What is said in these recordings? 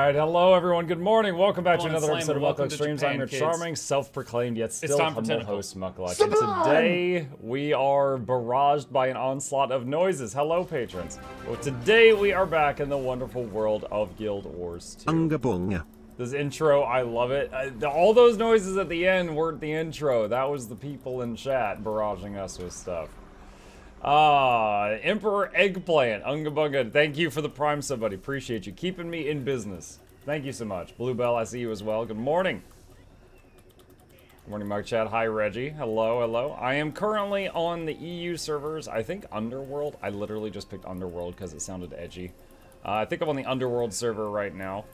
Alright, hello everyone, good morning. Welcome back to another episode of Mukluk Streams. I'm your kids. charming, self-proclaimed, yet still time for humble tentacle. host, Mukluk. And today, we are barraged by an onslaught of noises. Hello, patrons. Well, today, we are back in the wonderful world of Guild Wars 2. Ungabunga. This intro, I love it. All those noises at the end weren't the intro. That was the people in chat barraging us with stuff. Emperor Eggplant, Ungabunga, thank you for the Prime sub, buddy. Appreciate you keeping me in business. Thank you so much. Bluebell, I see you as well. Good morning. Good morning, Mug Chat. Hi, Reggie. Hello, hello. I am currently on the EU servers. I think Underworld. I literally just picked Underworld because it sounded edgy. I think I'm on the Underworld server right now.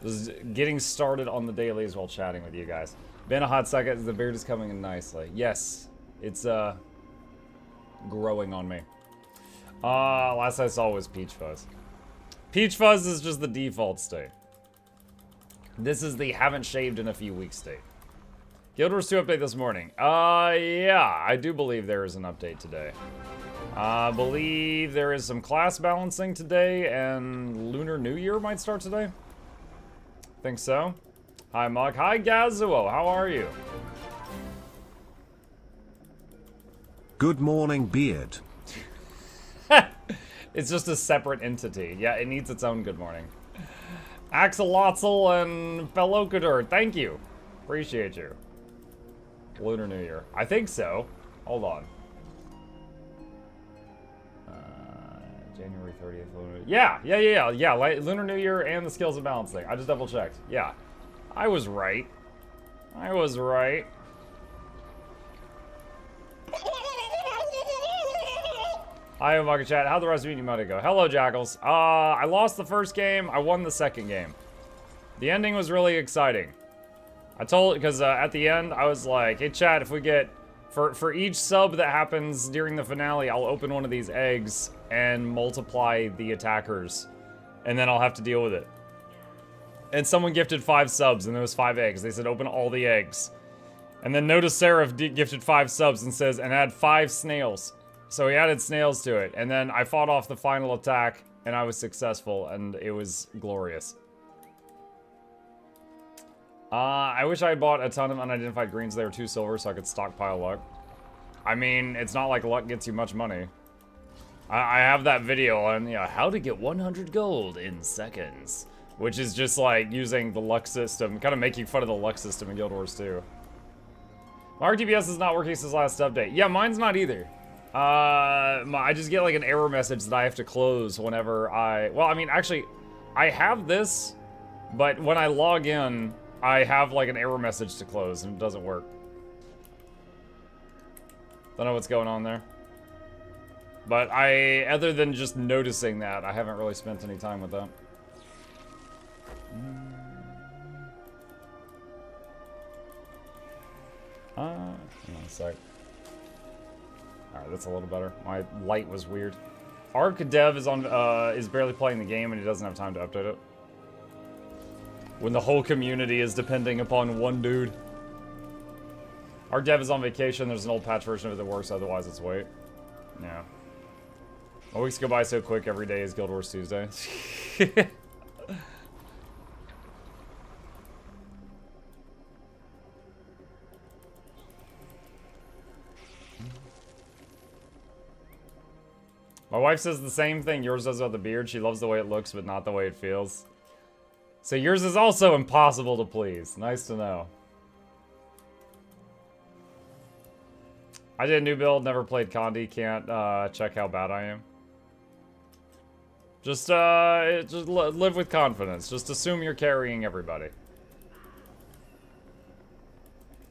This is getting started on the dailies while chatting with you guys. Been a hot second. The beard is coming in nicely. Yes, it's growing on me. Last I saw was Peach Fuzz. Peach Fuzz is just the default state. This is the haven't shaved in a few weeks state. Guild Wars 2 update this morning. Yeah, I do believe there is an update today. I believe there is some class balancing today, and Lunar New Year might start today. Think so. Hi, Mug. Hi, Gazuo. How are you? Good morning, beard. It's just a separate entity. Yeah, it needs its own good morning. Axolotl and Fellocadur, thank you. Appreciate you. Lunar New Year. I think so. Hold on. January 30th. Lunar... Yeah. Lunar New Year and the skills of balancing. I just double checked. Yeah. I was right. I was right. Hi, Omega Chat. How'd the rest of you might go? Hello, Jackals. I lost the first game. I won the second game. The ending was really exciting. I told, because at the end, I was like, hey, chat, if we get, for each sub that happens during the finale, I'll open one of these eggs and multiply the attackers. And then I'll have to deal with it. And someone gifted 5 subs, and there was 5 eggs. They said, open all the eggs. And then Notice Seraph gifted 5 subs and says, and add 5 snails. So he added snails to it, and then I fought off the final attack, and I was successful, and it was glorious. I wish I had bought a ton of unidentified greens. They were 2 silver, so I could stockpile luck. I mean, it's not like luck gets you much money. I have that video on, you know, how to get 100 gold in seconds, which is just like using the luck system, kind of making fun of the luck system in Guild Wars 2. My RTBS is not working since last update. Yeah, mine's not either. I just get like an error message that I have to close whenever well, I mean, actually, I have this, but when I log in, I have like an error message to close and it doesn't work. Don't know what's going on there. But other than just noticing that, I haven't really spent any time with that. Hang on a sec. Alright, that's a little better. My light was weird. Arc Dev is barely playing the game and he doesn't have time to update it. When the whole community is depending upon one dude. Arc Dev is on vacation, there's an old patch version of it that works, otherwise it's wait. Yeah. My weeks go by so quick, every day is Guild Wars Tuesday. My wife says the same thing yours does about the beard. She loves the way it looks, but not the way it feels. So yours is also impossible to please. Nice to know. I did a new build, never played Condi. Can't check how bad I am. Just live with confidence. Just assume you're carrying everybody.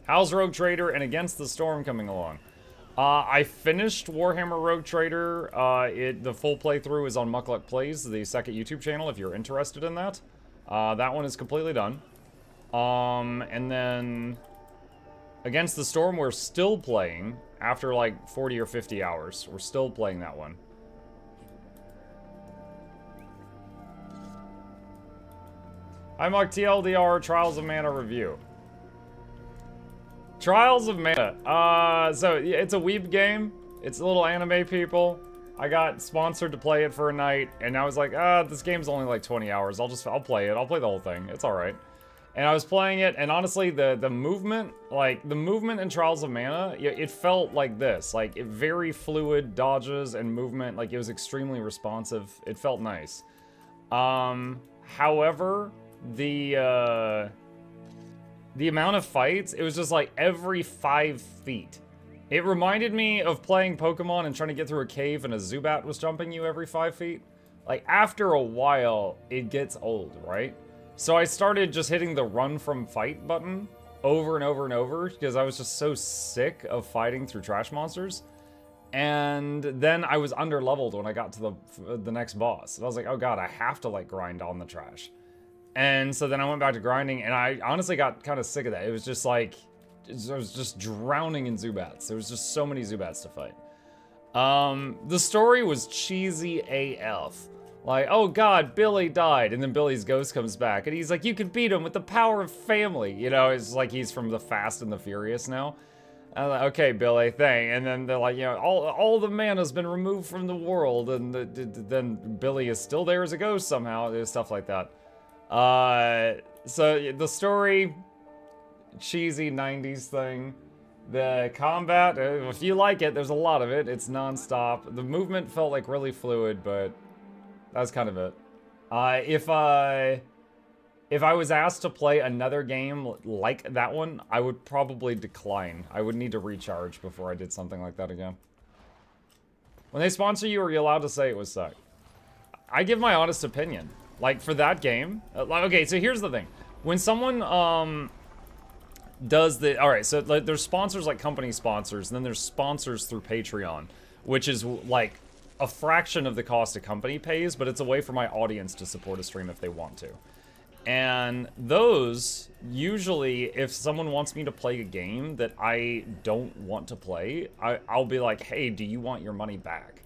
How's Rogue Trader and Against the Storm coming along? I finished Warhammer Rogue Trader. The full playthrough is on Mukluk Plays, the second YouTube channel, if you're interested in that. That one is completely done. And then Against the Storm, we're still playing after like 40 or 50 hours. We're still playing that one. I'm Muk TLDR Trials of Mana review. Trials of Mana. So it's a weeb game. It's little anime people. I got sponsored to play it for a night, and I was like, ah, this game's only like 20 hours. I'll play it. I'll play the whole thing. It's all right. And I was playing it, and honestly, the movement, like, the movement in Trials of Mana, it felt like this. Like, very fluid dodges and movement. Like, it was extremely responsive. It felt nice. However, the amount of fights, it was just like every 5 feet. It reminded me of playing Pokemon and trying to get through a cave and a Zubat was jumping you every 5 feet. Like, after a while, it gets old, right? So I started just hitting the run from fight button over and over and over because I was just so sick of fighting through trash monsters. And then I was underleveled when I got to the next boss. And I was like, oh god, I have to like grind on the trash. And so then I went back to grinding, and I honestly got kind of sick of that. It was just like, I was just drowning in Zubats. There was just so many Zubats to fight. The story was cheesy AF. Like, oh god, Billy died, and then Billy's ghost comes back, and he's like, you can beat him with the power of family. You know, it's like he's from the Fast and the Furious now. I'm like, okay, Billy, thing. And then they're like, you know, all the mana's been removed from the world, and then Billy is still there as a ghost somehow. There's stuff like that. So the story, cheesy 90s thing. The combat, if you like it, there's a lot of it. It's non-stop. The movement felt like really fluid, but that's kind of it. If I was asked to play another game like that one, I would probably decline. I would need to recharge before I did something like that again. When they sponsor you, are you allowed to say it was suck? I give my honest opinion. Like, for that game... okay, so here's the thing. When someone, does the... Alright, so like, there's sponsors like company sponsors, and then there's sponsors through Patreon, which is, like, a fraction of the cost a company pays, but it's a way for my audience to support a stream if they want to. And those, usually, if someone wants me to play a game that I don't want to play, I'll be like, hey, do you want your money back?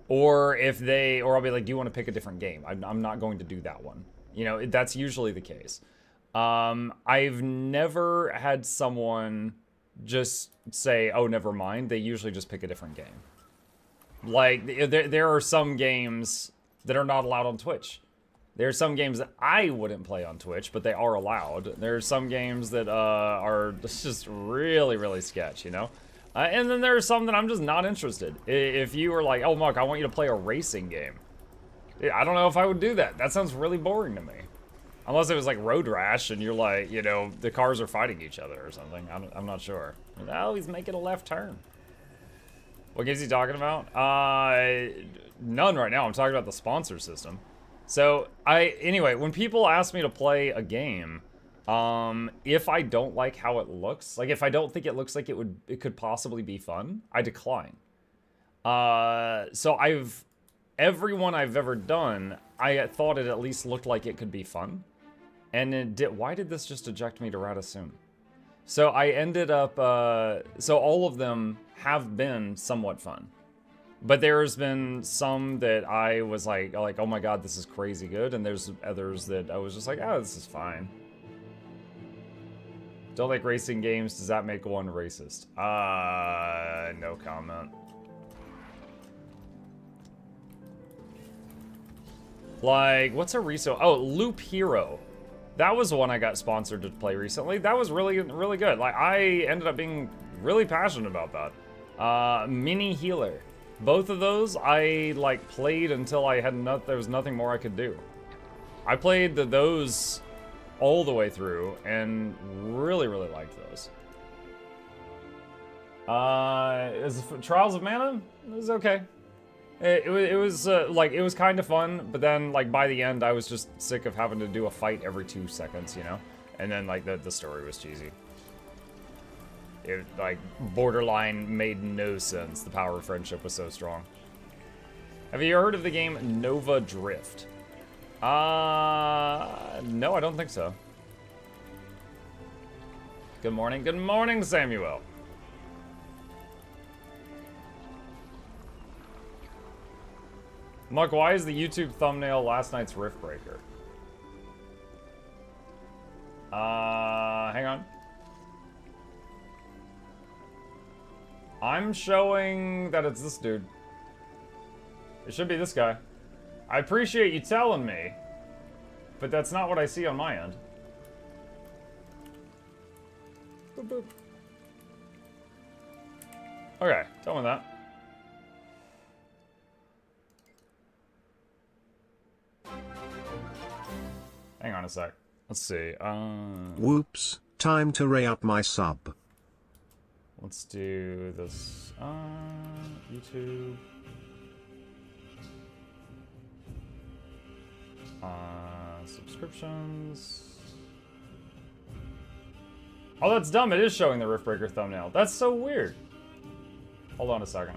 Or I'll be like, do you want to pick a different game? I'm not going to do that one. You know, that's usually the case. I've never had someone just say, oh, never mind. They usually just pick a different game. Like, there are some games that are not allowed on Twitch. There are some games that I wouldn't play on Twitch, but they are allowed. There are some games that are just really, really sketch, you know? And then there are some that I'm just not interested. If you were like, oh, Muck, I want you to play a racing game. I don't know if I would do that. That sounds really boring to me. Unless it was like Road Rash and you're like, you know, the cars are fighting each other or something. I'm not sure. Oh, he's making a left turn. What games are you talking about? None right now. I'm talking about the sponsor system. So, anyway, when people ask me to play a game, if I don't like how it looks, like if I don't think it looks like it could possibly be fun, I decline. So every one I've ever done, I thought it at least looked like it could be fun. And it did. Why did this just eject me to Radissoon? So I ended up, so all of them have been somewhat fun. But there's been some that I was like, oh my god, this is crazy good. And there's others that I was just like, oh, this is fine. Don't like racing games, does that make one racist? No comment. Like, what's a resale? Oh, Loop Hero. That was one I got sponsored to play recently. That was really, really good. Like, I ended up being really passionate about that. Mini Healer. Both of those, I, like, played until I had there was nothing more I could do. I played those all the way through, and really, really liked those. Trials of Mana? It was okay. It was like, it was kind of fun, but then, like, by the end, I was just sick of having to do a fight every 2 seconds, you know? And then, like, the story was cheesy. It, like, borderline made no sense. The power of friendship was so strong. Have you heard of the game Nova Drift? No, I don't think so. Good morning, Samuel. Muck, why is the YouTube thumbnail last night's Rift Breaker? Hang on. I'm showing that it's this dude. It should be this guy. I appreciate you telling me, but that's not what I see on my end. Boop, boop. Okay, done with that. Hang on a sec. Let's see. Whoops, time to re-up my sub. Let's do this. YouTube. Subscriptions. Oh, that's dumb. It is showing the Riftbreaker thumbnail. That's so weird. Hold on a second.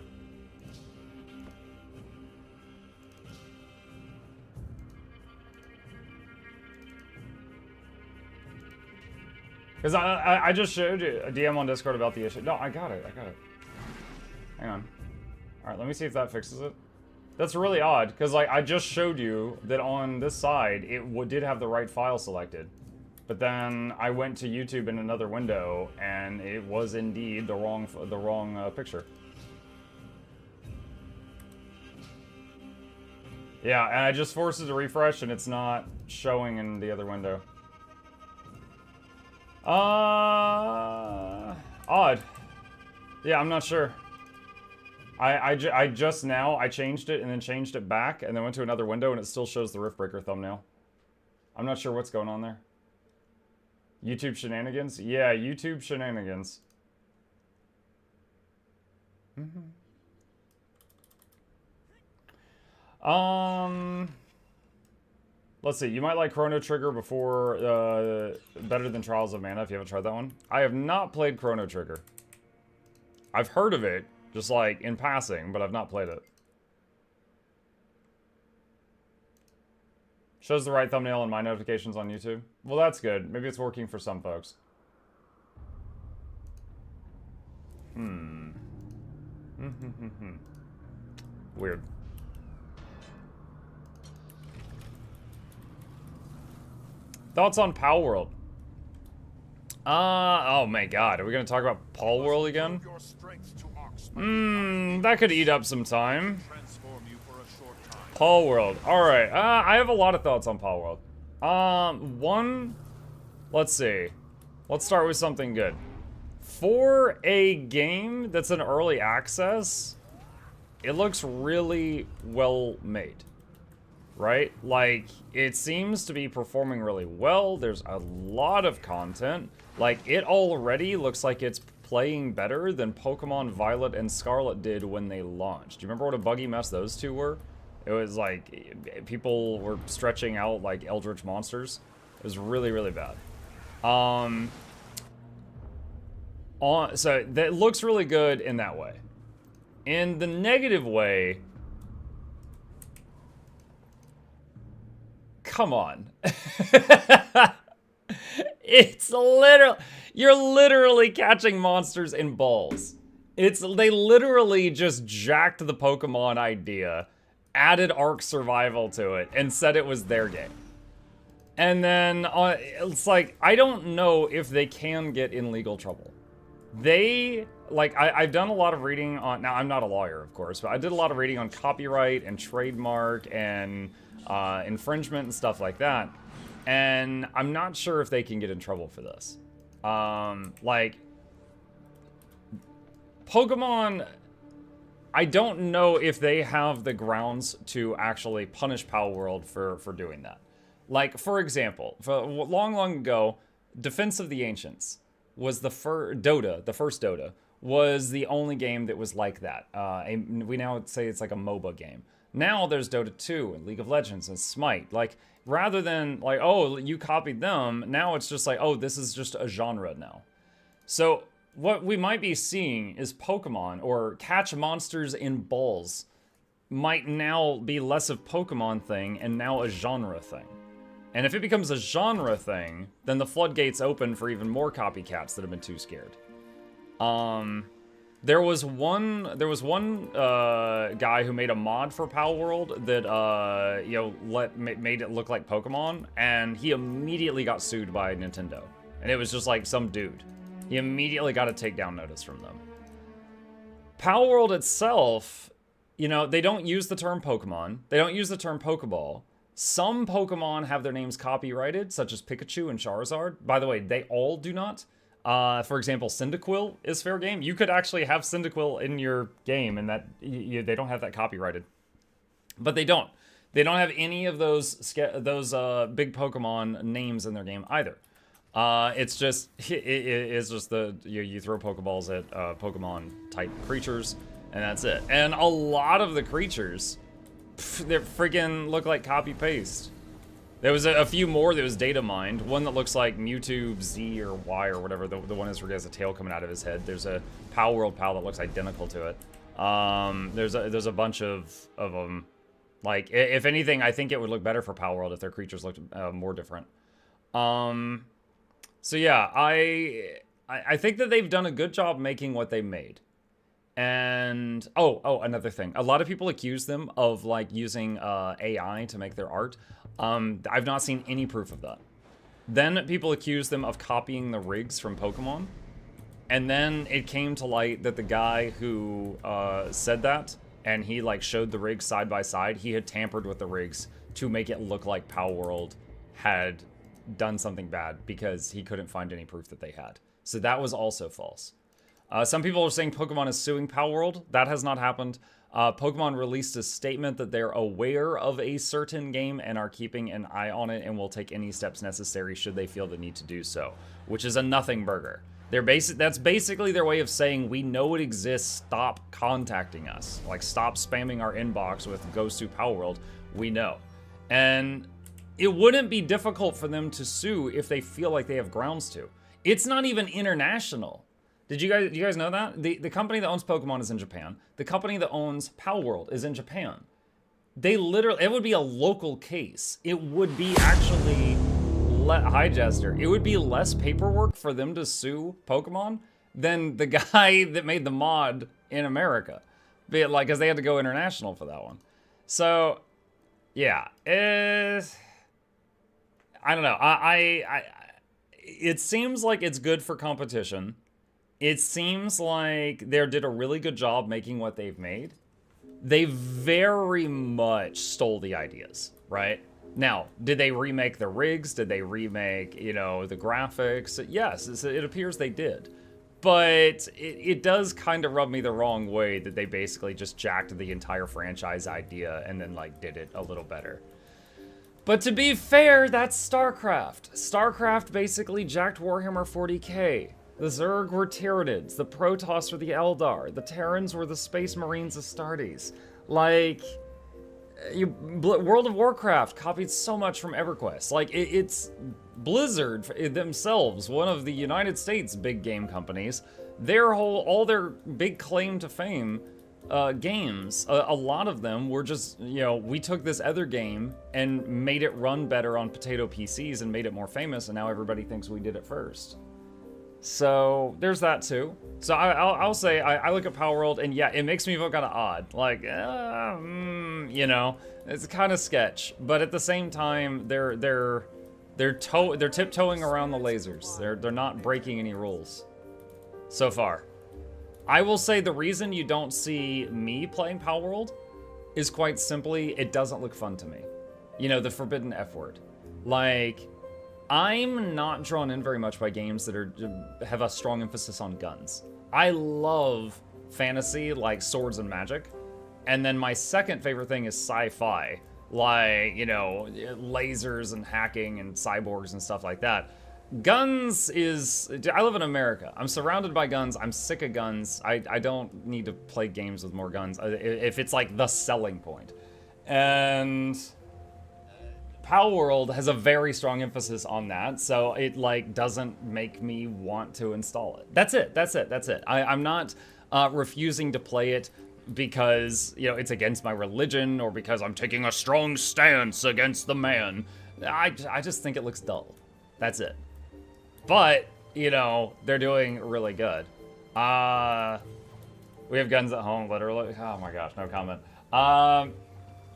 Because I just showed you a DM on Discord about the issue. No, I got it. Hang on. Alright, let me see if that fixes it. That's really odd, because like I just showed you that on this side, it did have the right file selected. But then I went to YouTube in another window, and it was indeed the wrong picture. Yeah, and I just forced it to refresh, and it's not showing in the other window. Odd. Yeah, I'm not sure. I just now, I changed it and then changed it back, and then went to another window, and it still shows the Riftbreaker thumbnail. I'm not sure what's going on there. YouTube shenanigans? Yeah, YouTube shenanigans. Let's see. You might like Chrono Trigger better than Trials of Mana if you haven't tried that one. I have not played Chrono Trigger. I've heard of it, just like in passing, but I've not played it. Shows the right thumbnail in my notifications on YouTube. Well, that's good. Maybe it's working for some folks. Weird. Thoughts on Palworld? Oh my god, are we gonna talk about Palworld again? That could eat up some time. Palworld. Alright, I have a lot of thoughts on Palworld. One, let's see. Let's start with something good. For a game that's in early access, it looks really well made. Right? Like, it seems to be performing really well. There's a lot of content. Like, it already looks like it's playing better than Pokemon Violet and Scarlet did when they launched. Do you remember what a buggy mess those two were? It was like, people were stretching out like Eldritch monsters. It was really, really bad. So, that looks really good in that way. In the negative way, come on. It's literally, you're literally catching monsters in balls. They literally just jacked the Pokemon idea, added Ark Survival to it, and said it was their game. And then, it's like, I don't know if they can get in legal trouble. I've done a lot of reading on, now I'm not a lawyer, of course, but I did a lot of reading on copyright and trademark and infringement and stuff like that. And I'm not sure if they can get in trouble for this. Like, Pokemon, I don't know if they have the grounds to actually punish Palworld for doing that. Like, for example, long ago, Defense of the Ancients was the first Dota, was the only game that was like that. We now say it's like a MOBA game. Now there's Dota 2 and League of Legends and Smite. Like, rather than like, oh, you copied them, now it's just like, oh, this is just a genre now. So what we might be seeing is Pokemon, or catch monsters in balls, might now be less of Pokemon thing and now a genre thing. And if it becomes a genre thing, then the floodgates open for even more copycats that have been too scared. There was one guy who made a mod for Palworld that made it look like Pokemon, and he immediately got sued by Nintendo. And it was just like some dude. He immediately got a takedown notice from them. Palworld itself you know, they don't use the term Pokemon. They don't use the term Pokeball. Some Pokemon have their names copyrighted, such as Pikachu and Charizard. By the way, they all do not. For example, Cyndaquil is fair game. You could actually have Cyndaquil in your game, and that they don't have that copyrighted. But they don't. They don't have any of those big Pokemon names in their game either. It's just you throw Pokeballs at Pokemon type creatures, and that's it. And a lot of the creatures, they freaking look like copy paste. There was a few more that was data mined. One that looks like Mewtwo Z or Y or whatever. The one is where he has a tail coming out of his head. There's a Palworld Pal that looks identical to it. There's a bunch of them. Like, if anything, I think it would look better for Palworld if their creatures looked more different. So yeah, I think that they've done a good job making what they made. And another thing, a lot of people accuse them of like using AI to make their art. I've not seen any proof of that. Then people accuse them of copying the rigs from Pokemon, and then it came to light that the guy who said that, and he like showed the rigs side by side, he had tampered with the rigs to make it look like Palworld had done something bad because he couldn't find any proof that they had. So that was also false. Some people are saying Pokemon is suing Palworld. That has not happened. Pokemon released a statement that they're aware of a certain game and are keeping an eye on it and will take any steps necessary should they feel the need to do so, which is a nothing burger. That's basically their way of saying, we know it exists, stop contacting us. Like, stop spamming our inbox with "Go sue Palworld." We know. And it wouldn't be difficult for them to sue if they feel like they have grounds to. It's not even international. Do you guys know that? The company that owns Pokemon is in Japan. The company that owns Palworld is in Japan. They literally, it would be a local case. It would be actually, hi Jester, it would be less paperwork for them to sue Pokemon than the guy that made the mod in America. Be it like, because they had to go international for that one. So, yeah, I don't know. It seems like it's good for competition. It seems like they did a really good job making what they've made. They very much stole the ideas, right? Now, did they remake the rigs? Did they remake, you know, the graphics? Yes, it appears they did. But it does kind of rub me the wrong way that they basically just jacked the entire franchise idea and then, like, did it a little better. But to be fair, that's StarCraft. StarCraft basically jacked Warhammer 40k. The Zerg were Tyranids, the Protoss were the Eldar, the Terrans were the Space Marines Astartes. Like, World of Warcraft copied so much from EverQuest. Like, it's Blizzard themselves, one of the United States big game companies. All their big claim to fame games, a lot of them were just, you know, we took this other game and made it run better on potato PCs and made it more famous, and now everybody thinks we did it first. So there's that too. So I'll say I look at Palworld, and yeah, it makes me feel kind of odd. Like, you know, it's kind of sketch. But at the same time, they're tiptoeing around the lasers. They're not breaking any rules so far. I will say the reason you don't see me playing Palworld is quite simply it doesn't look fun to me. You know, the forbidden F word. Like, I'm not drawn in very much by games that have a strong emphasis on guns. I love fantasy, like swords and magic. And then my second favorite thing is sci-fi, like, you know, lasers and hacking and cyborgs and stuff like that. Guns is... I live in America. I'm surrounded by guns. I'm sick of guns. I don't need to play games with more guns if it's like the selling point. And Palworld has a very strong emphasis on that, so it like doesn't make me want to install it. That's it. I'm not refusing to play it because, you know, it's against my religion or because I'm taking a strong stance against the man. I just think it looks dull. That's it. But, you know, they're doing really good. We have guns at home, literally. Oh my gosh, no comment.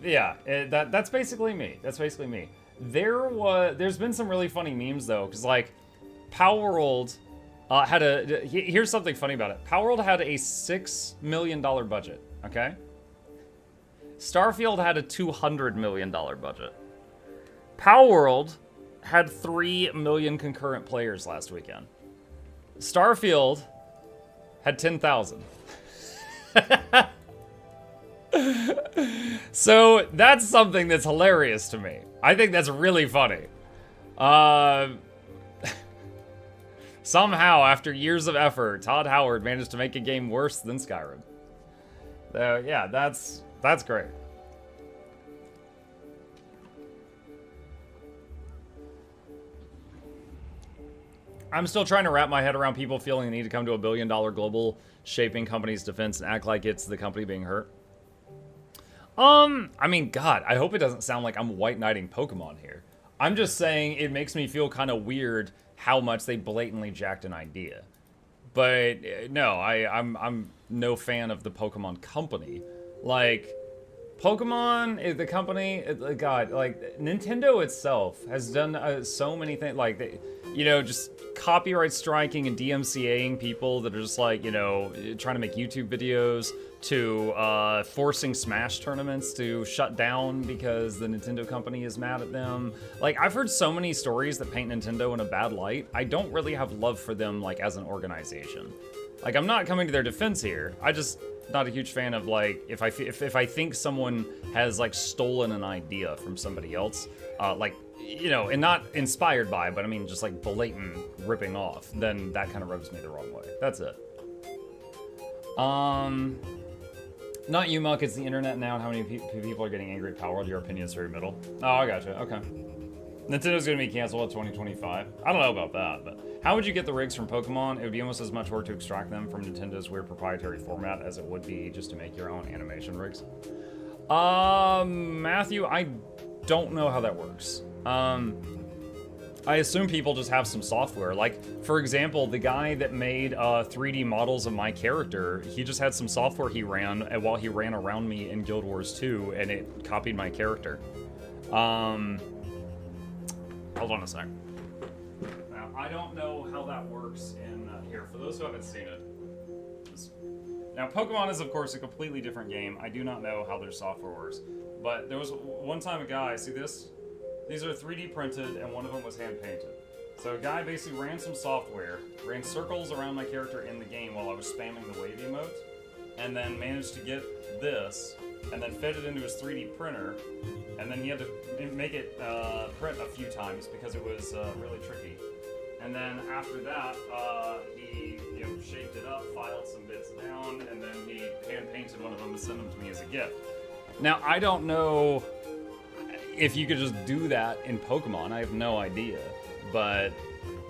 Yeah, that's basically me. There's been some really funny memes though, because like Palworld here's something funny about it. Palworld had a $6 million budget, okay? Starfield had a $200 million budget. Palworld had 3 million concurrent players last weekend. Starfield had 10,000. So that's something that's hilarious to me. I think that's really funny. Somehow, after years of effort, Todd Howard managed to make a game worse than Skyrim. Yeah, that's great. I'm still trying to wrap my head around people feeling the need to come to $1 billion global shaping company's defense and act like it's the company being hurt. I mean, God, I hope it doesn't sound like I'm white knighting Pokemon here. I'm just saying it makes me feel kind of weird how much they blatantly jacked an idea. But no, I'm no fan of the Pokemon company. Like, Pokemon, the company, God, like, Nintendo itself has done so many things, like, you know, just copyright striking and DMCAing people that are just like, you know, trying to make YouTube videos, to forcing Smash tournaments to shut down because the Nintendo company is mad at them. Like, I've heard so many stories that paint Nintendo in a bad light. I don't really have love for them, like, as an organization. Like, I'm not coming to their defense here. I just not a huge fan of, like, if I think someone has, like, stolen an idea from somebody else, like, you know, and not inspired by, but I mean just like blatant ripping off, then that kind of rubs me the wrong way. That's it. Not you, Muck, it's the internet now and how many people are getting angry at Palworld. Your opinion is very middle. Oh, I gotcha. Okay. Nintendo's gonna be canceled in 2025. I don't know about that, but how would you get the rigs from Pokemon? It would be almost as much work to extract them from Nintendo's weird proprietary format as it would be just to make your own animation rigs. Matthew, I don't know how that works. I assume people just have some software. Like, for example, the guy that made 3D models of my character, he just had some software he ran while he ran around me in Guild Wars 2, and it copied my character. Hold on a sec. Now, I don't know how that works in here. For those who haven't seen it. Now, Pokemon is, of course, a completely different game. I do not know how their software works. But there was one time a guy, see this? These are 3D printed, and one of them was hand painted. So a guy basically ran some software, ran circles around my character in the game while I was spamming the wave emote, and then managed to get this, and then fed it into his 3D printer, and then he had to make it print a few times because it was really tricky. And then after that, he shaped it up, filed some bits down, and then he hand painted one of them and sent them to me as a gift. Now, I don't know if you could just do that in Pokemon. I have no idea. But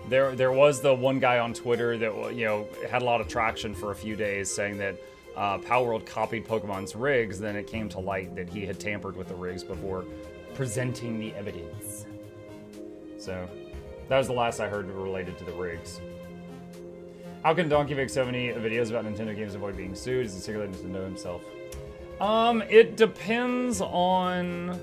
there was the one guy on Twitter that, you know, had a lot of traction for a few days saying that Palworld copied Pokemon's rigs. Then it came to light that he had tampered with the rigs before presenting the evidence. So that was the last I heard related to the rigs. How can Donkey make so many videos about Nintendo games avoid being sued? Is it secretly Nintendo himself? It depends on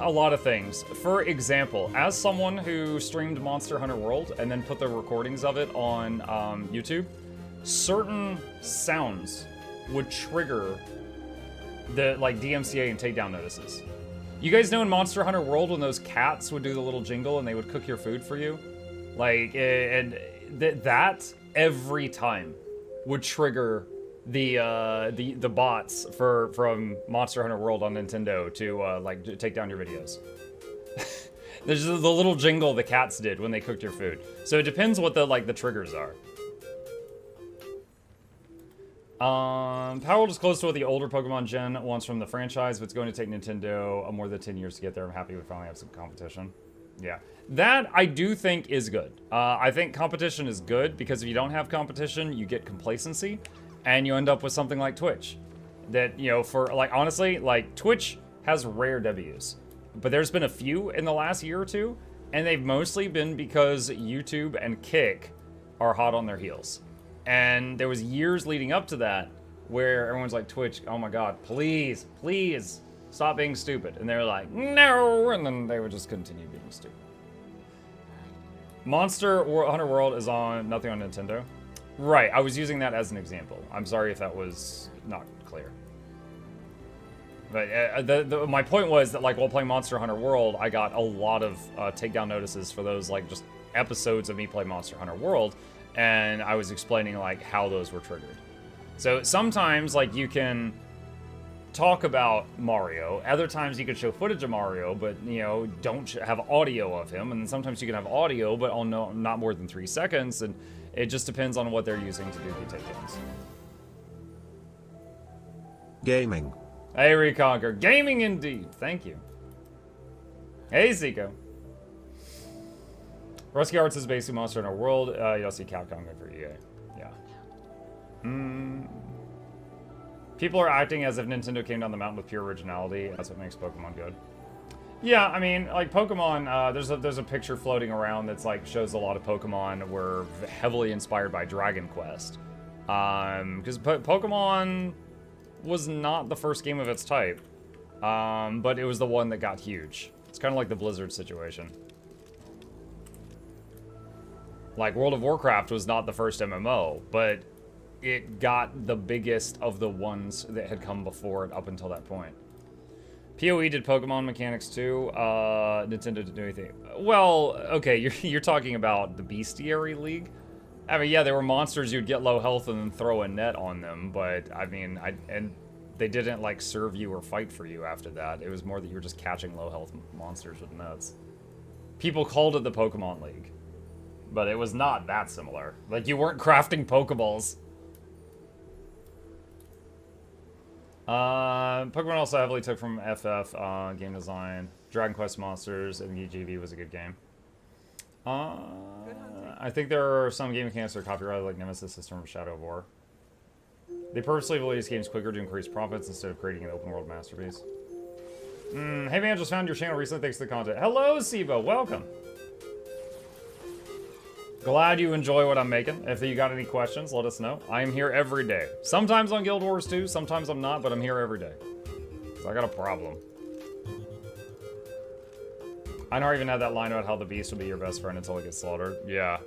a lot of things. For example, as someone who streamed Monster Hunter World and then put the recordings of it on YouTube, certain sounds would trigger the DMCA and takedown notices. You guys know in Monster Hunter World when those cats would do the little jingle and they would cook your food for you? Like, and that every time would trigger the bots from Monster Hunter World on Nintendo to take down your videos. There's the little jingle the cats did when they cooked your food. So it depends what the triggers are. Palworld is close to what the older Pokemon gen wants from the franchise, but it's going to take Nintendo more than 10 years to get there. I'm happy we finally have some competition. Yeah, that I do think is good. I think competition is good because if you don't have competition, you get complacency. And you end up with something like Twitch. That, you know, for, honestly, Twitch has rare Ws. But there's been a few in the last year or two, and they've mostly been because YouTube and Kick are hot on their heels. And there was years leading up to that where everyone's like, Twitch, oh my god, please, please, stop being stupid. And they're like, no, and then they would just continue being stupid. Monster Hunter World is on nothing on Nintendo. Right, I was using that as an example. I'm sorry if that was not clear. But my point was that, like, while playing Monster Hunter World, I got a lot of takedown notices for those, like, just episodes of me playing Monster Hunter World, and I was explaining, like, how those were triggered. So sometimes, like, you can talk about Mario. Other times you can show footage of Mario, but, you know, don't have audio of him. And then sometimes you can have audio, but not more than 3 seconds, and it just depends on what they're using to do the takedowns. Gaming. Hey, Reconquer. Gaming indeed. Thank you. Hey, Zico. Rusky Arts is basically Monster Hunter World. You'll see Capcom go for EA. Yeah. People are acting as if Nintendo came down the mountain with pure originality. That's what makes Pokemon good. Yeah, I mean, like, Pokemon, there's a picture floating around that's, like, shows a lot of Pokemon were heavily inspired by Dragon Quest. Because Pokemon was not the first game of its type, but it was the one that got huge. It's kind of like the Blizzard situation. Like, World of Warcraft was not the first MMO, but it got the biggest of the ones that had come before it up until that point. PoE did Pokemon mechanics too. Nintendo didn't do anything. Well, okay, you're talking about the Bestiary League. I mean, yeah, they were monsters. You'd get low health and then throw a net on them, but I mean, and they didn't like serve you or fight for you after that. It was more that you were just catching low health monsters with nets. People called it the Pokemon League, but it was not that similar. Like, you weren't crafting Pokeballs. Pokemon also heavily took from FF game design. Dragon Quest Monsters and GV was a good game. I think there are some game mechanics that are copyrighted, like Nemesis System from Shadow of War. They purposely release games quicker to increase profits instead of creating an open world masterpiece. Hey man, just found your channel recently. Thanks for the content. Hello, Sibo. Welcome. Glad you enjoy what I'm making. If you got any questions, let us know. I am here every day. Sometimes on Guild Wars too, sometimes I'm not, but I'm here every day. So I got a problem. I don't even have that line about how the beast will be your best friend until it gets slaughtered. Yeah.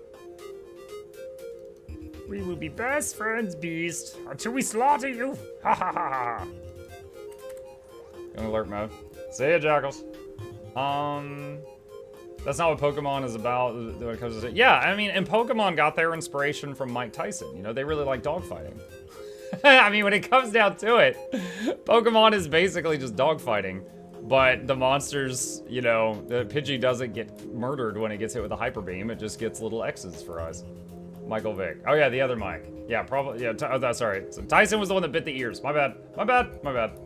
We will be best friends, beast, until we slaughter you. Ha ha ha ha. In alert mode. See ya, Jackals. That's not what Pokemon is about when it comes to... Yeah, I mean, and Pokemon got their inspiration from Mike Tyson. You know, they really like dogfighting. I mean, when it comes down to it, Pokemon is basically just dogfighting. But the monsters, you know, the Pidgey doesn't get murdered when it gets hit with a Hyper Beam. It just gets little X's for eyes. Michael Vick. Oh, yeah, the other Mike. Yeah, probably... Yeah, sorry. So Tyson was the one that bit the ears. My bad. My bad. My bad.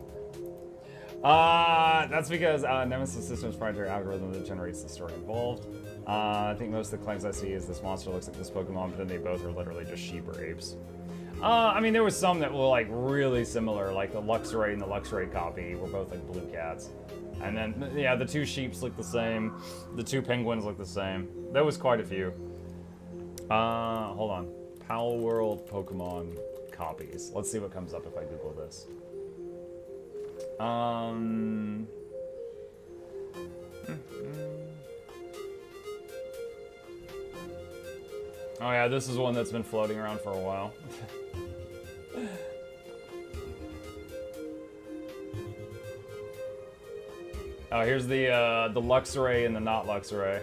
That's because Nemesis System's proprietary algorithm that generates the story involved. I think most of the claims I see is this monster looks like this Pokemon, but then they both are literally just sheep or apes. I mean, there was some that were like really similar, like the Luxray and the Luxray copy were both like blue cats. And then, yeah, the two sheeps look the same. The two penguins look the same. There was quite a few. Hold on. Palworld Pokemon copies. Let's see what comes up if I Google this. Oh yeah, this is one that's been floating around for a while. Oh, here's the Luxray and the not Luxray.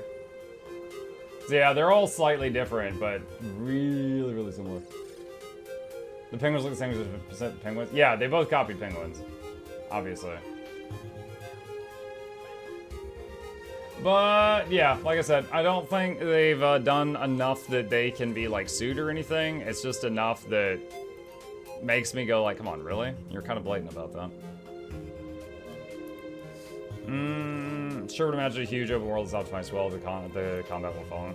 So yeah, they're all slightly different, but really, really similar. The penguins look the same as the penguins. Yeah, they both copied penguins. Obviously. But, yeah, like I said, I don't think they've done enough that they can be, like, sued or anything. It's just enough that makes me go, like, come on, really? You're kind of blatant about that. Sure would imagine a huge open world is optimized well. The combat will follow.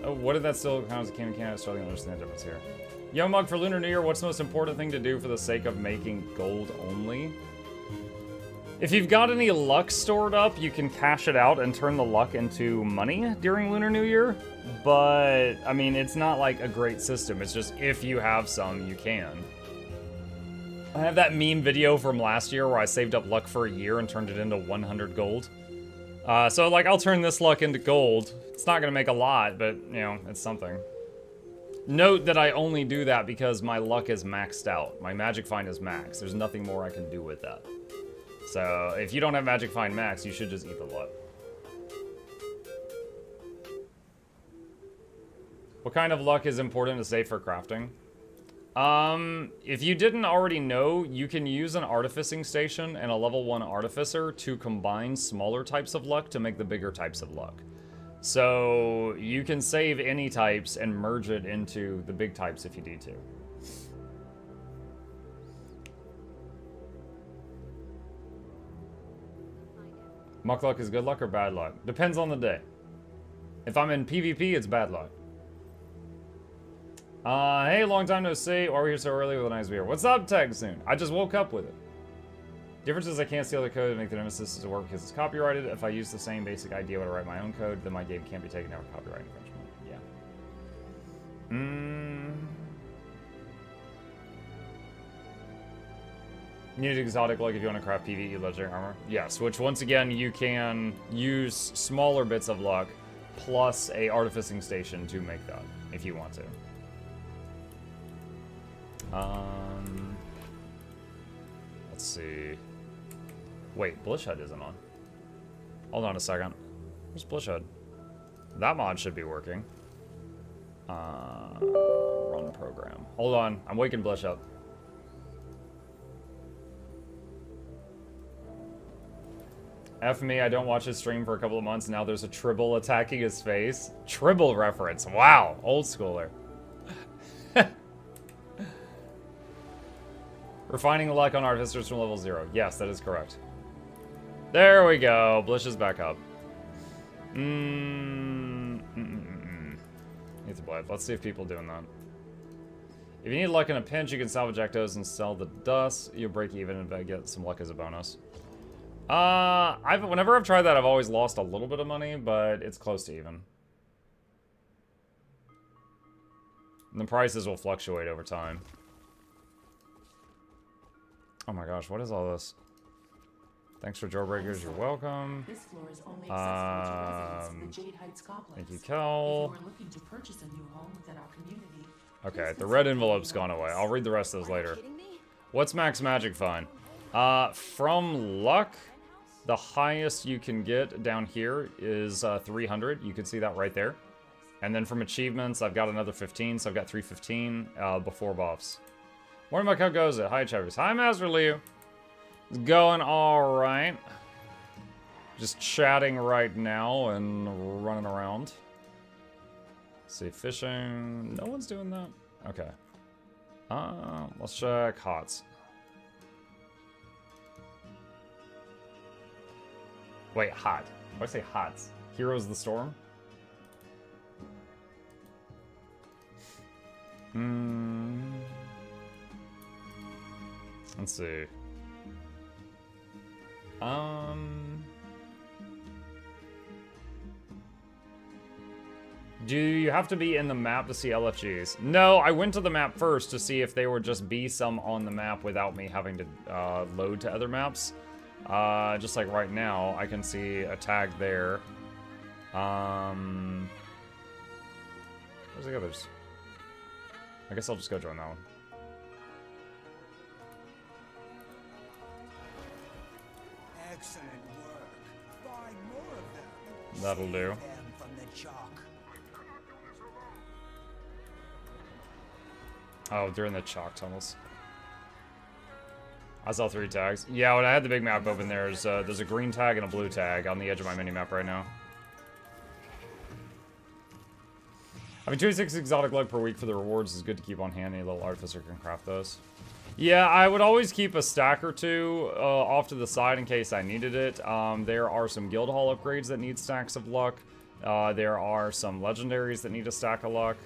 Oh, what did that still count as a game mechanic? Struggling to understand the difference here. Yo, Mug, for Lunar New Year, what's the most important thing to do for the sake of making gold only? If you've got any luck stored up, you can cash it out and turn the luck into money during Lunar New Year. But, I mean, it's not like a great system. It's just if you have some, you can. I have that meme video from last year where I saved up luck for a year and turned it into 100 gold. So, like, I'll turn this luck into gold. It's not going to make a lot, but, you know, it's something. Note that I only do that because my luck is maxed out. My magic find is max. There's nothing more I can do with that. So if you don't have magic find max, you should just eat the luck. What kind of luck is important to save for crafting? If you didn't already know, you can use an artificing station and a level 1 artificer to combine smaller types of luck to make the bigger types of luck. So you can save any types and merge it into the big types if you need to. Muck luck is good luck or bad luck? Depends on the day. If I'm in PvP, it's bad luck. Hey, long time no see. Or we're here so early with a nice beer. What's up, Tag Soon? I just woke up with it. Difference is I can't steal the code and make the nemesis to work because it's copyrighted. If I use the same basic idea when I write my own code, then my game can't be taken down for copyright infringement. Yeah. You need exotic luck if you want to craft PvE legendary armor. Yes, which once again you can use smaller bits of luck plus a artificing station to make that if you want to. Let's see. Wait, Blishhead isn't on. Hold on a second. Where's Blishhead? That mod should be working. Run program. Hold on, I'm waking Blish up. F me, I don't watch his stream for a couple of months. Now there's a Tribble attacking his face. Tribble reference. Wow, old schooler. Refining the luck on artificers from level 0. Yes, that is correct. There we go. Blish is back up. Need to blade. Let's see if people are doing that. If you need luck in a pinch, you can salvage ectos and sell the dust. You'll break even and get some luck as a bonus. Whenever I've tried that, I've always lost a little bit of money, but it's close to even. And the prices will fluctuate over time. Oh my gosh, what is all this? Thanks for Jawbreakers, you're welcome. This floor is only accessible to residents of the Jade Heights complex. Thank you, Kel. If you are looking to purchase a new home within our community. Okay, the red envelope's gone away. I'll read the rest of those later. What's max magic fine? From luck, the highest you can get down here is 300. You can see that right there. And then from achievements, I've got another 15, so I've got 315 before buffs. Morning, Mike, how goes it? Hi, Chatters. Hi, Master Liu. It's going alright. Just chatting right now and running around. Let's see, fishing. No one's doing that? Okay. Let's check HOTS. Wait, hot. Why did I say HOTS? Heroes of the Storm? Let's see. Do you have to be in the map to see LFGs? No, I went to the map first to see if they would just be some on the map without me having to load to other maps. Just like right now, I can see a tag there. Where's the others? I guess I'll just go join that one. Excellent work. Find more of them. That'll do. Save them from the chalk. Oh, they're in the chalk tunnels. I saw 3 tags. Yeah, when I had the big map open, there's a green tag and a blue tag on the edge of my mini-map right now. Having 26 exotic luck per week for the rewards is good to keep on hand. Any little artificer can craft those. Yeah, I would always keep a stack or 2 off to the side in case I needed it. There are some guild hall upgrades that need stacks of luck. There are some legendaries that need a stack of luck.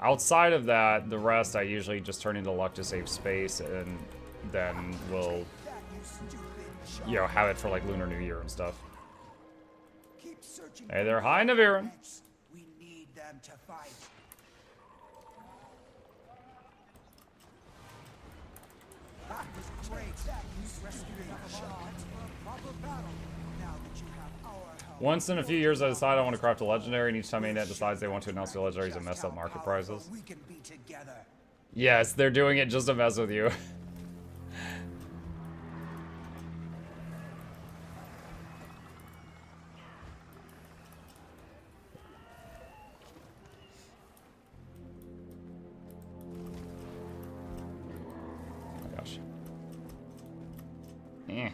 Outside of that, the rest I usually just turn into luck to save space, and then we'll, you know, have it for like Lunar New Year and stuff. Hey there, hi Naviran. We need them to fight. That was great. Rescuing the shot. Proper battle. Now that you have our help. Once in a few years, I decide I want to craft a legendary, and each time Mainnet decides they want to announce the legendaries and mess Just up how market powerful prices. we can be together. Yes, they're doing it just to mess with you. Oh my gosh. Eh.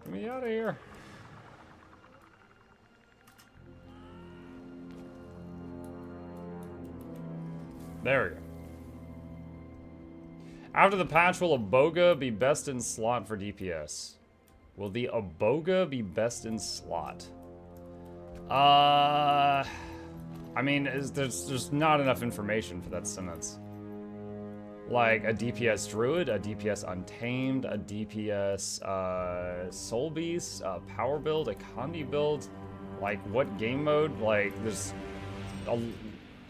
Get me out of here. There we go. After the patch, will Aboga be best in slot for DPS? Will the Aboga be best in slot? I mean, there's not enough information for that sentence. Like a DPS Druid, a DPS Untamed, a DPS Soul Beast, a Power build, a Condi build. Like what game mode? Like there's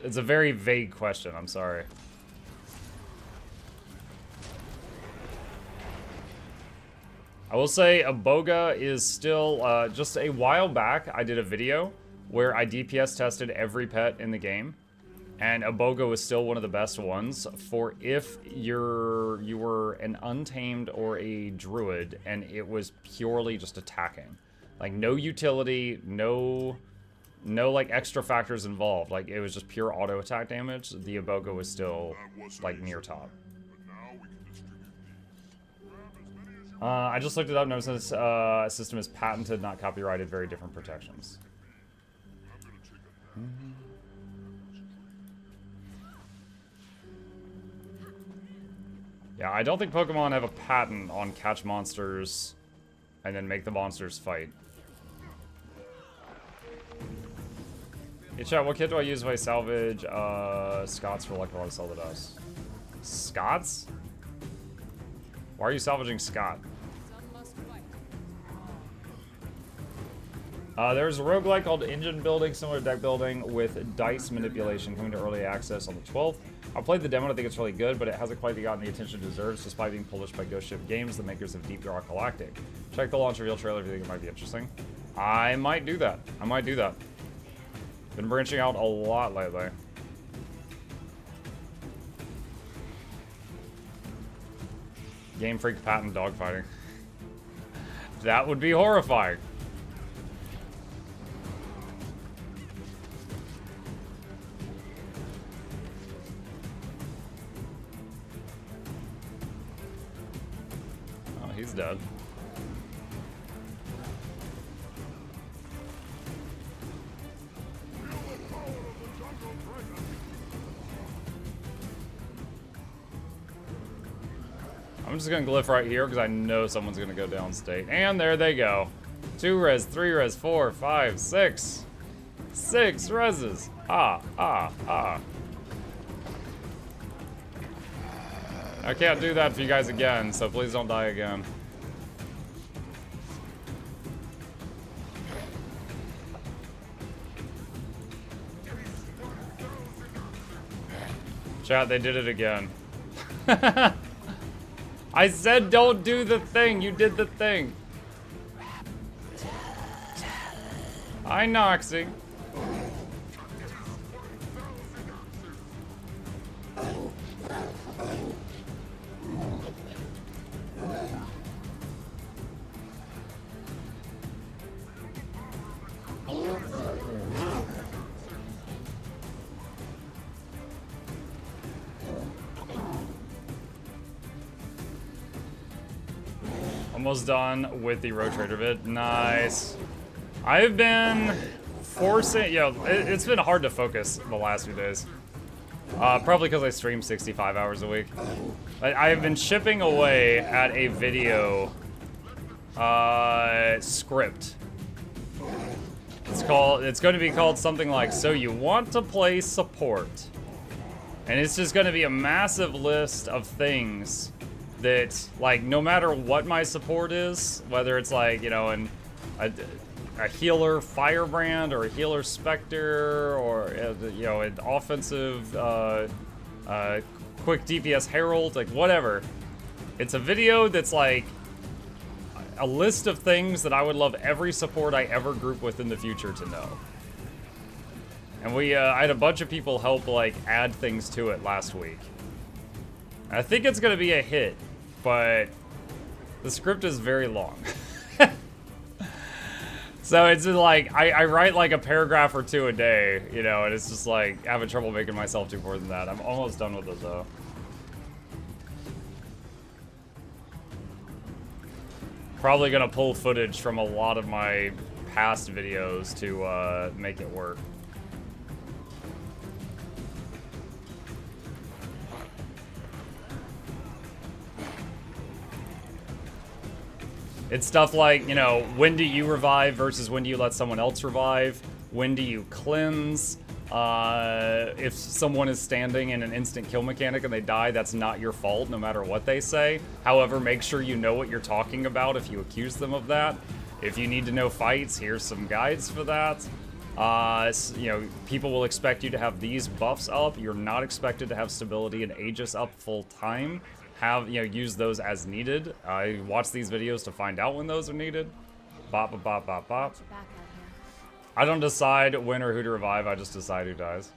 it's a very vague question, I'm sorry. I will say Aboga is still, just a while back, I did a video where I DPS tested every pet in the game. And Aboga was still one of the best ones for if you were an Untamed or a Druid and it was purely just attacking. Like no utility, no like extra factors involved. Like it was just pure auto attack damage. The Aboga was still like near top. I just looked it up. Notice this system is patented, not copyrighted. Very different protections. Yeah, I don't think Pokemon have a patent on catch monsters and then make the monsters fight. Hey chat, what kit do I use if I salvage Scots for like a lot of sell the dust? Scots? Why are you salvaging Scott? There's a roguelike called Engine Building, similar to deck building with dice manipulation, coming to early access on the 12th. I played the demo, I think it's really good, but it hasn't quite gotten the attention it deserves despite being published by Ghost Ship Games, the makers of Deep Rock Galactic. Check the launch reveal trailer if you think it might be interesting. I might do that. I might do that. Been branching out a lot lately. Game Freak patent dogfighting. That would be horrifying. Oh, he's dead. I'm just gonna glyph right here because I know someone's gonna go downstate. And there they go. 2 res, 3 res, 4, 5, 6. 6 reses. Ah. I can't do that for you guys again, so please don't die again. Chat, they did it again. I said don't do the thing. You did the thing. Hi, Noxxi. Almost done with the Rotrator vid. Nice. I've been forcing, it's been hard to focus the last few days. Probably because I stream 65 hours a week. I have been chipping away at a video script. It's going to be called something like, so you want to play support. And it's just going to be a massive list of things that, like, no matter what my support is, whether it's like, you know, a healer Firebrand or a healer Spectre or, you know, an offensive quick DPS Herald, like, whatever. It's a video that's like, a list of things that I would love every support I ever group with in the future to know. And I had a bunch of people help, like, add things to it last week. I think it's gonna be a hit, but the script is very long. So it's like, I write like a paragraph or two a day, you know, and it's just like, having trouble making myself do more than that. I'm almost done with it though. Probably gonna pull footage from a lot of my past videos to make it work. It's stuff like, you know, when do you revive versus when do you let someone else revive? When do you cleanse? If someone is standing in an instant kill mechanic and they die, that's not your fault, no matter what they say. However, make sure you know what you're talking about if you accuse them of that. If you need to know fights, here's some guides for that. You know, people will expect you to have these buffs up. You're not expected to have stability and Aegis up full time. Use those as needed. I watch these videos to find out when those are needed. Bop, bop, bop, bop, bop. I don't decide when or who to revive, I just decide who dies.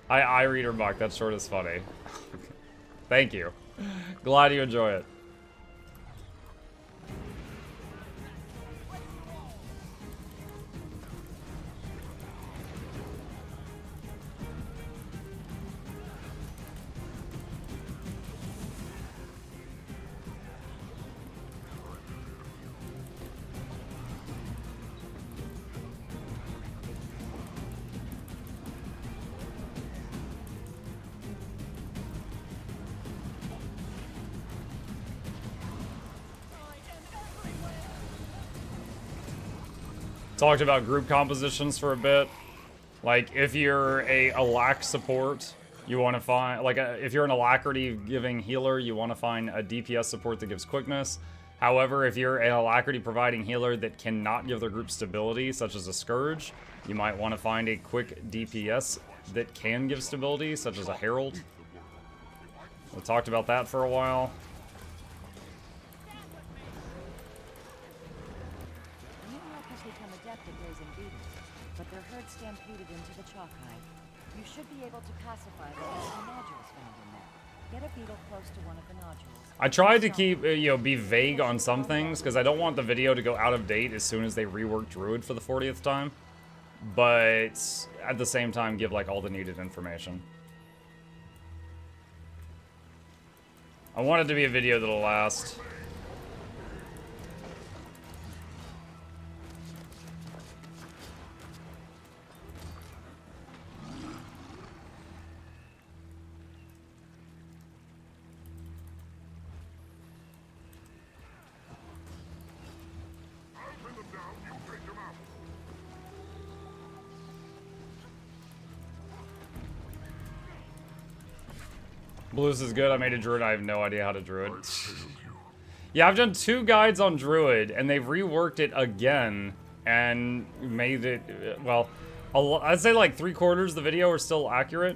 I read her buck, that short is funny. Thank you. Glad you enjoy it. Talked about group compositions for a bit. Like, if you're a alac support, you want to find, like, if you're an alacrity giving healer, you want to find a DPS support that gives quickness. However, if you're an alacrity providing healer that cannot give their group stability, such as a Scourge, you might want to find a quick DPS that can give stability, such as a Herald. We talked about that for a while. But their herd stampeded into the chalk hive. You should be able to pacify them with the nodules found in there. Get a beetle close to one of the nodules. I tried to keep, be vague on some things, because I don't want the video to go out of date as soon as they rework Druid for the 40th time. But at the same time, give, like, all the needed information. I want it to be a video that'll last. Blues is good. I made a Druid. I have no idea how to Druid. Yeah, I've done 2 guides on Druid, and they've reworked it again and made it, well, I'd say like 3/4 of the video are still accurate,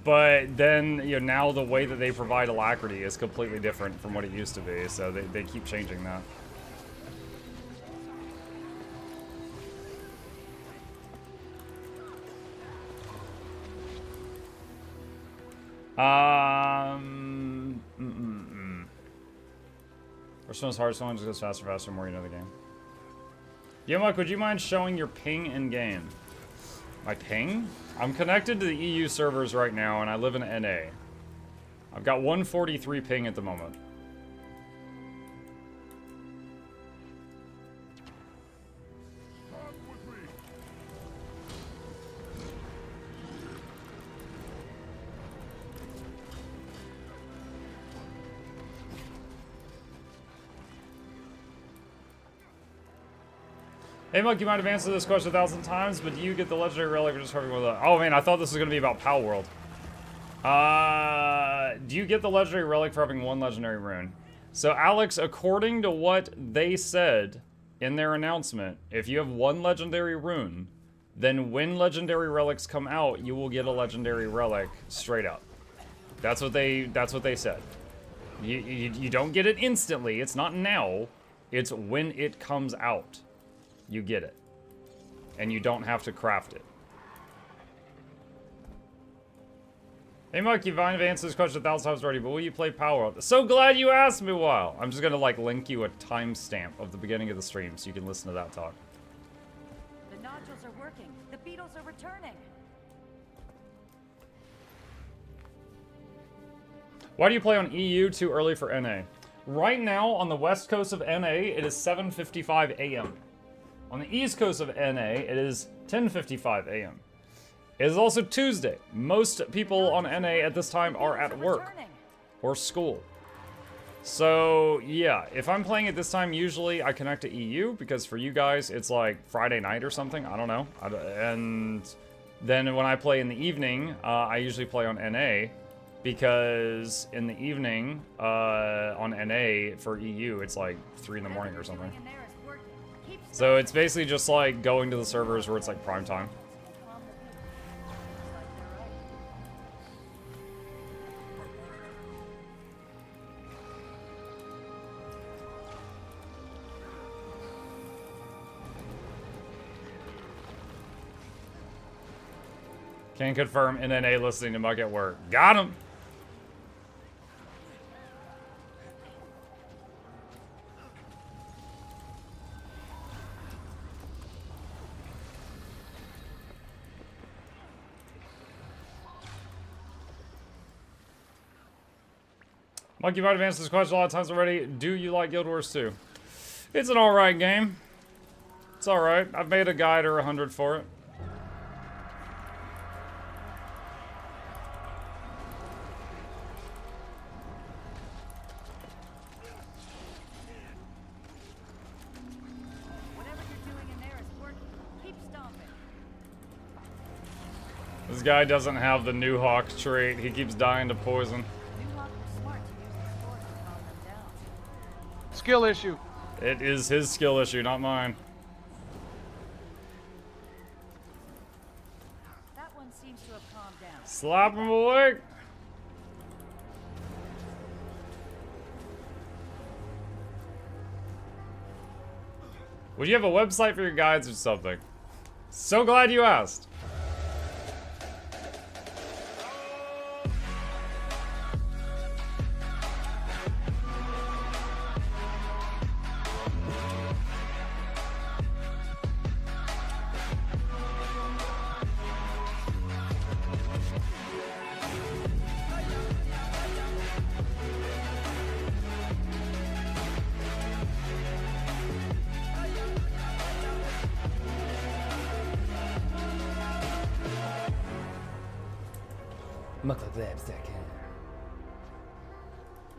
but then, now the way that they provide alacrity is completely different from what it used to be, so they keep changing that. First one's hard, someone just goes faster, the more you know the game. Yo, Mike, would you mind showing your ping in game? My ping? I'm connected to the EU servers right now, and I live in NA. I've got 143 ping at the moment. Hey, Mike, you might have answered this question 1,000 times, but do you get the legendary relic or just hurting with a... Oh, man, I thought this was going to be about Palworld. Do you get the legendary relic for having 1 legendary rune? So, Alex, according to what they said in their announcement, if you have 1 legendary rune, then when legendary relics come out, you will get a legendary relic straight up. That's what they said. You don't get it instantly. It's not now. It's when it comes out. You get it. And you don't have to craft it. Hey, Mike, you've answered this question 1,000 times already, but will you play Palworld? So glad you asked me, Wow. I'm just gonna, like, link you a timestamp of the beginning of the stream so you can listen to that talk. The nodules are working. The beetles are returning. Why do you play on EU too early for NA? Right now, on the west coast of NA, it is 7:55 a.m. On the east coast of NA, it is 10:55 a.m. It is also Tuesday. Most people on NA at this time are at work or school. So, yeah, if I'm playing at this time, usually I connect to EU, because for you guys, it's like Friday night or something. I don't know. And then when I play in the evening, I usually play on NA, because in the evening on NA for EU, it's like 3 in the morning or something. So it's basically just like going to the servers where it's like prime time. Can confirm NNA listening to Mug at work. Got him! Mug, you've already answered this question a lot of times already. Do you like Guild Wars 2? It's an alright game. It's alright. I've made a guide or 100 for it. This guy doesn't have the New Hawk trait. He keeps dying to poison. Skill issue. It is his skill issue, not mine. That one seems to have calmed down. Slap him awake. Would you have a website for your guides or something? So glad you asked.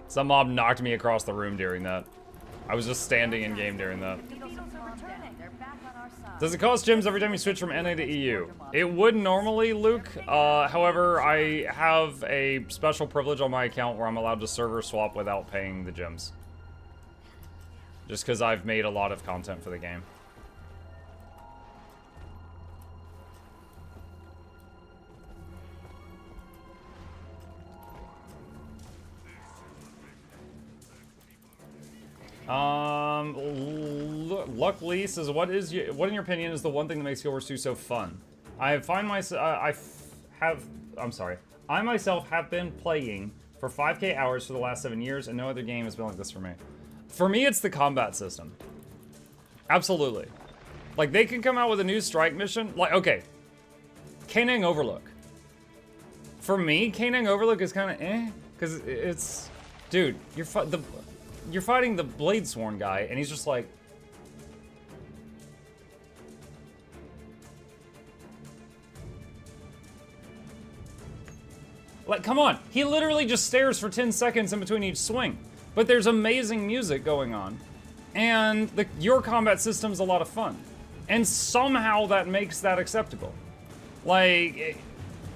Some mob knocked me across the room during that. I was just standing in game during that. Does it cost gems every time you switch from NA to EU? It would normally, Luke. However, I have a special privilege on my account where I'm allowed to server swap without paying the gems. Just because I've made a lot of content for the game. Luckily says, what in your opinion is the one thing that makes Guild Wars 2 so fun? I myself have been playing for 5K hours for the last 7 years, and no other game has been like this for me. For me, it's the combat system. Absolutely. Like, they can come out with a new strike mission. Like, okay. Canang Overlook. For me, Canang Overlook is kind of eh. Because it's... Dude, you're fighting the Bladesworn guy, and he's just like... Like, come on. He literally just stares for 10 seconds in between each swing. But there's amazing music going on. And your combat system's a lot of fun. And somehow that makes that acceptable. Like,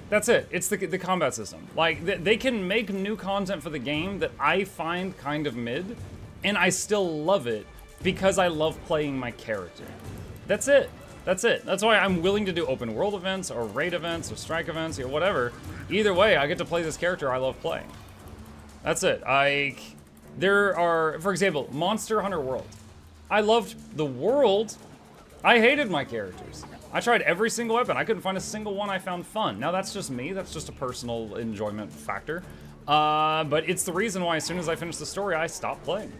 that's it. It's the combat system. Like, they can make new content for the game that I find kind of mid, and I still love it because I love playing my character. That's it. That's it. That's why I'm willing to do open world events or raid events or strike events or whatever. Either way, I get to play this character I love playing. That's it. There are, for example, Monster Hunter World. I loved the world. I hated my characters. I tried every single weapon. I couldn't find a single one I found fun. Now that's just me. That's just a personal enjoyment factor. But it's the reason why as soon as I finished the story, I stopped playing.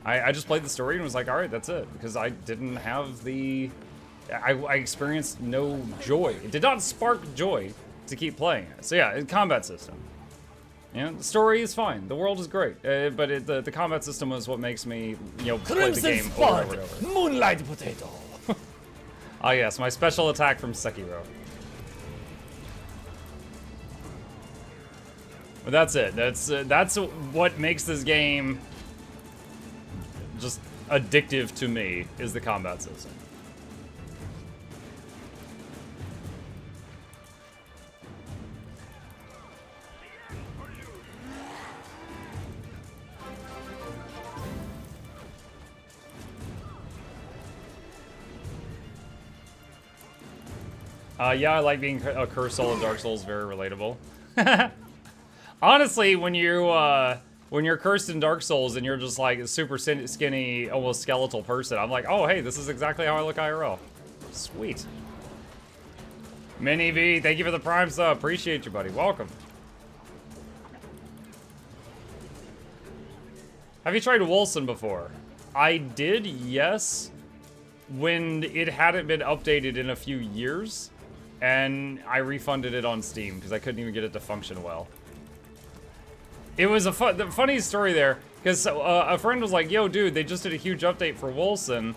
I just played the story and was like, all right, that's it. Because I didn't have the... I experienced no joy. It did not spark joy to keep playing it. So yeah, combat system. You know, the story is fine. The world is great. But the combat system was what makes me, you know, play the game over and over. Moonlight potato. Ah yes, my special attack from Sekiro. But that's it. That's what makes this game just addictive to me, is the combat system. Yeah, I like being a cursed soul in Dark Souls. Very relatable. Honestly, when you're cursed in Dark Souls and you're just like a super skinny, almost skeletal person, I'm like, oh hey, this is exactly how I look IRL. Sweet. Mini V, thank you for the Prime sub. Appreciate you, buddy. Welcome. Have you tried Wolcen before? I did, yes. When it hadn't been updated in a few years. And I refunded it on Steam because I couldn't even get it to function well. It was the funniest story there, because a friend was like, yo, dude, they just did a huge update for Wolcen,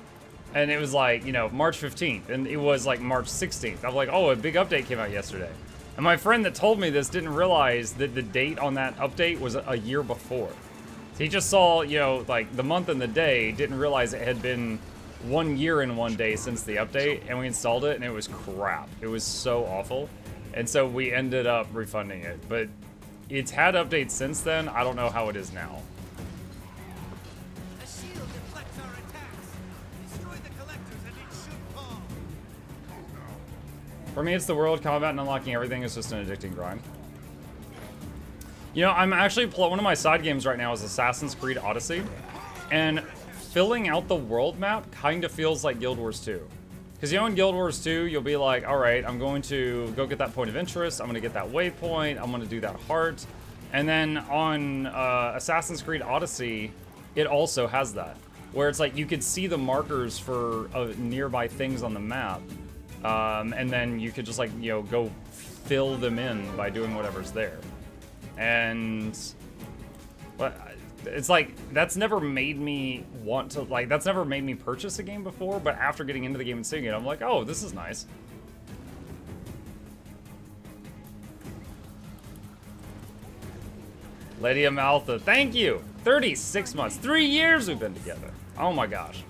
and it was like, you know, March 15th, and it was like March 16th. I was like, oh, a big update came out yesterday. And my friend that told me this didn't realize that the date on that update was a year before. So he just saw, you know, like the month and the day, didn't realize it had been 1 year and 1 day since the update, and we installed it, and it was crap. It was so awful. And so we ended up refunding it. But it's had updates since then. I don't know how it is now. A shield deflects our attacks. Destroy the collectors and it should fall. For me, it's the world. Combat and unlocking everything is just an addicting grind. You know, I'm actually one of my side games right now is Assassin's Creed Odyssey, and filling out the world map kind of feels like Guild Wars 2. Because, you know, in Guild Wars 2, you'll be like, all right, I'm going to go get that point of interest. I'm going to get that waypoint. I'm going to do that heart. And then on Assassin's Creed Odyssey, it also has that. Where it's like you could see the markers for nearby things on the map. And then you could just, like, you know, go fill them in by doing whatever's there. And it's like, that's never made me want to, like, that's never made me purchase a game before, but after getting into the game and seeing it, I'm like, oh, this is nice. Lady Amaltha, thank you! 36 months, 3 years we've been together. Oh my gosh.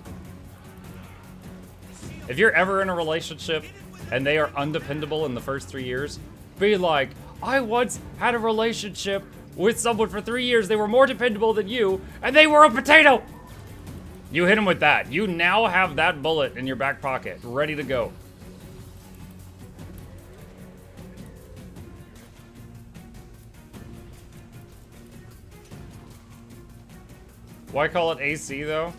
If you're ever in a relationship and they are undependable in the first 3 years, be like, I once had a relationship with someone for 3 years. They were more dependable than you, and they were a potato. You hit him with that. You now have that bullet in your back pocket, ready to go. Why call it AC though?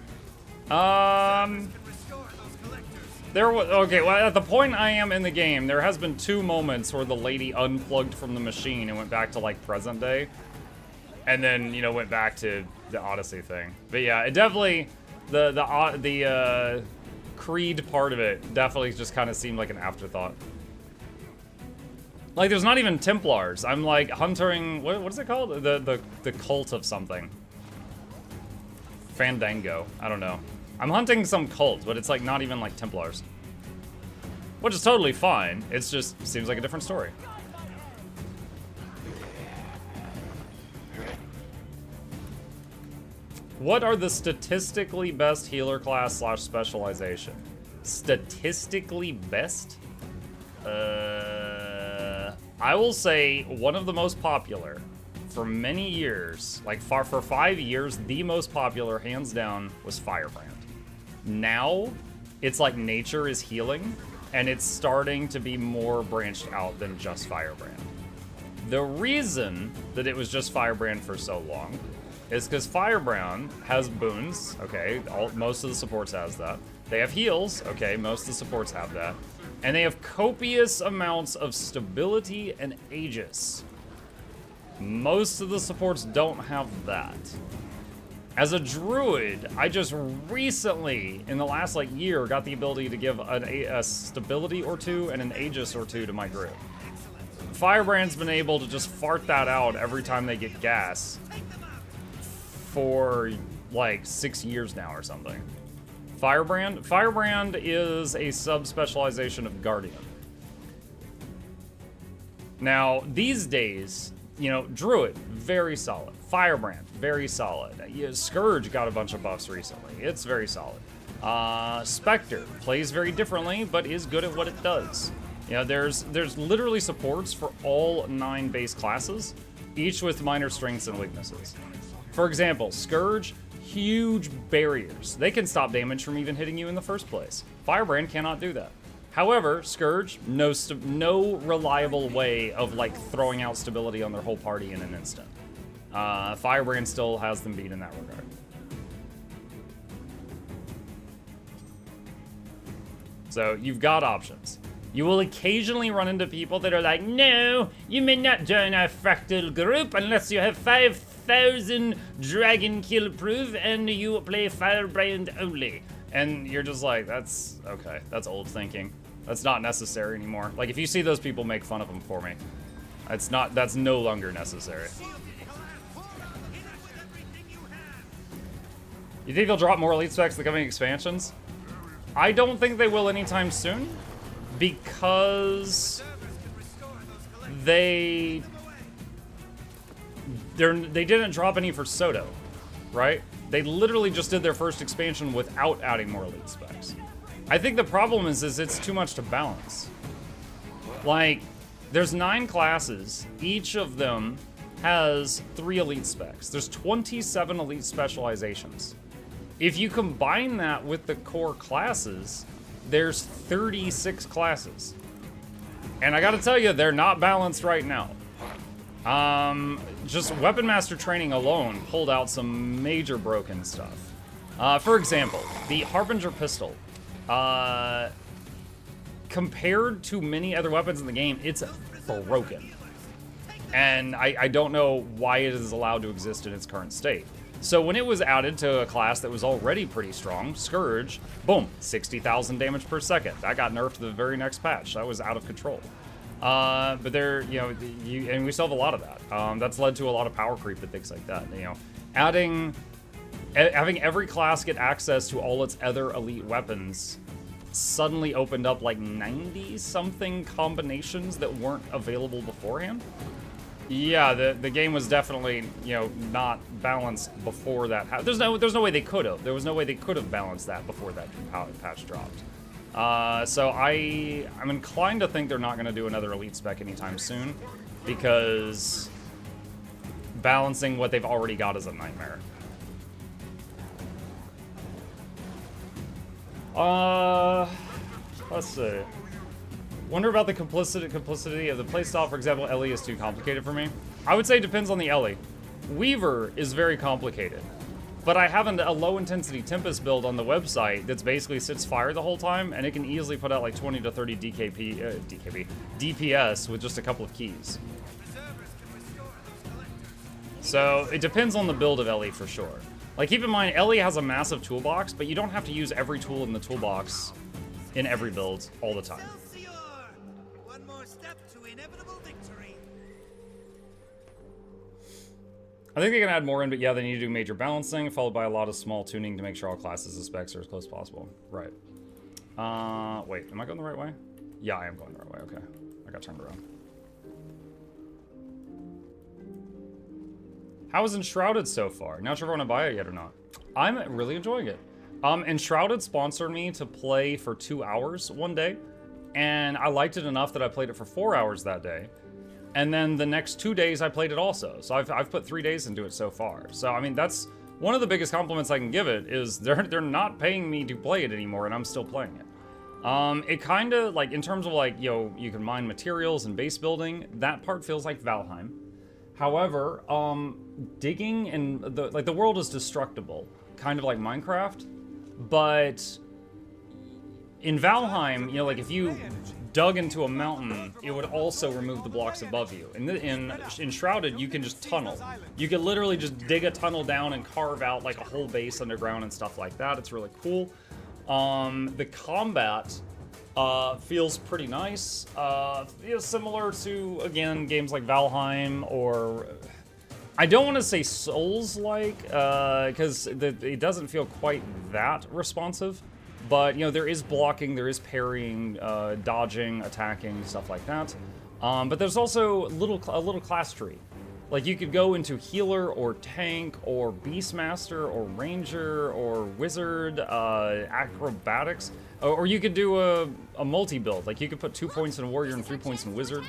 There was, okay, well, at the point I am in the game, there has been 2 moments where the lady unplugged from the machine and went back to, like, present day. And then, you know, went back to the Odyssey thing. But yeah, it definitely, the Creed part of it definitely just kind of seemed like an afterthought. Like, there's not even Templars. I'm, like, hunting, what is it called? The cult of something. Fandango, I don't know. I'm hunting some cult, but it's like not even like Templars. Which is totally fine. It's just seems like a different story. What are the statistically best healer class / specialization? Statistically best? I will say one of the most popular for many years, like for 5 years, the most popular, hands down, was Firebrand. Now, it's like nature is healing, and it's starting to be more branched out than just Firebrand. The reason that it was just Firebrand for so long is because Firebrand has boons, okay, most of the supports has that. They have heals, okay, most of the supports have that. And they have copious amounts of stability and Aegis. Most of the supports don't have that. As a Druid, I just recently, in the last like year, got the ability to give a stability or two and an Aegis or two to my Druid. Firebrand's been able to just fart that out every time they get gas for like 6 years now or something. Firebrand is a sub-specialization of Guardian. Now, these days, you know, Druid, very solid. Firebrand, very solid. Scourge got a bunch of buffs recently. It's very solid. Spectre plays very differently, but is good at what it does. You know, there's literally supports for all 9 base classes, each with minor strengths and weaknesses. For example, Scourge, huge barriers. They can stop damage from even hitting you in the first place. Firebrand cannot do that. However, Scourge, no reliable way of like throwing out stability on their whole party in an instant. Firebrand still has them beat in that regard. So you've got options. You will occasionally run into people that are like, no, you may not join our fractal group unless you have 5,000 dragon kill proof and you play Firebrand only. And you're just like, that's okay, that's old thinking. That's not necessary anymore. Like if you see those people, make fun of them for me. That's no longer necessary. You think they'll drop more elite specs in the coming expansions? I don't think they will anytime soon, because they didn't drop any for Soto, right? They literally just did their first expansion without adding more elite specs. I think the problem is it's too much to balance. Like, there's 9 classes, each of them has 3 elite specs. There's 27 elite specializations. If you combine that with the core classes, there's 36 classes. And I gotta tell you, they're not balanced right now. Just Weapon Master training alone pulled out some major broken stuff. For example, the Harbinger pistol. Compared to many other weapons in the game, it's broken. And I don't know why it is allowed to exist in its current state. So when it was added to a class that was already pretty strong, Scourge, boom, 60,000 damage per second. That got nerfed the very next patch. That was out of control. But there, you know, and we still have a lot of that. That's led to a lot of power creep and things like that. You know, having every class get access to all its other elite weapons suddenly opened up like 90-something combinations that weren't available beforehand. Yeah, the game was definitely, you know, not balanced before that. There's no way they could have. There was no way they could have balanced that before that patch dropped. So I'm inclined to think they're not going to do another elite spec anytime soon, because balancing what they've already got is a nightmare. Let's see. Wonder about the complicity of the playstyle. For example, Ellie is too complicated for me. I would say it depends on the Ellie. Weaver is very complicated, but I have a low-intensity Tempest build on the website that's basically sits fire the whole time, and it can easily put out like 20 to 30 DPS with just a couple of keys. So it depends on the build of Ellie for sure. Like, keep in mind, Ellie has a massive toolbox, but you don't have to use every tool in the toolbox in every build all the time. One more step to inevitable victory. I think they can add more in, but yeah, they need to do major balancing, followed by a lot of small tuning to make sure all classes and specs are as close as possible. Right. Wait, am I going the right way? Yeah, I am going the right way, okay. I got turned around. How is Enshrouded so far? Not sure if I want to buy it yet or not. I'm really enjoying it. Enshrouded sponsored me to play for 2 hours one day, and I liked it enough that I played it for 4 hours that day. And then the next 2 days I played it also. So I've put 3 days into it so far. So, I mean, that's one of the biggest compliments I can give it, is they're not paying me to play it anymore, and I'm still playing it. It kind of, like, in terms of, like, you can mine materials and base building, that part feels like Valheim. However, digging and, the world is destructible, kind of like Minecraft, but in Valheim, like, if you dug into a mountain, it would also remove the blocks above you. In Enshrouded, you can just tunnel. You can literally just dig a tunnel down and carve out, like, a whole base underground and stuff like that. It's really cool. The combat feels pretty nice. Similar to, again, games like Valheim or... I don't want to say Souls-like, because it doesn't feel quite that responsive. But, there is blocking, there is parrying, dodging, attacking, stuff like that. But there's also a little class tree. Like, you could go into healer, or tank, or beastmaster, or ranger, or wizard, acrobatics. Or you could do a multi-build. Like, you could put 2 points in warrior and 3 points in wizard.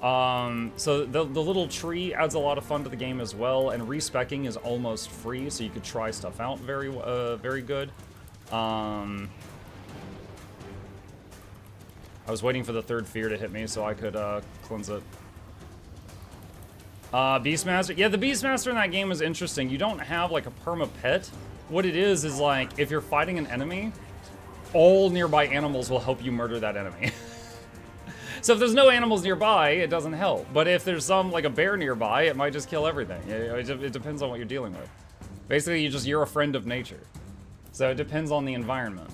So the little tree adds a lot of fun to the game as well, and respecking is almost free, so you could try stuff out very good. I was waiting for the third fear to hit me so I could cleanse it. Beastmaster. Yeah, the Beastmaster in that game is interesting. You don't have like a perma pet. What it is like if you're fighting an enemy, all nearby animals will help you murder that enemy. So if there's no animals nearby, it doesn't help. But if there's like a bear nearby, it might just kill everything. It depends on what you're dealing with. Basically, you're a friend of nature. So it depends on the environment.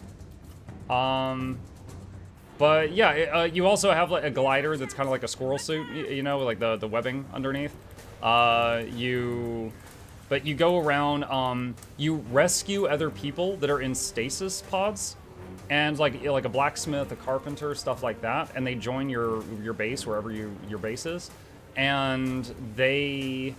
But yeah, you also have like a glider that's kind of like a squirrel suit, like the webbing underneath. But you go around, you rescue other people that are in stasis pods, and like a blacksmith, a carpenter, stuff like that, and they join your base wherever your base is, and they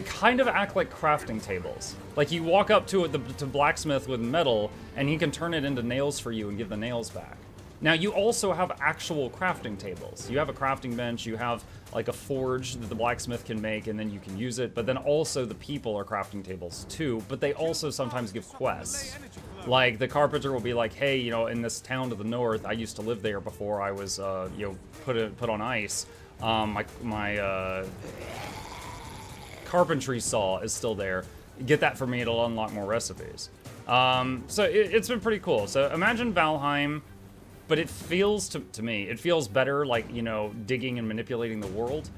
kind of act like crafting tables. Like, you walk up to blacksmith with metal, and he can turn it into nails for you and give the nails back. Now, you also have actual crafting tables. You have a crafting bench, you have, like, a forge that the blacksmith can make, and then you can use it, but then also the people are crafting tables, too, but they also sometimes give quests. Like, the carpenter will be like, hey, in this town to the north, I used to live there before I was, put on ice. My carpentry saw is still there. Get that for me, it'll unlock more recipes. So it's been pretty cool. So imagine Valheim, but it feels, to me, it feels better, like, digging and manipulating the world.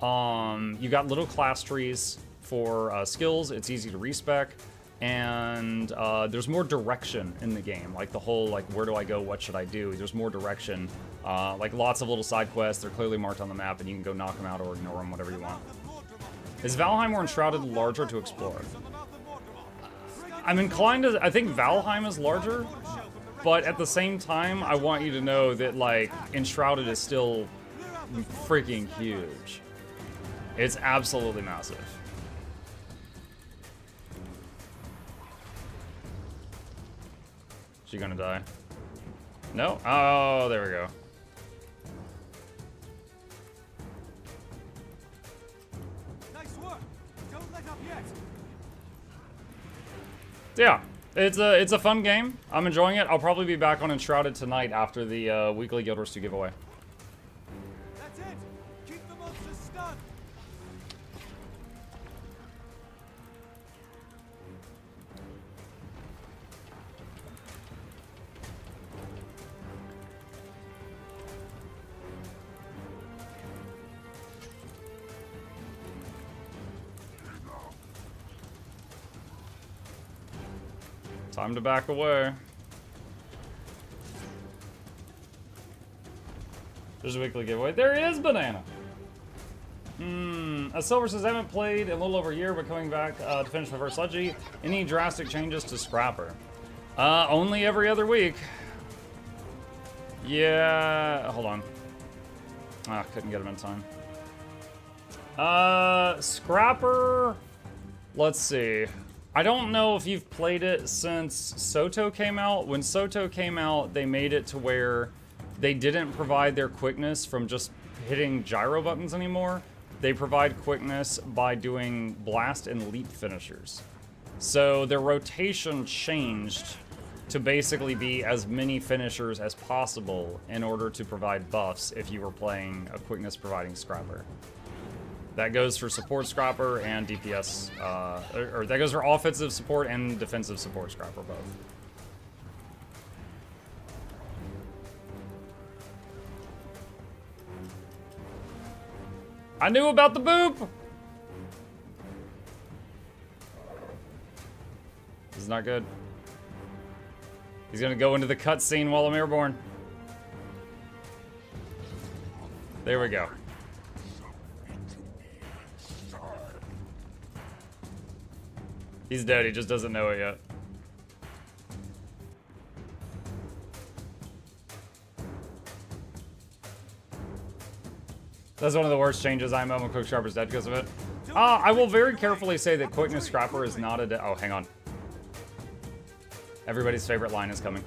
You got little class trees for skills, it's easy to respec, and there's more direction in the game. Like, the whole, like, where do I go, what should I do? There's more direction. Like, lots of little side quests, they're clearly marked on the map, and you can go knock them out or ignore them, whatever you want. Is Valheim or Enshrouded larger to explore? I'm inclined to... I think Valheim is larger, but at the same time, I want you to know that, like, Enshrouded is still freaking huge. It's absolutely massive. Is she gonna die? No? Oh, there we go. Yeah, it's a fun game. I'm enjoying it. I'll probably be back on Enshrouded tonight after the weekly Guild Wars 2 giveaway. That's it. Keep the monsters stunned. Time to back away. There's a weekly giveaway. There is Banana! As Silver says, I haven't played in a little over a year, but coming back to finish my first Sludgy. Any drastic changes to Scrapper? Only every other week. Yeah, hold on. Couldn't get him in time. Scrapper, let's see. I don't know if you've played it since Soto came out. When Soto came out, they made it to where they didn't provide their quickness from just hitting gyro buttons anymore. They provide quickness by doing blast and leap finishers. So their rotation changed to basically be as many finishers as possible in order to provide buffs if you were playing a quickness providing scrapper. That goes for support scrapper and DPS, or that goes for offensive support and defensive support scrapper both. I knew about the boop! This is not good. He's gonna go into the cutscene while I'm airborne. There we go. He's dead, he just doesn't know it yet. That's one of the worst changes. I'm Quick Scrapper's dead because of it. I will very carefully say that Quickness Scrapper is not a oh, hang on. Everybody's favorite line is coming.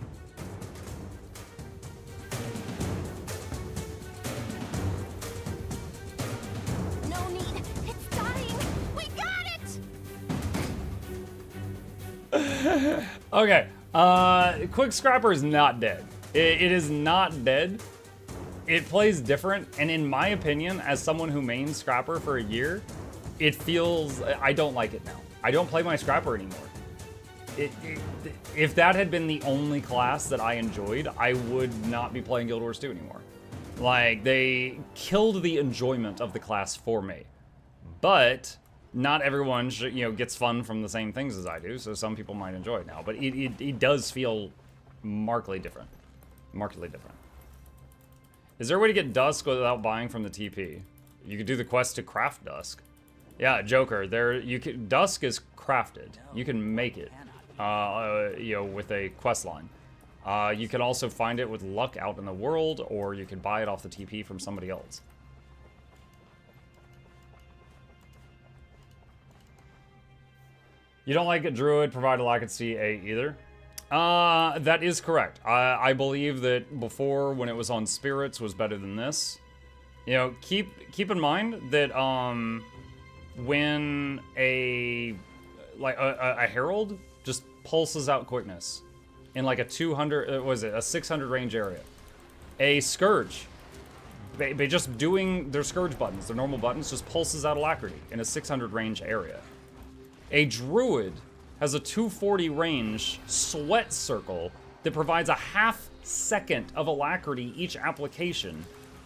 No need. It's dying. We got it. Okay. Quick Scrapper is not dead. It is not dead. It plays different, and in my opinion, as someone who mains Scrapper for a year, it feels... I don't like it now. I don't play my Scrapper anymore. If that had been the only class that I enjoyed, I would not be playing Guild Wars 2 anymore. Like, they killed the enjoyment of the class for me. But not everyone gets fun from the same things as I do, so some people might enjoy it now. But it does feel markedly different. Markedly different. Is there a way to get Dusk without buying from the TP? You could do the quest to craft Dusk. Yeah, Joker. Dusk is crafted. You can make it, with a quest line. You can also find it with luck out in the world, or you can buy it off the TP from somebody else. You don't like a Druid provided I could see A either? That is correct. I believe that before, when it was on Spirits, was better than this. Keep in mind that when a Herald just pulses out quickness in like a 200, a 600 range area. A Scourge, by just doing their Scourge buttons, their normal buttons, just pulses out Alacrity in a 600 range area. A Druid has a 240 range sweat circle that provides a half second of Alacrity each application,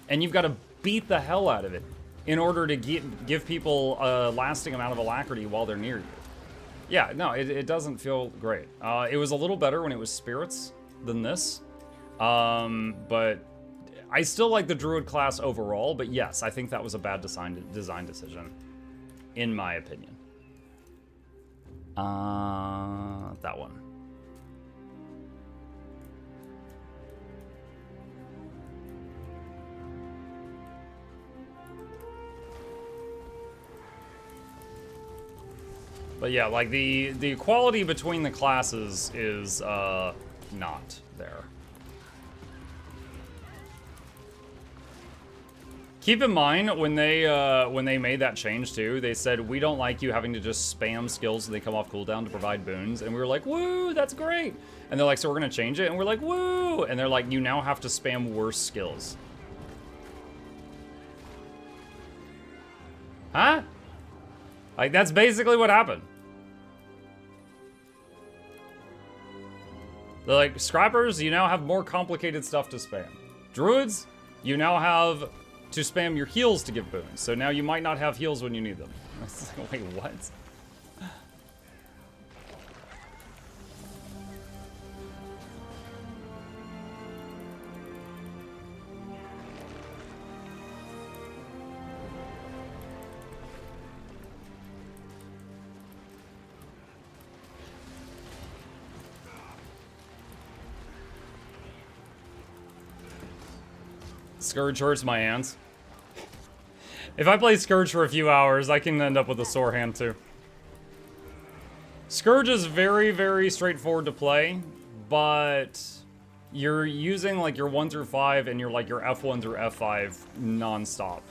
and you've got to beat the hell out of it in order to give people a lasting amount of Alacrity while they're near you. Yeah, no, it doesn't feel great. It was a little better when it was Spirits than this, but I still like the Druid class overall, but yes, I think that was a bad design decision, in my opinion. That one. But yeah, like the equality between the classes is not there. Keep in mind, when they made that change too, they said, we don't like you having to just spam skills so they come off cooldown to provide boons. And we were like, woo, that's great. And they're like, so we're gonna change it? And we're like, woo. And they're like, you now have to spam worse skills. Huh? Like, that's basically what happened. They're like, Scrappers, you now have more complicated stuff to spam. Druids, you now have to spam your heals to give boons. So now you might not have heals when you need them. Wait, what? Scourge hurts my hands. If I play Scourge for a few hours, I can end up with a sore hand too. Scourge is very, very straightforward to play, but you're using like your 1 through 5 and you're like your F1 through F5 non-stop.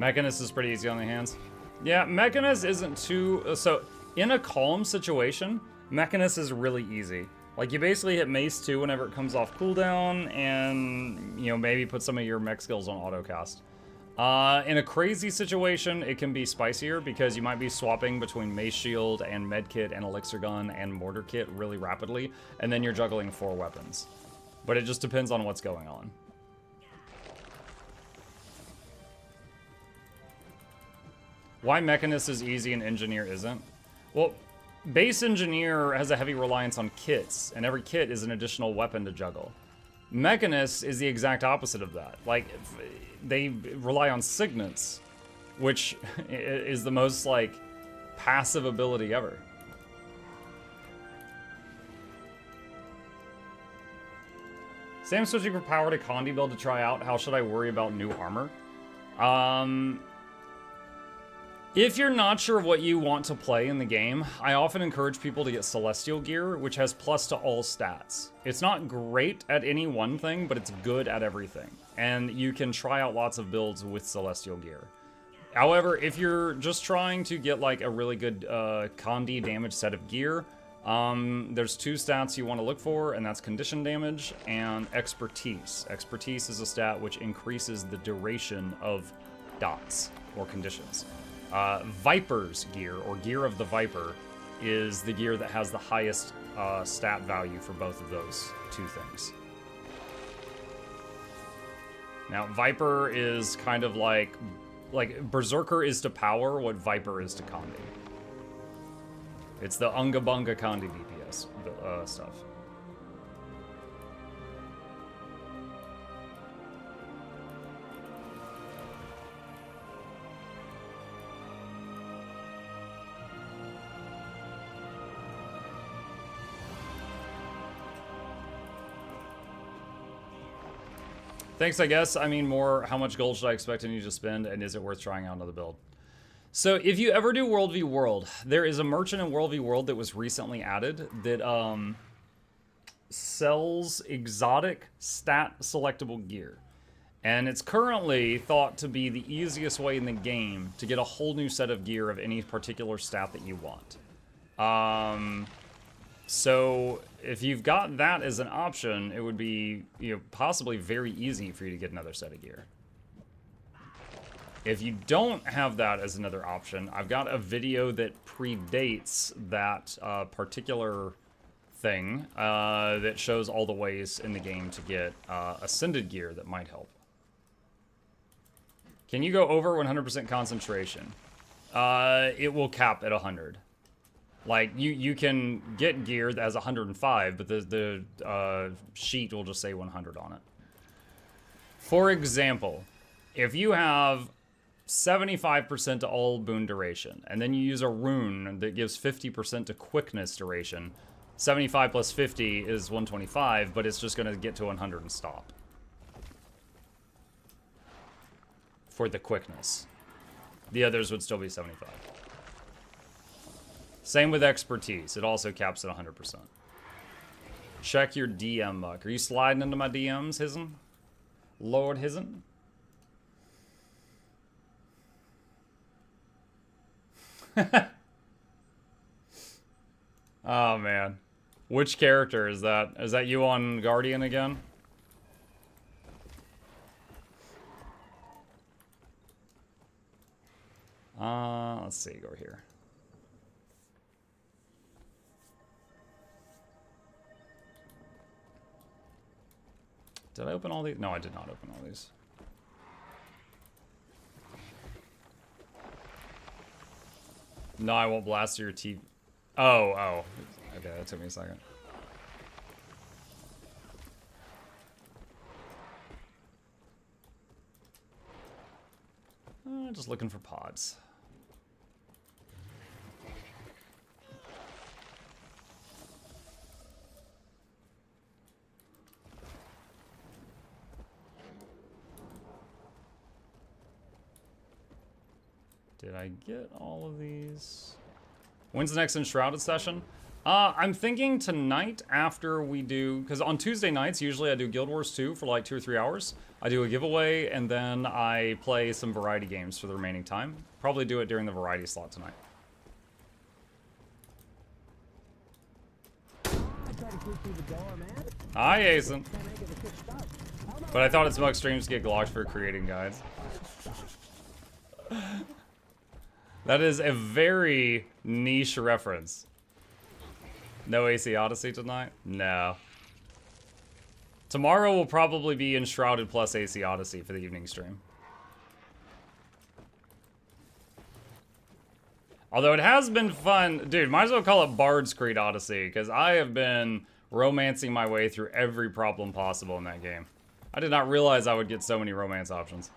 Mechanist is pretty easy on the hands. Yeah, Mechanist isn't too... So, in a calm situation, Mechanist is really easy. Like, you basically hit Mace 2 whenever it comes off cooldown, and, you know, maybe put some of your mech skills on autocast. In a crazy situation, it can be spicier, because you might be swapping between Mace Shield and Medkit and Elixir Gun and Mortar Kit really rapidly, and then you're juggling 4 weapons. But it just depends on what's going on. Why Mechanist is easy and Engineer isn't? Well, base Engineer has a heavy reliance on kits, and every kit is an additional weapon to juggle. Mechanist is the exact opposite of that. Like, they rely on Signets, which is the most, like, passive ability ever. Sam switching from power to Condi build to try out. How should I worry about new armor? If you're not sure what you want to play in the game, I often encourage people to get Celestial Gear, which has plus to all stats. It's not great at any one thing, but it's good at everything. And you can try out lots of builds with Celestial Gear. However, if you're just trying to get like a really good Condi damage set of gear, there's 2 stats you want to look for, and that's Condition Damage and Expertise. Expertise is a stat which increases the duration of dots or conditions. Viper's gear, or Gear of the Viper, is the gear that has the highest stat value for both of those 2 things. Now, Viper is kind of like Berserker is to power what Viper is to Condi. It's the Unga Bunga Condi DPS stuff. Thanks, I guess. I mean more, how much gold should I expect you to spend, and is it worth trying out another build? So if you ever do World v World, there is a merchant in World v World that was recently added that sells exotic stat selectable gear. And it's currently thought to be the easiest way in the game to get a whole new set of gear of any particular stat that you want. So if you've got that as an option, it would be, you know, possibly very easy for you to get another set of gear. If you don't have that as another option, I've got a video that predates that particular thing that shows all the ways in the game to get ascended gear that might help. Can you go over 100% concentration? It will cap at 100. Like, you can get gear that has 105, but the sheet will just say 100 on it. For example, if you have 75% to all boon duration, and then you use a rune that gives 50% to quickness duration, 75 plus 50 is 125, but it's just going to get to 100 and stop. For the quickness. The others would still be 75. Same with expertise. It also caps at 100%. Check your DM, Muck. Are you sliding into my DMs, Hisn? Lord Hisn? Oh, man. Which character is that? Is that you on Guardian again? Let's see. Go here. Did I open all these? No, I did not open all these. No, I won't blast your TV. Oh. Okay, that took me a second. Just looking for pods. Did I get all of these? When's the next Enshrouded session? I'm thinking tonight after we do, because on Tuesday nights, usually I do Guild Wars 2 for like 2 or 3 hours. I do a giveaway, and then I play some variety games for the remaining time. Probably do it during the variety slot tonight. Hi, Asen. But I thought it's Mug streams get glocked for creating guides. That is a very niche reference. No AC Odyssey tonight? No. Tomorrow will probably be Enshrouded plus AC Odyssey for the evening stream. Although it has been fun. Dude, might as well call it Bard's Creed Odyssey, because I have been romancing my way through every problem possible in that game. I did not realize I would get so many romance options.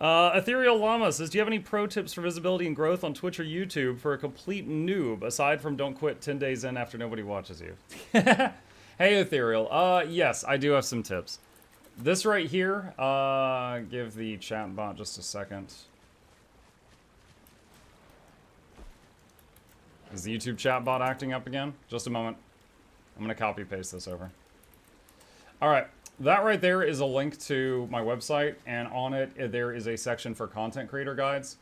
Ethereal Llama says, do you have any pro tips for visibility and growth on Twitch or YouTube for a complete noob, aside from don't quit 10 days in after nobody watches you? Hey, Ethereal. Yes, I do have some tips. This right here, give the chat bot just a second. Is the YouTube chat bot acting up again? Just a moment. I'm gonna copy paste this over. All right. That right there is a link to my website, and on it, there is a section for content creator guides.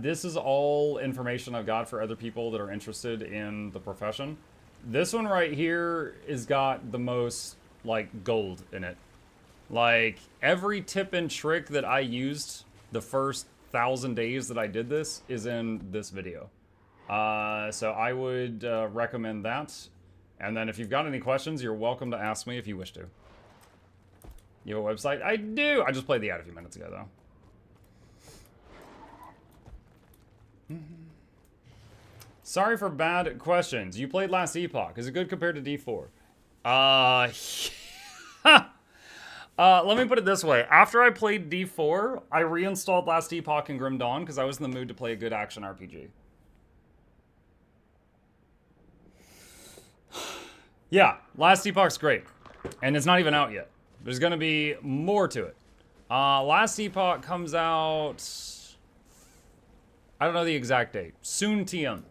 This is all information I've got for other people that are interested in the profession. This one right here has got the most, like, gold in it. Like, every tip and trick that I used the first 1,000 days that I did this is in this video. So I would recommend that. And then if you've got any questions, you're welcome to ask me if you wish to. You have a website? I do! I just played the ad a few minutes ago, though. Sorry for bad questions. You played Last Epoch. Is it good compared to D4? Let me put it this way. After I played D4, I reinstalled Last Epoch and Grim Dawn because I was in the mood to play a good action RPG. Yeah, Last Epoch's great. And it's not even out yet. There's gonna be more to it. Last Epoch comes out... I don't know the exact date. Soon TM.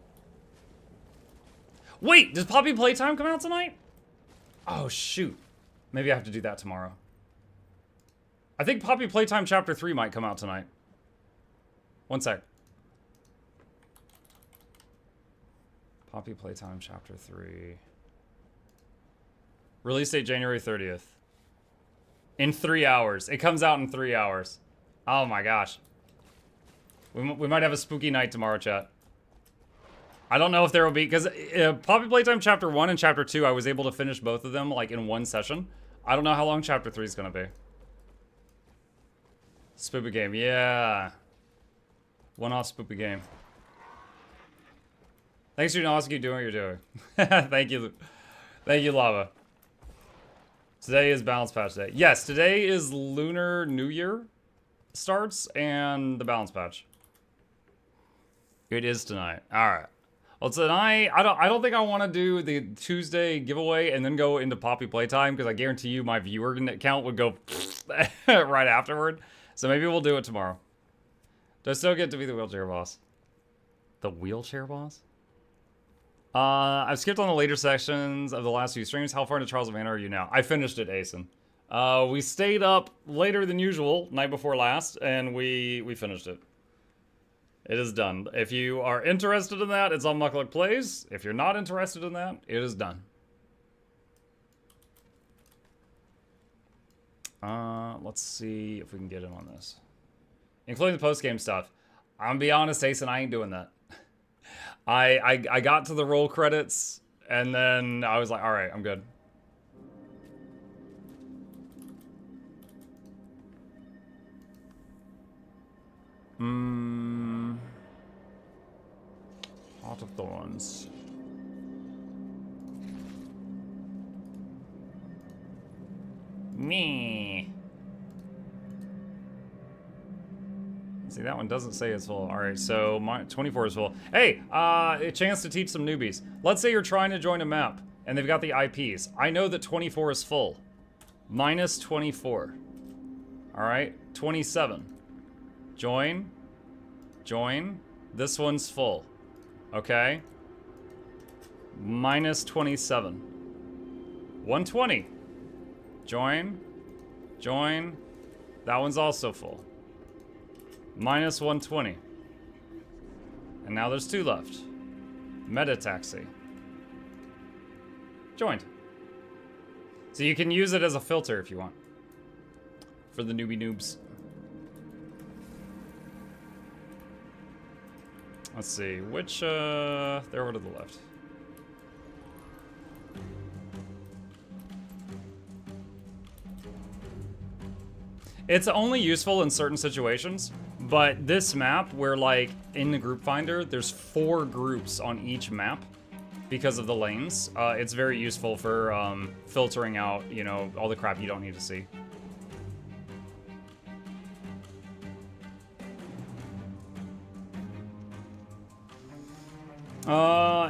Wait, does Poppy Playtime come out tonight? Oh, shoot. Maybe I have to do that tomorrow. I think Poppy Playtime Chapter 3 might come out tonight. One sec. Poppy Playtime Chapter 3. Release date January 30th. In 3 hours. It comes out in 3 hours. Oh my gosh. We might have a spooky night tomorrow, chat. I don't know if there will be, because Poppy Playtime Chapter 1 and Chapter 2, I was able to finish both of them, like, in one session. I don't know how long Chapter 3 is going to be. Spooky game, yeah. One-off spooky game. Thanks for doing keep doing what you're doing. Thank you. Thank you, Lava. Today is Balance Patch Day. Yes, today is Lunar New Year starts and the Balance Patch. It is tonight. All right. Well, tonight I don't think I want to do the Tuesday giveaway and then go into Poppy Playtime because I guarantee you my viewer count would go right afterward. So maybe we'll do it tomorrow. Do I still get to be the wheelchair boss? The wheelchair boss? I've skipped on the later sections of the last few streams. How far into Trials of Mana are you now? I finished it, Asen. We stayed up later than usual, night before last, and we finished it. It is done. If you are interested in that, it's on Mukluk Plays. If you're not interested in that, it is done. Let's see if we can get in on this. Including the post-game stuff. I'm gonna be honest, Asen, I ain't doing that. I got to the roll credits, and then I was like, alright, I'm good. Heart of Thorns. Me. See, that one doesn't say it's full. All right, so my 24 is full. Hey, a chance to teach some newbies. Let's say you're trying to join a map, and they've got the IPs. I know that 24 is full. Minus 24. All right, 27. Join. Join. This one's full. Okay. Minus 27. 120. Join. Join. That one's also full. Minus 120. And now there's 2 left. Meta taxi. Joined. So you can use it as a filter if you want. For the newbie noobs. Let's see, which, they're over to the left. It's only useful in certain situations, but this map, where like, in the group finder, there's 4 groups on each map because of the lanes. It's very useful for, filtering out, you know, all the crap you don't need to see.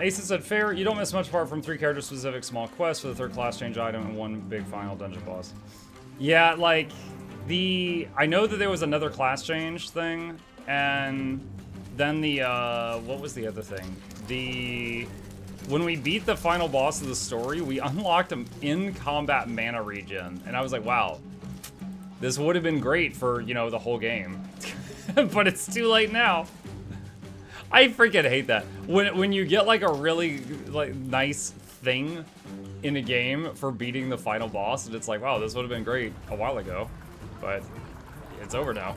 Ace said, fair, you don't miss much apart from 3 character-specific small quests for the 3rd class change item and 1 big final dungeon boss. Yeah, like, I know that there was another class change thing, and then the, what was the other thing? When we beat the final boss of the story, we unlocked an in-combat mana regen, and I was like, wow, this would have been great for, you know, the whole game. But it's too late now. I freaking hate that. When you get like a really like nice thing in a game for beating the final boss, and it's like, wow, this would have been great a while ago, but it's over now.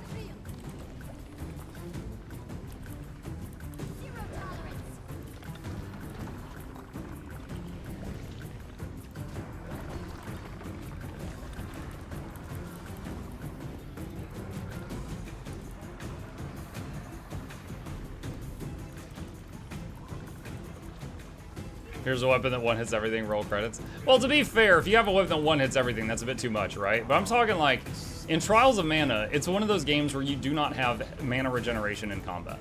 Here's a weapon that one hits everything, roll credits. Well, to be fair, if you have a weapon that one hits everything, that's a bit too much, right? But I'm talking like, in Trials of Mana, it's one of those games where you do not have mana regeneration in combat.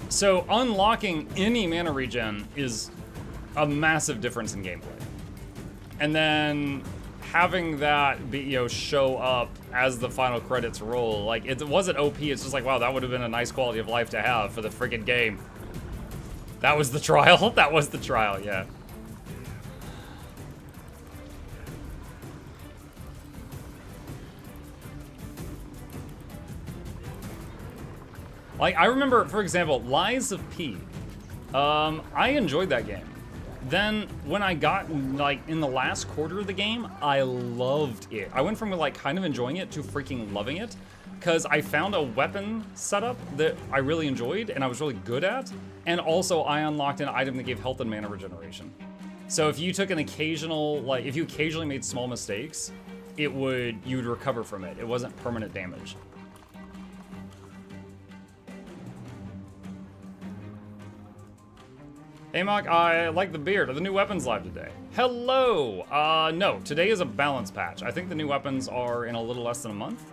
So unlocking any mana regen is a massive difference in gameplay. And then having that be, you know, show up as the final credits roll, like it wasn't OP, it's just like, wow, that would have been a nice quality of life to have for the friggin' game. That was the trial? That was the trial, yeah. Like, I remember, for example, Lies of P. I enjoyed that game. Then, when I got, like, in the last quarter of the game, I loved it. I went from, like, kind of enjoying it to freaking loving it, because I found a weapon setup that I really enjoyed and I was really good at, and also I unlocked an item that gave health and mana regeneration. So if you took an occasional, like, if you occasionally made small mistakes, you would recover from it. It wasn't permanent damage. Hey Mok, I like the beard. Are the new weapons live today? Hello! No, today is a balance patch. I think the new weapons are in a little less than a month.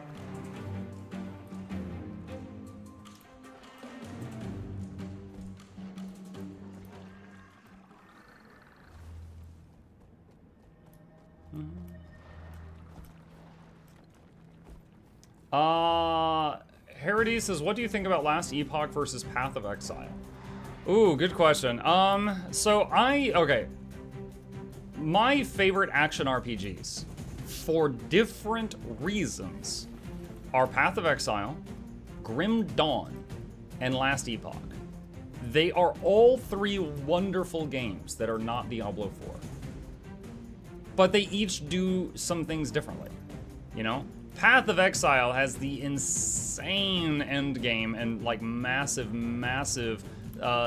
Herodies says, what do you think about Last Epoch versus Path of Exile? Ooh, good question. Okay. My favorite action RPGs, for different reasons, are Path of Exile, Grim Dawn, and Last Epoch. They are all 3 wonderful games that are not Diablo 4. But they each do some things differently, you know? Path of Exile has the insane end game and like massive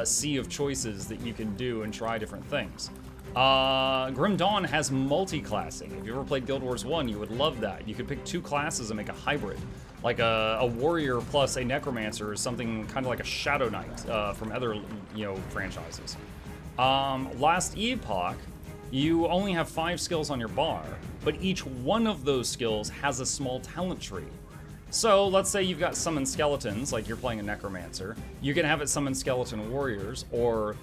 sea of choices that you can do and try different things. Grim Dawn has multi-classing. If you ever played Guild Wars 1, you would love that. You could pick 2 classes and make a hybrid. Like a warrior plus a necromancer is something kind of like a Shadow Knight from other, you know, franchises. Last Epoch, you only have 5 skills on your bar, but each one of those skills has a small talent tree. So let's say you've got summon skeletons, like you're playing a necromancer. You can have it summon skeleton warriors, or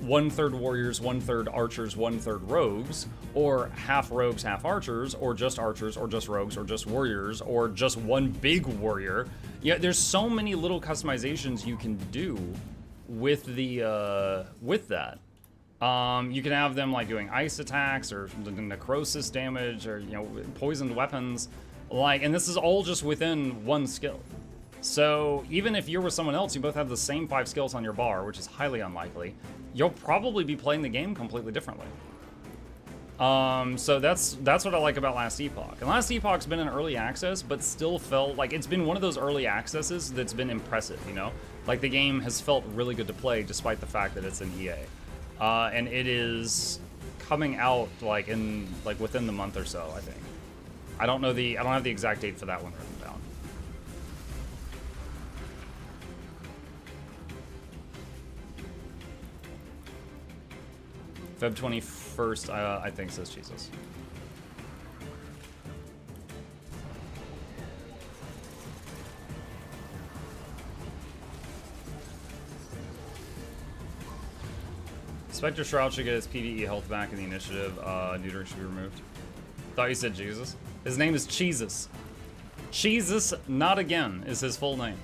1/3 warriors, 1/3 archers, 1/3 rogues, or half rogues, half archers, or just rogues, or just warriors, or just one big warrior. Yeah, there's so many little customizations you can do with the with that. You can have them like doing ice attacks or necrosis damage or poisoned weapons, like, and this is all just within one skill. So even if you're with someone else, you both have the same 5 skills on your bar, which is highly unlikely. You'll probably be playing the game completely differently. So that's what I like about Last Epoch. And Last Epoch's been in early access, but still felt like it's been one of those early accesses that's been impressive, you know? Like the game has felt really good to play despite the fact that it's in EA. And it is coming out like within the month or so, I think. I don't have the exact date for that one written down. Feb 21st, I think, says Jesus. Spectre Shroud should get his PvE health back in the initiative. Neutering should be removed. Thought you said Jesus. His name is Cheesus. Cheesus, not again, is his full name.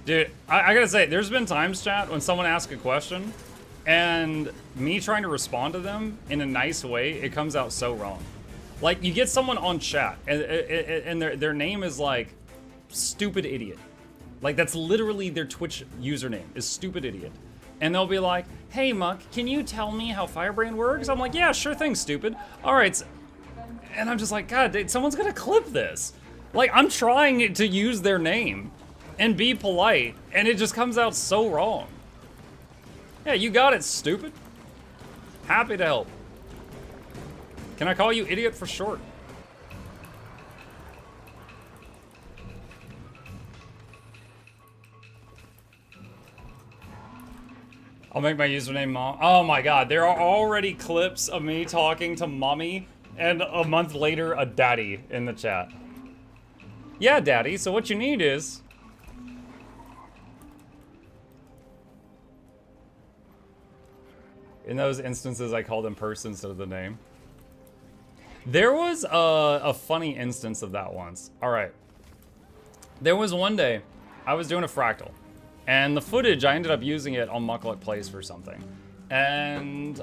Dude, I gotta say, there's been times, chat, when someone asks a question, and me trying to respond to them in a nice way, it comes out so wrong. Like, you get someone on chat, and their name is like, Stupid Idiot. Like, that's literally their Twitch username, is Stupid Idiot. And they'll be like, hey, Muck, can you tell me how Firebrand works? I'm like, yeah, sure thing, stupid. All right. And I'm just like, God, dude, someone's gonna clip this. Like, I'm trying to use their name and be polite, and it just comes out so wrong. Yeah, you got it, stupid. Happy to help. Can I call you idiot for short? I'll make my username Mom. Oh my God, there are already clips of me talking to Mommy and a month later a daddy in the chat. Yeah, daddy, so what you need is... In those instances, I called him person instead of the name. There was a funny instance of that once. All right. There was one day, I was doing a fractal. And the footage, I ended up using it on Mukluk Plays for something. And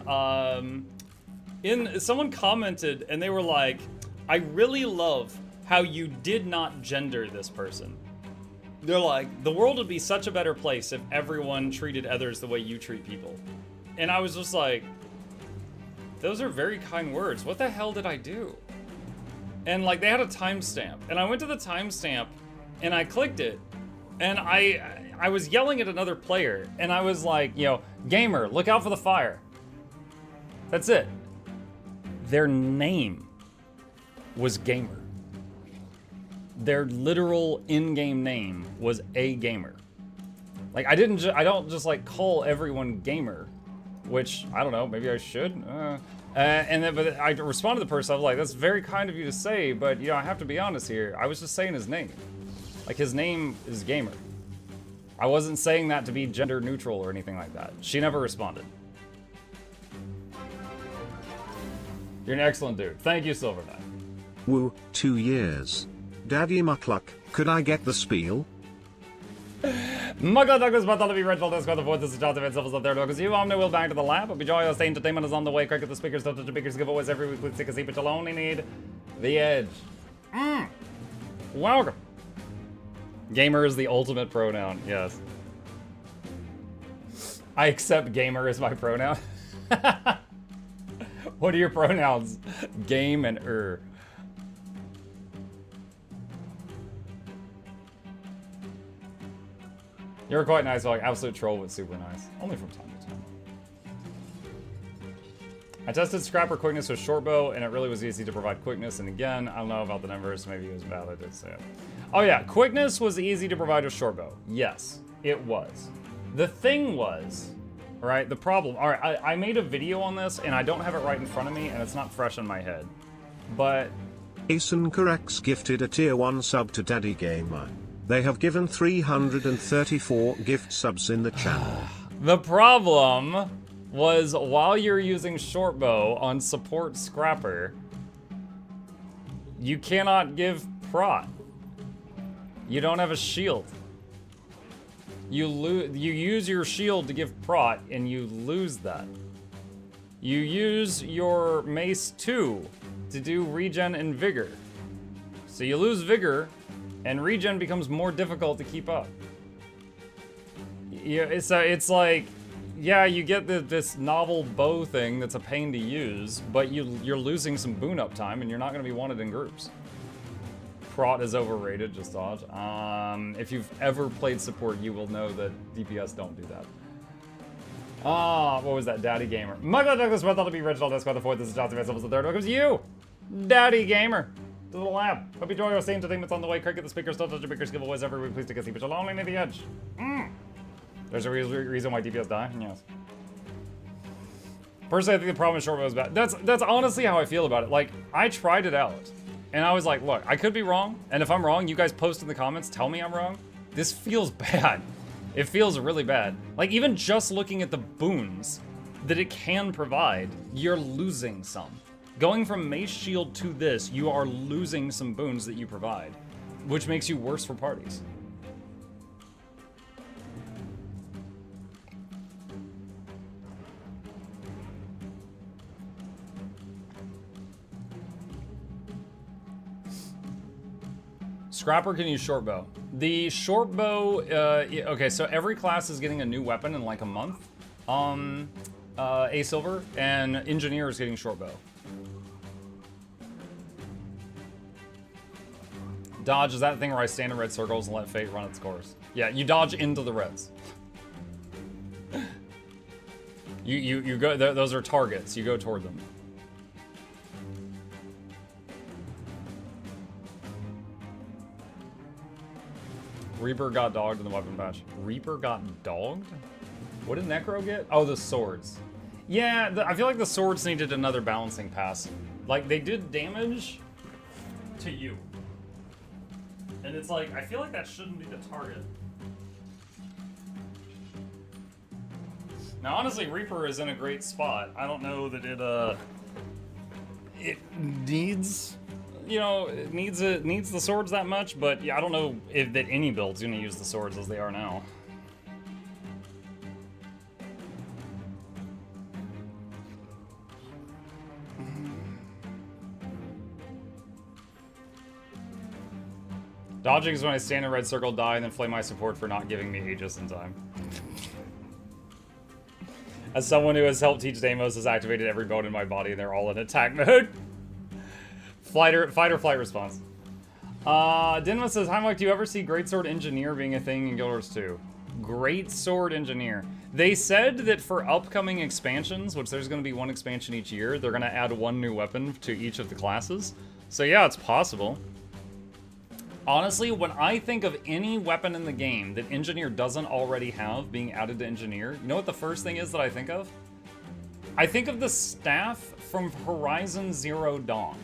someone commented, and they were like, I really love how you did not gender this person. They're like, the world would be such a better place if everyone treated others the way you treat people. And I was just like, those are very kind words. What the hell did I do? And like, they had a timestamp. And I went to the timestamp, and I clicked it. And I was yelling at another player. And I was like, gamer, look out for the fire. That's it. Their name was gamer. Their literal in-game name was a gamer. Like, I don't just like call everyone gamer. Which, I don't know, maybe I should. But I responded to the person, I was like, that's very kind of you to say, but, I have to be honest here. I was just saying his name. Like, his name is Gamer. I wasn't saying that to be gender neutral or anything like that. She never responded. You're an excellent dude. Thank you, Silver Knight. Woo, 2 years. Daddy Mukluk, could I get the spiel? Mukluk Douglas, but all of you red folders got the voice to start the red stuff there because you Omni will back to the lab. But be joyous, the entertainment is on the way. Crack at the speakers, touch the speakers, giveaways every week with Sick but you'll only need the edge. Welcome. Gamer is the ultimate pronoun, yes. I accept gamer as my pronoun. What are your pronouns? Game and You're quite nice, like absolute troll, but super nice. Only from time to time. I tested Scrapper quickness with shortbow, and it really was easy to provide quickness. And again, I don't know about the numbers. Maybe it was valid. Didn't say it. Oh yeah, quickness was easy to provide with shortbow. Yes, it was. The thing was, right? The problem. All right, I made a video on this, and I don't have it right in front of me, and it's not fresh in my head. But Asen Corrects gifted a tier 1 sub to Daddy Gamer. They have given 334 gift subs in the channel. The problem was while you're using shortbow on support Scrapper, You cannot give prot. You don't have a shield. You use your shield to give prot, and you lose that. You use your mace 2 to do regen and vigor. So you lose vigor, and regen becomes more difficult to keep up. Yeah, it's like, yeah, you get this novel bow thing that's a pain to use, but you're losing some boon up time, and you're not going to be wanted in groups. Prot is overrated, just dodge. If you've ever played support, you will know that DPS don't do that. What was that? Daddy Gamer. My God, Douglas, well, thought to be original Discord the 4th. This is Johnson Vessels the 3rd. Welcome to you, Daddy Gamer. The little lab. Hope you enjoy your same entertainment's on the way. Cricket the speakers, don't touch your speakers, giveaways every week. Please take a seat, but you're lonely near the edge. There's a reason why DPS die. Yes. Personally, I think the problem is shortbow is bad. That's honestly how I feel about it. Like, I tried it out. And I was like, look, I could be wrong, and if I'm wrong, you guys post in the comments, tell me I'm wrong. This feels bad. It feels really bad. Like, even just looking at the boons that it can provide, you're losing some. Going from Mace Shield to this, you are losing some boons that you provide, which makes you worse for parties. Scrapper can use short bow. The short bow, okay, so every class is getting a new weapon in like a month. A silver, and engineer is getting short bow. Dodge is that thing where I stand in red circles and let fate run its course. Yeah, you dodge into the reds. you go. Those are targets. You go toward them. Reaper got dogged in the weapon patch. Reaper got dogged? What did Necro get? Oh, the swords. Yeah, I feel like the swords needed another balancing pass. Like, they did damage to you. And it's like, I feel like that shouldn't be the target. Now, honestly, Reaper is in a great spot. I don't know that it needs... You know, it needs the swords that much, but yeah, I don't know if that any build's gonna use the swords as they are now. Dodging is when I stand in a red circle, die, and then flame my support for not giving me Aegis in time. As someone who has helped teach Deimos has activated every bone in my body, and they're all in attack mode. Fight or flight response. Dinma says, hi Mike, do you ever see Greatsword Engineer being a thing in Guild Wars 2? Greatsword Engineer. They said that for upcoming expansions, which there's going to be one expansion each year, they're going to add one new weapon to each of the classes. So yeah, it's possible. Honestly, when I think of any weapon in the game that Engineer doesn't already have being added to Engineer, you know what the first thing is that I think of? I think of the staff from Horizon Zero Dawn.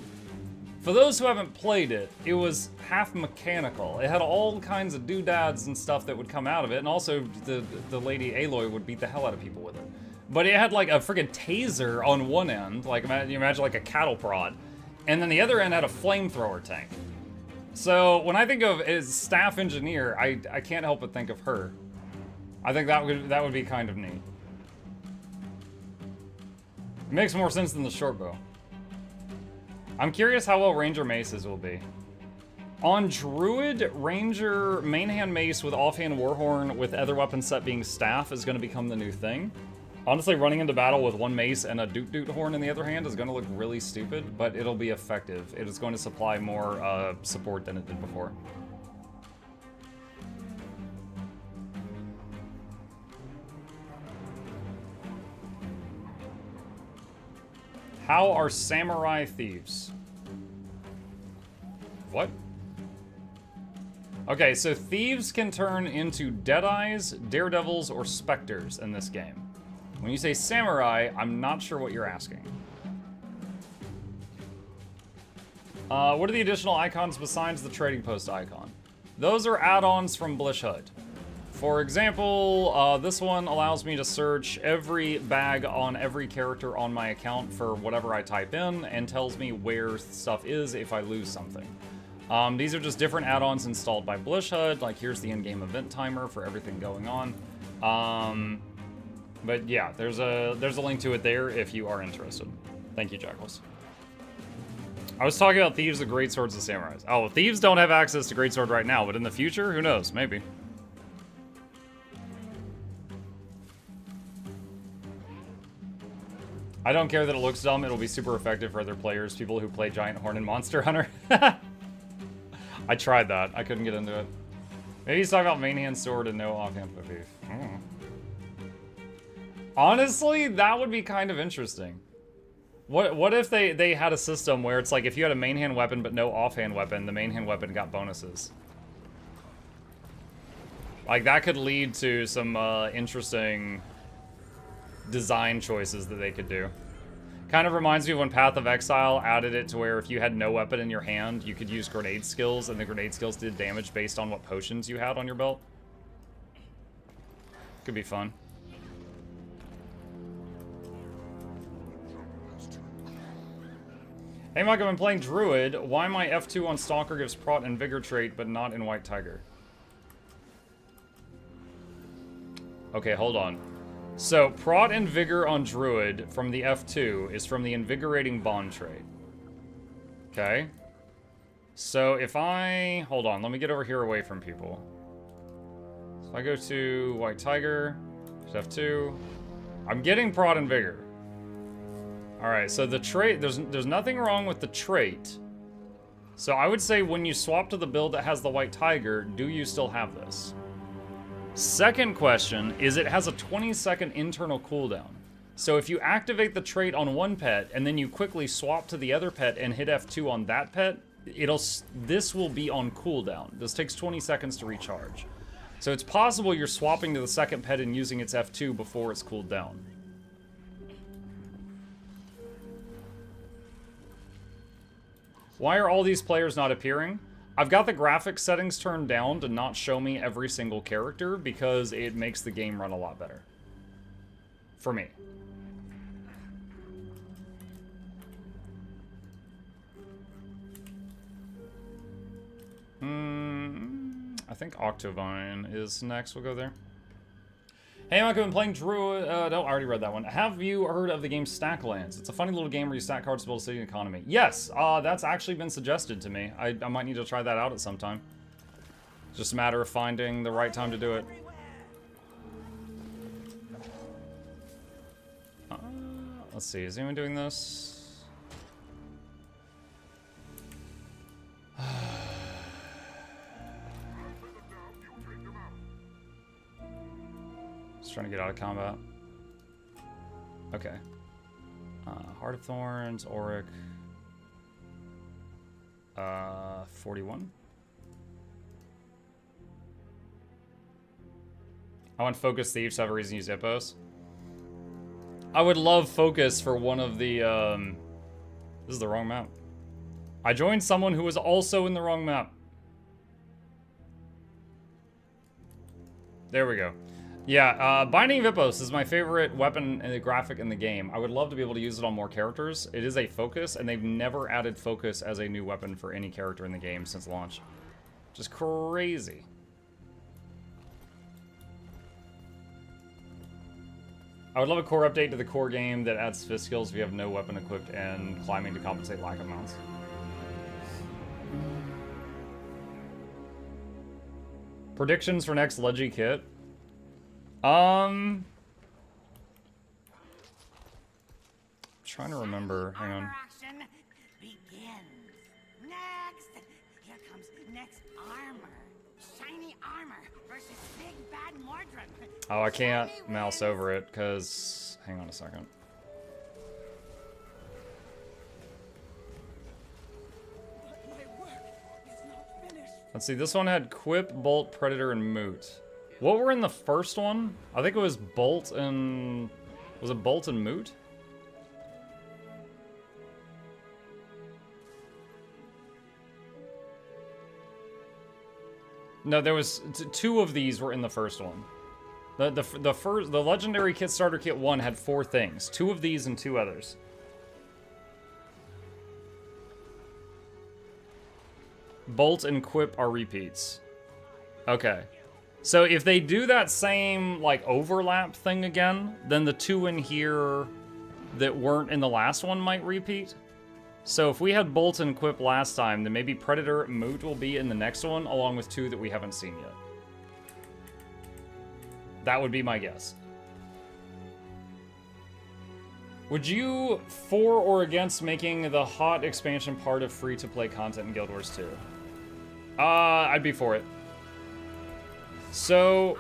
For those who haven't played it, it was half mechanical. It had all kinds of doodads and stuff that would come out of it, and also the lady Aloy would beat the hell out of people with it. But it had like a friggin' taser on one end, like you imagine like a cattle prod, and then the other end had a flamethrower tank. So when I think of as staff engineer, I can't help but think of her. I think that would be kind of neat. It makes more sense than the short bow. I'm curious how well Ranger Maces will be. On Druid, Ranger main hand mace with offhand Warhorn with other weapon set being staff is going to become the new thing. Honestly, running into battle with one mace and a doot horn in the other hand is going to look really stupid, but it'll be effective. It is going to supply more support than it did before. How are samurai thieves? What? Okay, so thieves can turn into Deadeyes, Daredevils, or Spectres in this game. When you say samurai, I'm not sure what you're asking. What are the additional icons besides the trading post icon? Those are add-ons from Blish HUD. For example, this one allows me to search every bag on every character on my account for whatever I type in and tells me where stuff is if I lose something. These are just different add-ons installed by BlishHUD. Like, here's the in-game event timer for everything going on. But yeah, there's a link to it there if you are interested. Thank you, Jackals. I was talking about Thieves, the Great Swords, and Samurais. Oh, Thieves don't have access to Great Sword right now, but in the future, who knows? Maybe. I don't care that it looks dumb. It'll be super effective for other players, people who play Giant Horn and Monster Hunter. I tried that. I couldn't get into it. Maybe he's talking about main hand sword and no offhand beef. Honestly, that would be kind of interesting. What if they had a system where it's like if you had a main hand weapon but no offhand weapon, the main hand weapon got bonuses? Like, that could lead to some interesting design choices that they could do. Kind of reminds me of when Path of Exile added it to where if you had no weapon in your hand, you could use grenade skills, and the grenade skills did damage based on what potions you had on your belt. Could be fun. Hey Mike, I've been playing Druid. Why my F2 on Stalker gives Prot and Vigor trait, but not in White Tiger? Okay, hold on. So, Prot and Vigor on Druid from the F2 is from the Invigorating Bond trait. Okay. So, if I... Hold on, let me get over here away from people. So if I go to White Tiger, F2, I'm getting Prot and Vigor. Alright, so the trait, there's nothing wrong with the trait. So I would say when you swap to the build that has the White Tiger, do you still have this? Second question is it has a 20-second internal cooldown. So if you activate the trait on one pet and then you quickly swap to the other pet and hit F2 on that pet, this will be on cooldown. This takes 20 seconds to recharge. So it's possible you're swapping to the second pet and using its F2 before it's cooled down. Why are all these players not appearing? I've got the graphics settings turned down to not show me every single character because it makes the game run a lot better. For me. I think Octovine is next. We'll go there. Hey, Mike, I've been playing Druid. No, I already read that one. Have you heard of the game Stacklands? It's a funny little game where you stack cards to build a city and economy. Yes, that's actually been suggested to me. I might need to try that out at some time. It's just a matter of finding the right time to do it. Let's see, is anyone doing this? Just trying to get out of combat. Okay. Heart of Thorns, Auric. 41. I want Focus Thieves to have a reason to use Hippos. I would love Focus for one of the, This is the wrong map. I joined someone who was also in the wrong map. There we go. Yeah, Binding of Hippos is my favorite weapon and the graphic in the game. I would love to be able to use it on more characters. It is a focus, and they've never added focus as a new weapon for any character in the game since launch. Just crazy. I would love a core update to the core game that adds fist skills if you have no weapon equipped and climbing to compensate lack of mounts. Predictions for next Leggy kit? Trying to remember. Hang on. Action begins. Next, here comes next armor. Shiny armor versus big bad Mordred. Oh, I can't mouse over it because. Hang on a second. My work is not finished. Let's see. This one had Quip, Bolt, Predator, and Moot. What were in the first one? I think it was Bolt and... Was it Bolt and Moot? No, there was two of these were in the first one. The legendary kit starter kit 1 had 4 things. 2 of these and 2 others. Bolt and Quip are repeats. Okay. So if they do that same, like, overlap thing again, then the 2 in here that weren't in the last one might repeat. So if we had Bolt and Quip last time, then maybe Predator and Moot will be in the next one, along with 2 that we haven't seen yet. That would be my guess. Would you for or against making the hot expansion part of free-to-play content in Guild Wars 2? I'd be for it. So,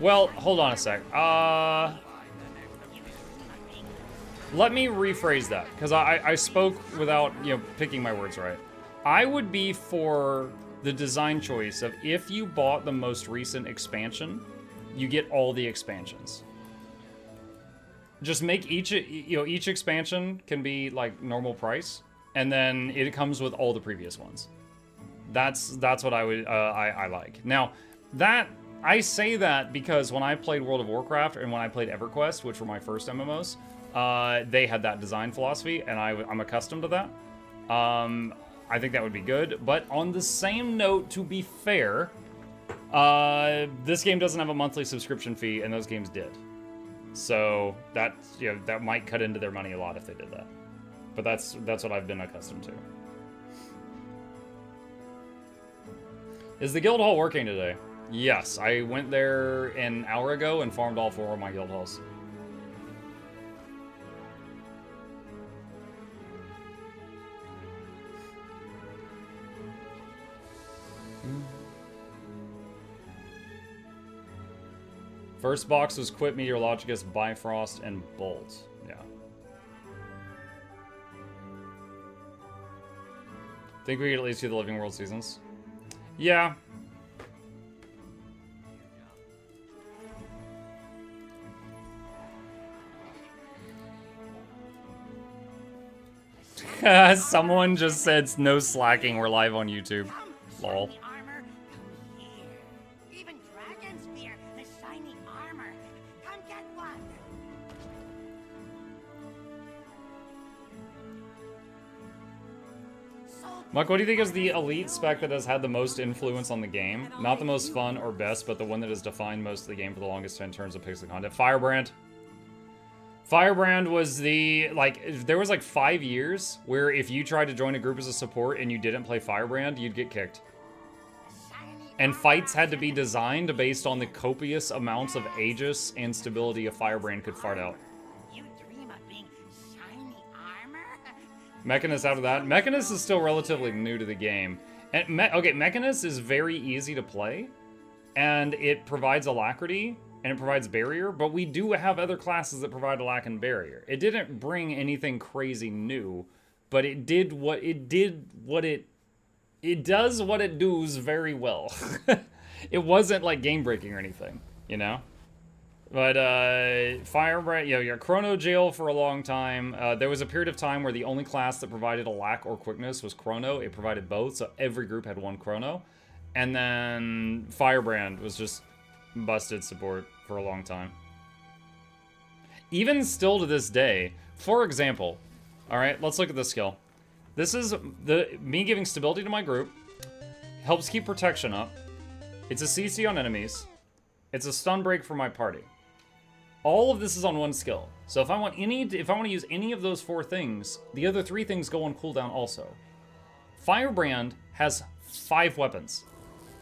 well, hold on a sec. Let me rephrase that, because I spoke without, picking my words right. I would be for the design choice of if you bought the most recent expansion, you get all the expansions. Just make each expansion can be like normal price, and then it comes with all the previous ones. That's what I would I like. Now, I say that because when I played World of Warcraft and when I played EverQuest, which were my first MMOs, they had that design philosophy, and I'm accustomed to that. I think that would be good. But on the same note, to be fair, this game doesn't have a monthly subscription fee, and those games did. So that might cut into their money a lot if they did that. But that's what I've been accustomed to. Is the guild hall working today? Yes, I went there an hour ago and farmed all 4 of my guild halls. First box was Quip, Meteorologicus, Bifrost, and Bolt. Yeah. Think we could at least do the Living World seasons? Yeah. Someone just said no slacking, we're live on YouTube. Lol. Mike, what do you think is the elite spec that has had the most influence on the game? Not the most fun or best, but the one that has defined most of the game for the longest in terms of pixel content. Firebrand. Firebrand was there was like 5 years where if you tried to join a group as a support and you didn't play Firebrand, you'd get kicked. And fights had to be designed based on the copious amounts of Aegis and stability a Firebrand could fart out. Mechanist out of that. Mechanist is still relatively new to the game. And okay, Mechanist is very easy to play, and it provides alacrity, and it provides barrier, but we do have other classes that provide alac and barrier. It didn't bring anything crazy new, but it did what it does what it does very well. It wasn't like game breaking or anything, But Firebrand, Chrono Jail for a long time. There was a period of time where the only class that provided alac or quickness was Chrono. It provided both, so every group had one Chrono. And then Firebrand was just busted support for a long time. Even still to this day, for example, all right, let's look at this skill. This is me giving stability to my group, helps keep protection up. It's a CC on enemies. It's a stun break for my party. All of this is on one skill. So if I want to use any of those 4 things, the other 3 things go on cooldown also. Firebrand has 5 weapons.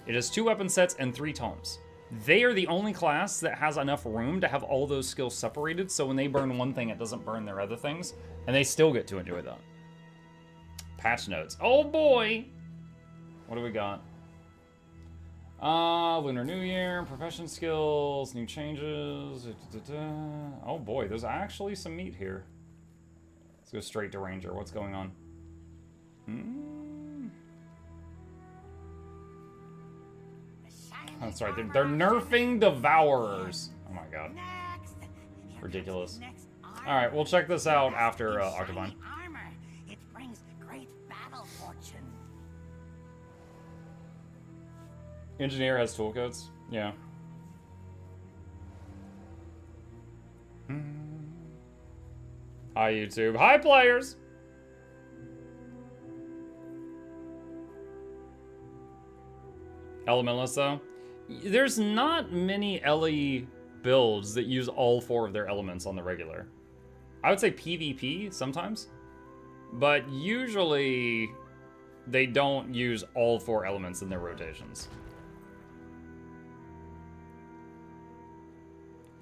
It has 2 weapon sets and 3 tomes. They are the only class that has enough room to have all those skills separated, so when they burn one thing, it doesn't burn their other things, and they still get to enjoy that. Patch notes. Oh boy! What do we got? Lunar New Year, profession skills, new changes. Oh boy, there's actually some meat here. Let's go straight to Ranger. What's going on? That's right, they're nerfing Devourers. Oh my god. Ridiculous. Alright, we'll check this out after Octavine. Engineer has toolkits. Yeah. Hi, YouTube. Hi, players! Elementalist, though. There's not many LE builds that use all 4 of their elements on the regular. I would say PvP sometimes, but usually they don't use all 4 elements in their rotations.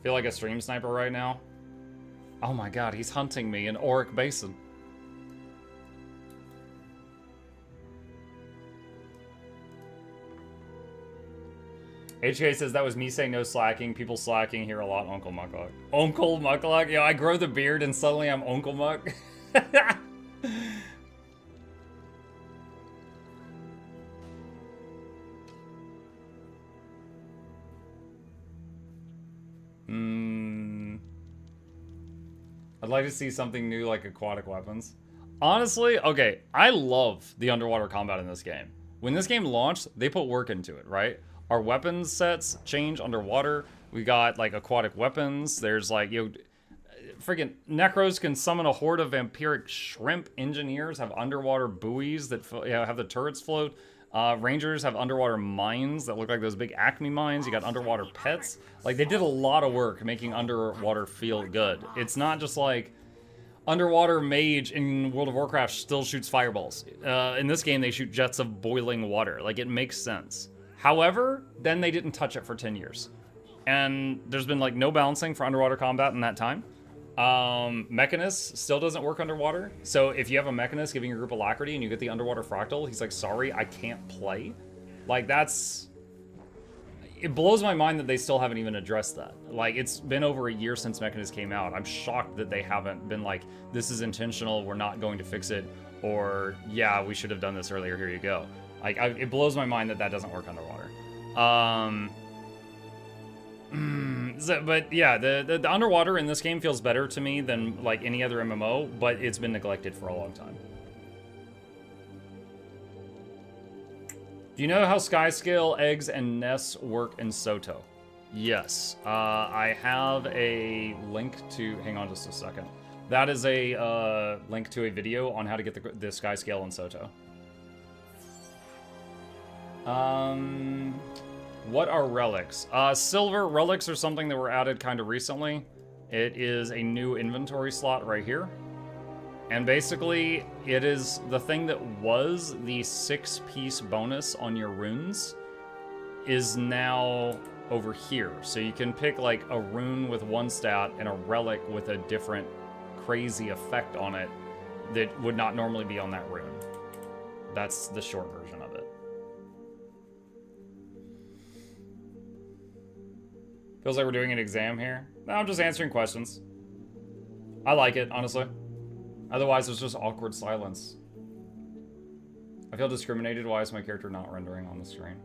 Feel like a stream sniper right now. Oh my god, he's hunting me in Auric Basin. HK says that was me saying no slacking. People slacking here a lot, Uncle Mukluk. Uncle Mukluk? Yeah, I grow the beard and suddenly I'm Uncle Muck. I'd like to see something new like aquatic weapons. Honestly, okay, I love the underwater combat in this game. When this game launched, they put work into it, right? Our weapons sets change underwater. We got like aquatic weapons. There's like, you know, freaking Necros can summon a horde of vampiric shrimp. Engineers have underwater buoys that have the turrets float. Rangers have underwater mines that look like those big Acme mines. You got underwater pets. Like, they did a lot of work making underwater feel good. It's not just like underwater mage in World of Warcraft still shoots fireballs. In this game, they shoot jets of boiling water. Like, it makes sense. However, then they didn't touch it for 10 years. And there's been, like, no balancing for underwater combat in that time. Mechanist still doesn't work underwater. So if you have a Mechanist giving your group alacrity and you get the underwater fractal, he's like, sorry, I can't play. Like, that's... It blows my mind that they still haven't even addressed that. Like, it's been over a year since Mechanist came out. I'm shocked that they haven't been like, this is intentional, we're not going to fix it. Or, yeah, we should have done this earlier, here you go. Like, it blows my mind that that doesn't work underwater. But yeah, the underwater in this game feels better to me than like any other MMO, but it's been neglected for a long time. Do you know how Skyscale, eggs, and nests work in Soto? Yes. I have a link to... Hang on just a second. That is a link to a video on how to get the Skyscale in Soto. What are relics? Silver relics are something that were added kind of recently. It is a new inventory slot right here. And basically, it is the thing that was the 6-piece bonus on your runes is now over here. So you can pick like a rune with one stat and a relic with a different crazy effect on it that would not normally be on that rune. That's the short version of it. Feels like we're doing an exam here. No, I'm just answering questions. I like it, honestly. Otherwise, it's just awkward silence. I feel discriminated. Why is my character not rendering on the screen?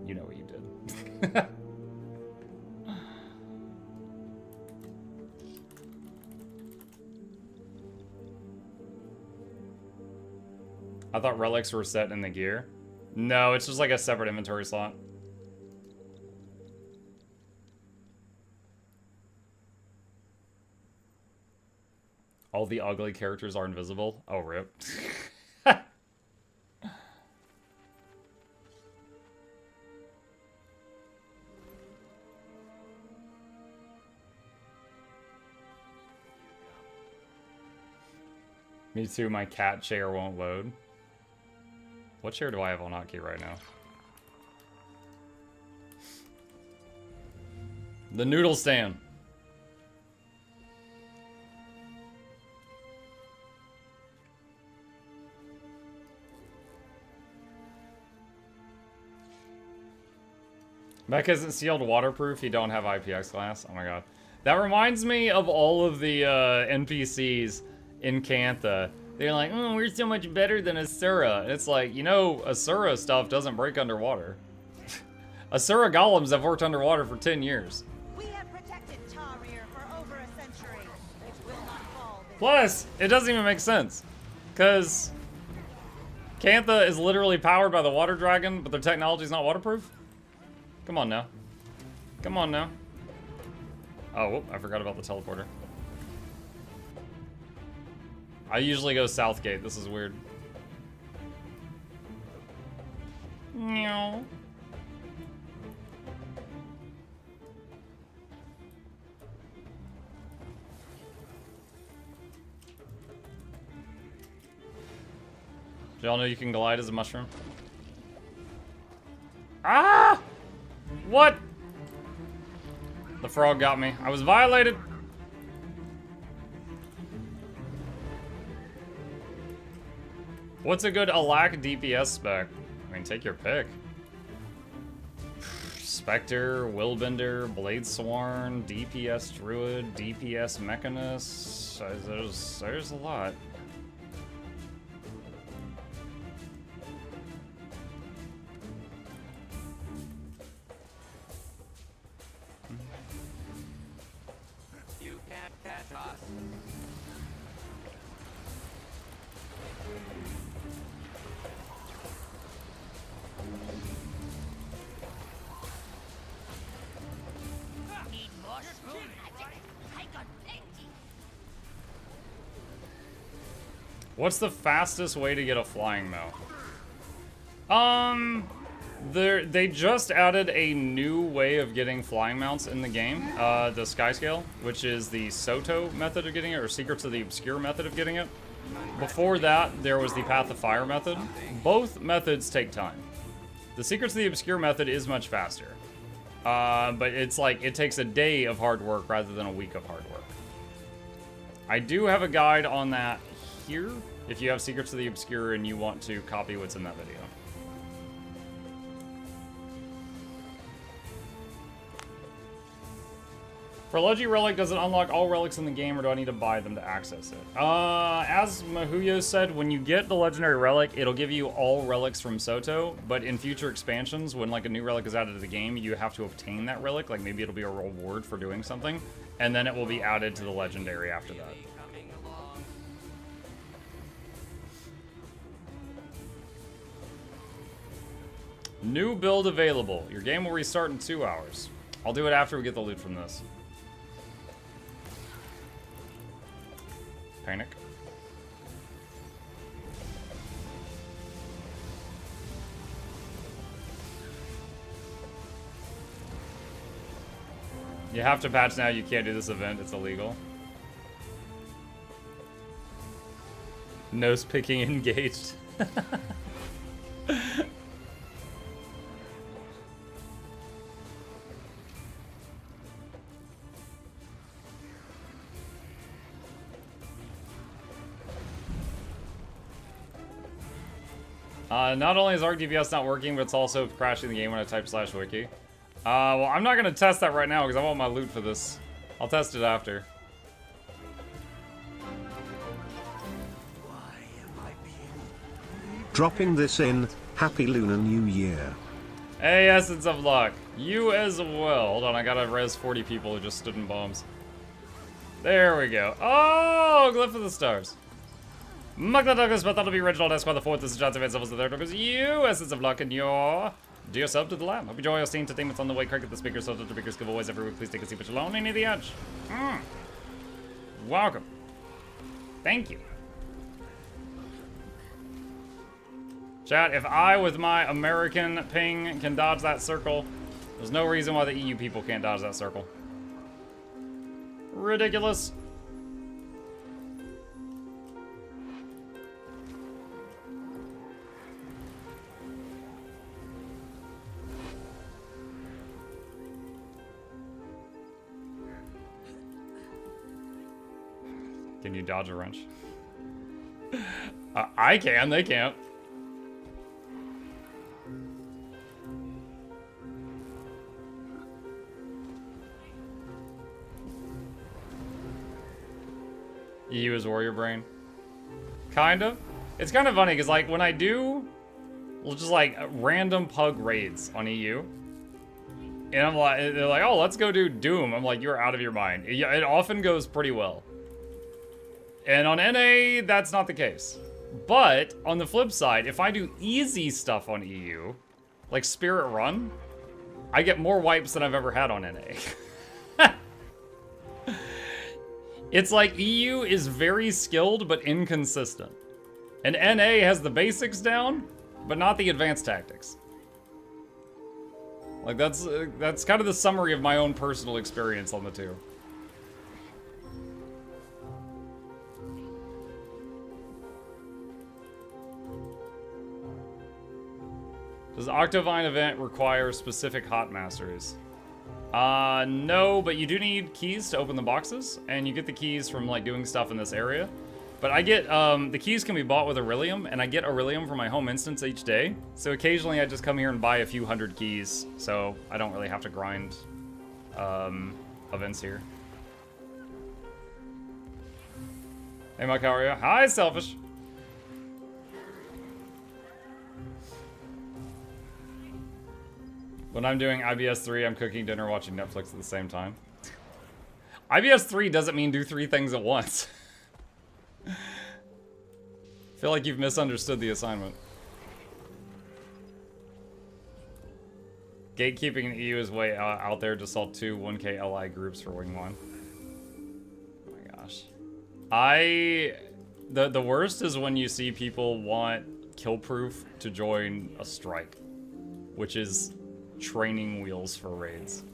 You know what you did. I thought relics were set in the gear. No, it's just like a separate inventory slot. All the ugly characters are invisible. Oh, rip. Me too, my cat chair won't load. What chair do I have on hotkey right now? The noodle stand. Mech isn't sealed waterproof, you don't have IPX glass. Oh my god. That reminds me of all of the NPCs in Cantha. They're like, oh, we're so much better than Asura. And it's like, you know, Asura stuff doesn't break underwater. Asura golems have worked underwater for 10 years. We have protected Tarir for over a century. It will not fall. Plus, it doesn't even make sense. Because Cantha is literally powered by the water dragon, but their technology is not waterproof? Come on now. Come on now. Oh, whoop, I forgot about the teleporter. I usually go Southgate. This is weird. Meow. Do y'all know you can glide as a mushroom? Ah! What? The frog got me. I was violated. What's a good Alack DPS spec? I mean, take your pick. Spectre, Willbender, Bladesworn, DPS Druid, DPS Mechanist. There's a lot. You can't catch us. Need mushroom magic. I got plenty. What's the fastest way to get a flying mount? They just added a new way of getting flying mounts in the game, the Skyscale, which is the Soto method of getting it, or Secrets of the Obscure method of getting it. Before that, there was the Path of Fire method. Both methods take time. The Secrets of the Obscure method is much faster, but it's like, it takes a day of hard work rather than a week of hard work. I do have a guide on that here, if you have Secrets of the Obscure and you want to copy what's in that video. For Legi Relic, does it unlock all relics in the game, or do I need to buy them to access it? As Mahuyo said, when you get the Legendary Relic, it'll give you all relics from Soto, but in future expansions, when like a new relic is added to the game, you have to obtain that relic, like maybe it'll be a reward for doing something, and then it will be added to the Legendary after that. Coming along. New build available. Your game will restart in 2 hours. I'll do it after we get the loot from this. Panic. You have to patch now, you can't do this event, it's illegal. Nose picking engaged. Not only is ArcDPS not working, but it's also crashing the game when I type /wiki. Well, I'm not gonna test that right now because I want my loot for this. I'll test it after. Dropping this in, Happy Lunar New Year. Hey, Essence of Luck. You as well. Hold on, I gotta res 40 people who just stood in bombs. There we go. Oh, Glyph of the Stars. MuklukYoutube, but that'll be original. That's why the 4th is Johnson Vance Levels the 3rd because you, Essence of Luck, and your dear sub to the lab. Hope you enjoy your scene entertainment's on the way. Cricket the speakers, so the speakers giveaways every week. Please take a seat, but you're lonely near the edge. Welcome. Thank you. Chat, if I, with my American ping, can dodge that circle, there's no reason why the EU people can't dodge that circle. Ridiculous. Can you dodge a wrench? I can, they can't. EU is warrior brain. Kind of. It's kind of funny because like when I do just like random pug raids on EU, and I'm like, they're like, oh, let's go do Doom. I'm like, you're out of your mind. It often goes pretty well. And on NA, that's not the case. But on the flip side, if I do easy stuff on EU, like Spirit Run, I get more wipes than I've ever had on NA. It's like EU is very skilled but inconsistent. And NA has the basics down, but not the advanced tactics. Like that's kind of the summary of my own personal experience on the two. Does the Octovine event require specific hot masters? No, but you do need keys to open the boxes, and you get the keys from like doing stuff in this area. But I get, the keys can be bought with Aurelium, and I get Aurelium for my home instance each day. So occasionally I just come here and buy a few hundred keys, so I don't really have to grind, events here. Hey Mike, how are you? Hi, Selfish. When I'm doing IBS 3, I'm cooking dinner, watching Netflix at the same time. IBS 3 doesn't mean do 3 things at once. I feel like you've misunderstood the assignment. Gatekeeping in the EU is way out there to sell 2 1K LI groups for Wing 1. Oh my gosh. The worst is when you see people want Killproof to join a strike, which is training wheels for raids.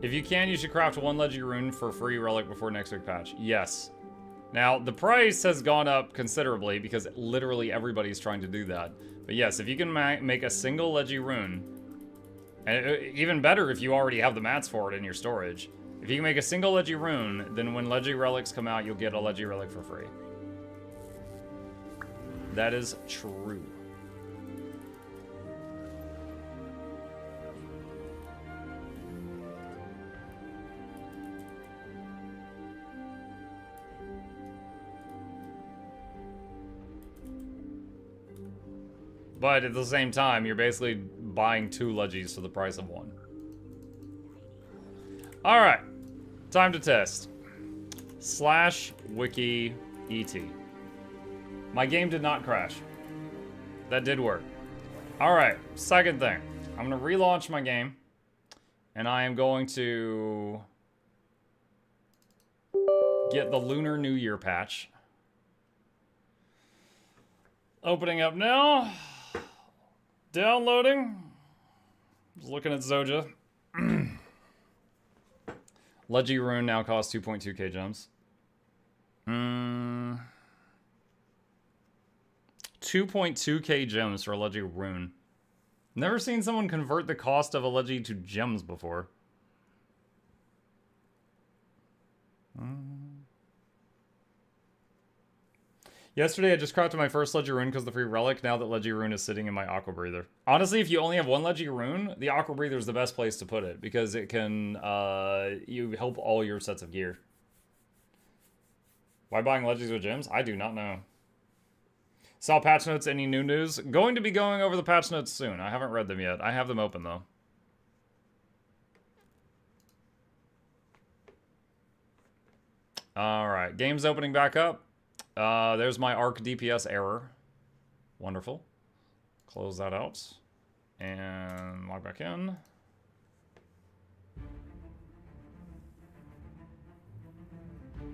If you can, you should craft 1 Leggy Rune for free relic before next week patch. Yes. Now, the price has gone up considerably because literally everybody's trying to do that. But yes, if you can make a single Leggy Rune, and even better if you already have the mats for it in your storage. If you can make a single Leggy Rune, then when Leggy Relics come out, you'll get a Leggy Relic for free. That is true. But at the same time, you're basically buying 2 Leggies for the price of 1. Alright. Time to test. /wiki et. My game did not crash. That did work. Alright, second thing. I'm going to relaunch my game. And I am going to get the Lunar New Year patch. Opening up now. Downloading. Just looking at Zoja. Leggy Rune now costs 2.2k gems. 2.2k gems for a Leggy Rune. Never seen someone convert the cost of a Leggy to gems before. Yesterday, I just crafted my first Leggy Rune because of the free relic, now that Leggy Rune is sitting in my Aqua Breather. Honestly, if you only have 1 Leggy Rune, the Aqua Breather is the best place to put it, because it can, you help all your sets of gear. Why buying Leggies with gems? I do not know. Saw patch notes, any new news? Going to be going over the patch notes soon. I haven't read them yet. I have them open, though. Alright, game's opening back up. There's my ARC DPS error. Wonderful. Close that out. And log back in.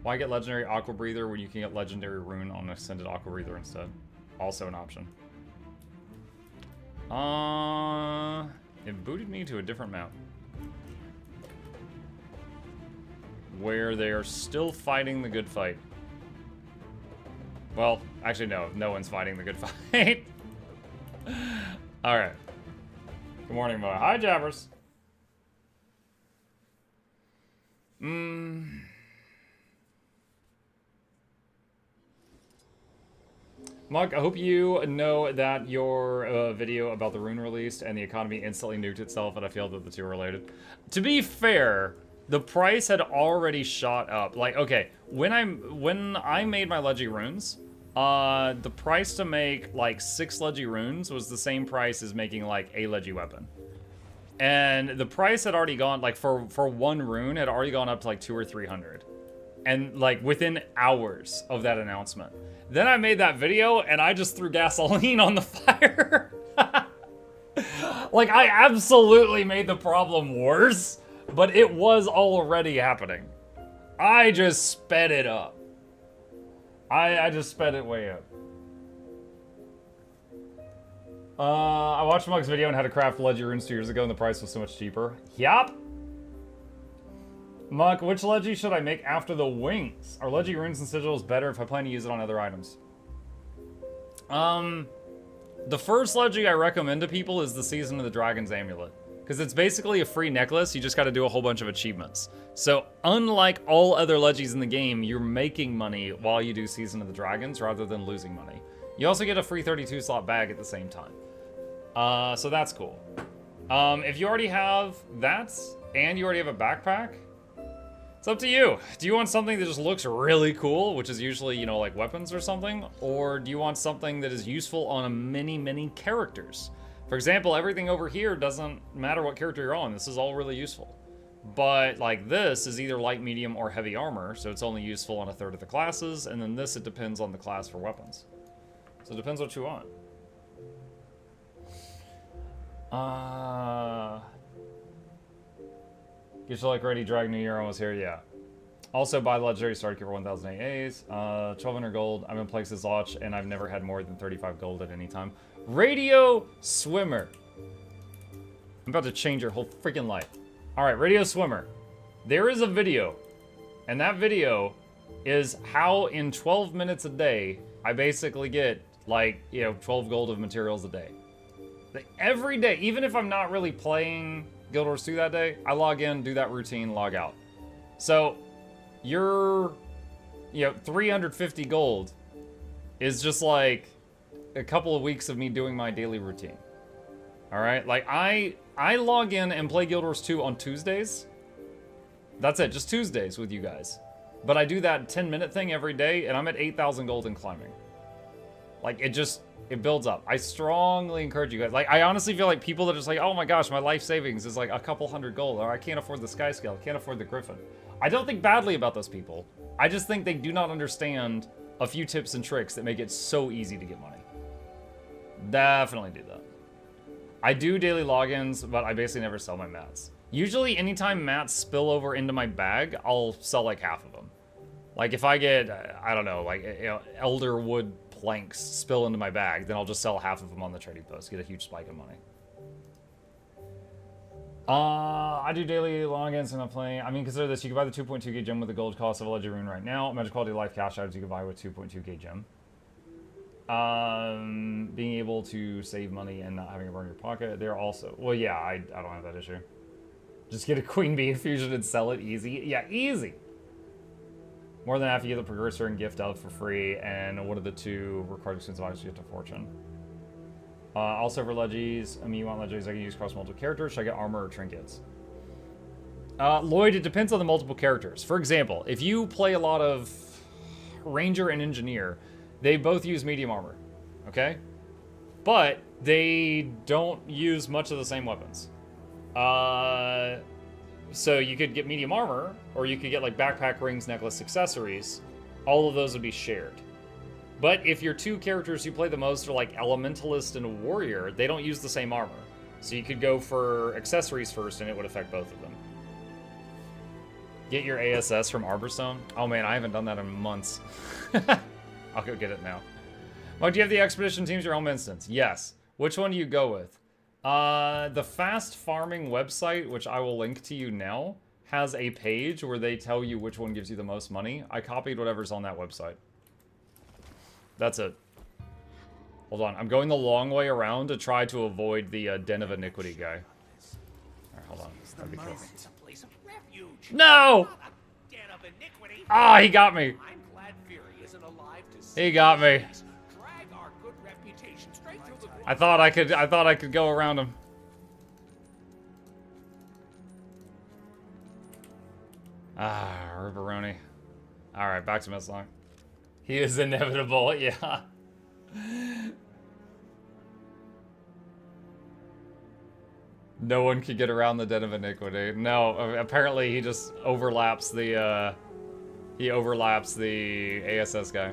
Why get Legendary Aqua Breather when you can get Legendary Rune on Ascended Aqua Breather instead? Also an option. It booted me to a different map. Where they are still fighting the good fight. Well, actually, no. No one's fighting the good fight. Alright. Good morning, Moa. Hi, Jabbers. Mug, I hope you know that your video about the rune released and the economy instantly nuked itself, and I feel that the two are related. To be fair, the price had already shot up. Like, okay, when I made my Leggy runes, the price to make like 6 Leggy runes was the same price as making like a Leggy weapon. And the price had already gone, like for 1 rune, had already gone up to like 200 or 300. And like within hours of that announcement. Then I made that video and I just threw gasoline on the fire. Like, I absolutely made the problem worse, but it was already happening. I just sped it up. I just sped it way up. I watched Mug's video on how to craft Leggy runes 2 years ago and the price was so much cheaper. Yup. Mug, which Leggy should I make after the wings? Are Leggy runes and sigils better if I plan to use it on other items? The first Leggy I recommend to people is the Season of the Dragon's Amulet. Because it's basically a free necklace, you just gotta do a whole bunch of achievements. So, unlike all other Leggies in the game, you're making money while you do Season of the Dragons rather than losing money. You also get a free 32 slot bag at the same time. So that's cool. If you already have that, and you already have a backpack, it's up to you. Do you want something that just looks really cool, which is usually, you know, like weapons or something? Or do you want something that is useful on many characters? For example, everything over here doesn't matter what character you're on. This is all really useful. But, like, this is either light, medium, or heavy armor, so it's only useful on 1/3 of the classes, and then this, it depends on the class for weapons. So it depends what you want. Get your like ready, Dragon New Year almost here, yeah. Also buy legendary starter kit for 1,000 AAs, 1,200 gold. I'm in Plexus Watch and I've never had more than 35 gold at any time. Radio Swimmer. I'm about to change your whole freaking life. Alright, Radio Swimmer. There is a video, and that video is how in 12 minutes a day, I basically get like, you know, 12 gold of materials a day. Every day, even if I'm not really playing Guild Wars 2 that day, I log in, do that routine, log out. So, your, 350 gold is just like a couple of weeks of me doing my daily routine. Alright, like I log in and play Guild Wars 2 on Tuesdays. That's it, just Tuesdays with you guys. But I do that 10-minute thing every day, and I'm at 8,000 gold in climbing. Like, it builds up. I strongly encourage you guys. Like, I honestly feel like people that are just like, oh my gosh, my life savings is like a couple hundred gold, or I can't afford the Sky Scale, I can't afford the Griffin. I don't think badly about those people. I just think they do not understand a few tips and tricks that make it so easy to get money. Definitely do that. I do daily logins, but I basically never sell my mats. Usually, anytime mats spill over into my bag, I'll sell like half of them. Like, if I get, I don't know, like, elder wood planks spill into my bag, then I'll just sell half of them on the trading post, get a huge spike in money. I do daily logins and I'm playing. I mean, consider this, you can buy the 2.2k gem with the gold cost of a Legend Rune right now. Imagine quality of life cash items you can buy with 2.2k gem. Being able to save money and not having it burn your pocket. They're also, well, yeah, I don't have that issue. Just get a Queen Bee infusion and sell it easy. Yeah, easy. More than half you get the Precursor and Gift of for free, and one of the 2 required expensive items you get to Fortune. Also for Leggies, I mean, you want Leggies I can use across multiple characters. Should I get armor or trinkets? Lloyd, it depends on the multiple characters. For example, if you play a lot of Ranger and Engineer, they both use medium armor, okay? But they don't use much of the same weapons. So you could get medium armor, or you could get like backpack, rings, necklace, accessories. All of those would be shared. But if your 2 characters you play the most are like Elementalist and Warrior, they don't use the same armor. So you could go for accessories first and it would affect both of them. Get your ASS from Arborstone? Oh man, I haven't done that in months. I'll go get it now. Mike, do you have the expedition teams your home instance? Yes. Which one do you go with? The fast farming website, which I will link to you now, has a page where they tell you which one gives you the most money. I copied whatever's on that website. That's it. Hold on, I'm going the long way around to try to avoid the Den of Iniquity guy. Alright, hold on. That'd be cool. No! Ah, he got me. He got me. I thought I could go around him. Ah, Ripperoni. Alright, back to Miss Long. He is inevitable, yeah. No one can get around the Den of Iniquity. No, apparently he just overlaps the, he overlaps the ASS guy.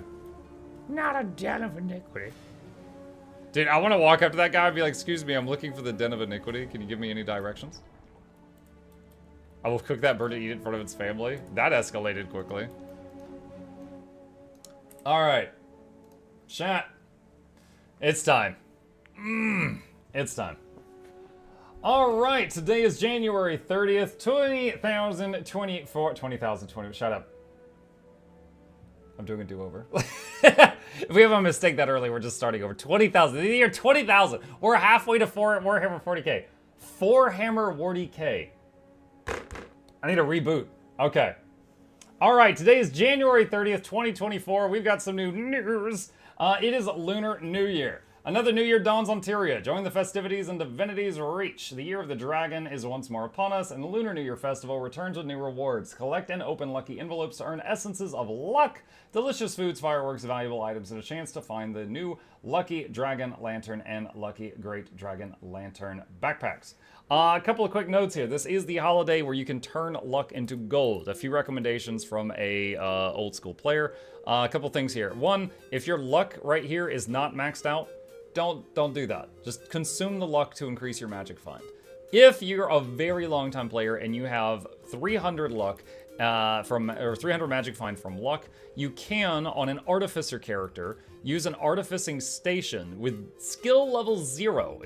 Not a Den of Iniquity. Dude, I want to walk up to that guy and be like, excuse me, I'm looking for the Den of Iniquity. Can you give me any directions? I will cook that bird and eat it in front of its family. That escalated quickly. Alright. Chat. It's time. It's time. Alright, today is January 30th, 20,024. 20,020. Shut up. I'm doing a do-over. If we have a mistake that early, we're just starting over. 20,000. The year 20,000. We're halfway to Warhammer 40k. 4hammer 40k. I need a reboot. Okay. Alright, today is January 30th, 2024. We've got some new news. It is Lunar New Year. Another new year dawns on Tyria. Join the festivities and divinities reach. The year of the dragon is once more upon us, and the Lunar New Year Festival returns with new rewards. Collect and open lucky envelopes to earn essences of luck, delicious foods, fireworks, valuable items, and a chance to find the new Lucky Dragon Lantern and Lucky Great Dragon Lantern backpacks. A couple of quick notes here. This is the holiday where you can turn luck into gold. A few recommendations from a old school player. A couple things here. One, if your luck right here is not maxed out, don't do that. Just consume the luck to increase your magic find. If you're a very long time player and you have 300 luck or 300 magic find from luck, you can, on an artificer character, use an artificing station with skill level 0.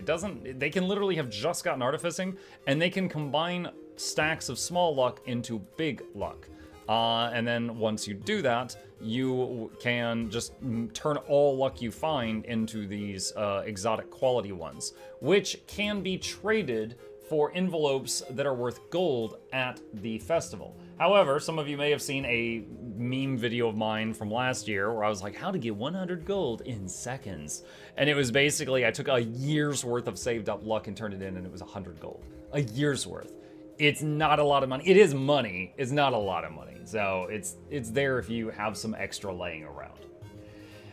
They can literally have just gotten artificing, and they can combine stacks of small luck into big luck. And then once you do that, you can just turn all luck you find into these exotic quality ones, which can be traded for envelopes that are worth gold at the festival. However, some of you may have seen a meme video of mine from last year where I was like, how to get 100 gold in seconds. And it was basically, I took a year's worth of saved up luck and turned it in, and it was 100 gold. A year's worth. It's not a lot of money. It is money. It's not a lot of money. So it's there if you have some extra laying around.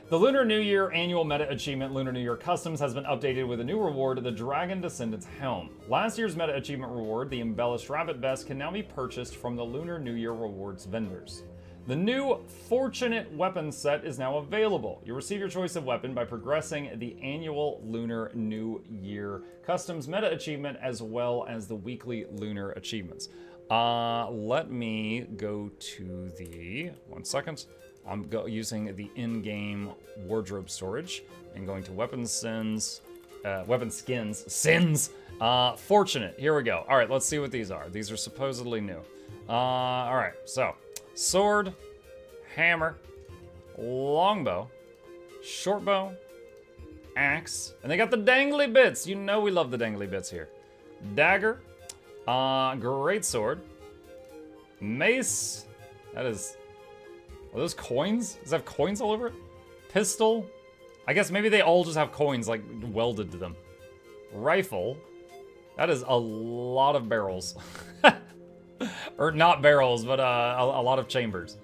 The Lunar New Year annual meta achievement, Lunar New Year Customs, has been updated with a new reward, the Dragon Descendant's Helm. Last year's meta achievement reward, the Embellished Rabbit Vest, can now be purchased from the Lunar New Year rewards vendors. The new Fortunate Weapon set is now available. You receive your choice of weapon by progressing the annual Lunar New Year Customs meta achievement as well as the weekly Lunar achievements. Let me go to the... one second. I'm using the in-game wardrobe storage and going to weapon skins. Fortunate. Here we go. All right, let's see what these are. These are supposedly new. All right, so sword, hammer, longbow, shortbow, axe, and they got the dangly bits. You know we love the dangly bits here. Dagger, great sword, mace. That is. Are those coins? Does it have coins all over it? Pistol. I guess maybe they all just have coins like welded to them. Rifle. That is a lot of barrels. Or not barrels, but a lot of chambers.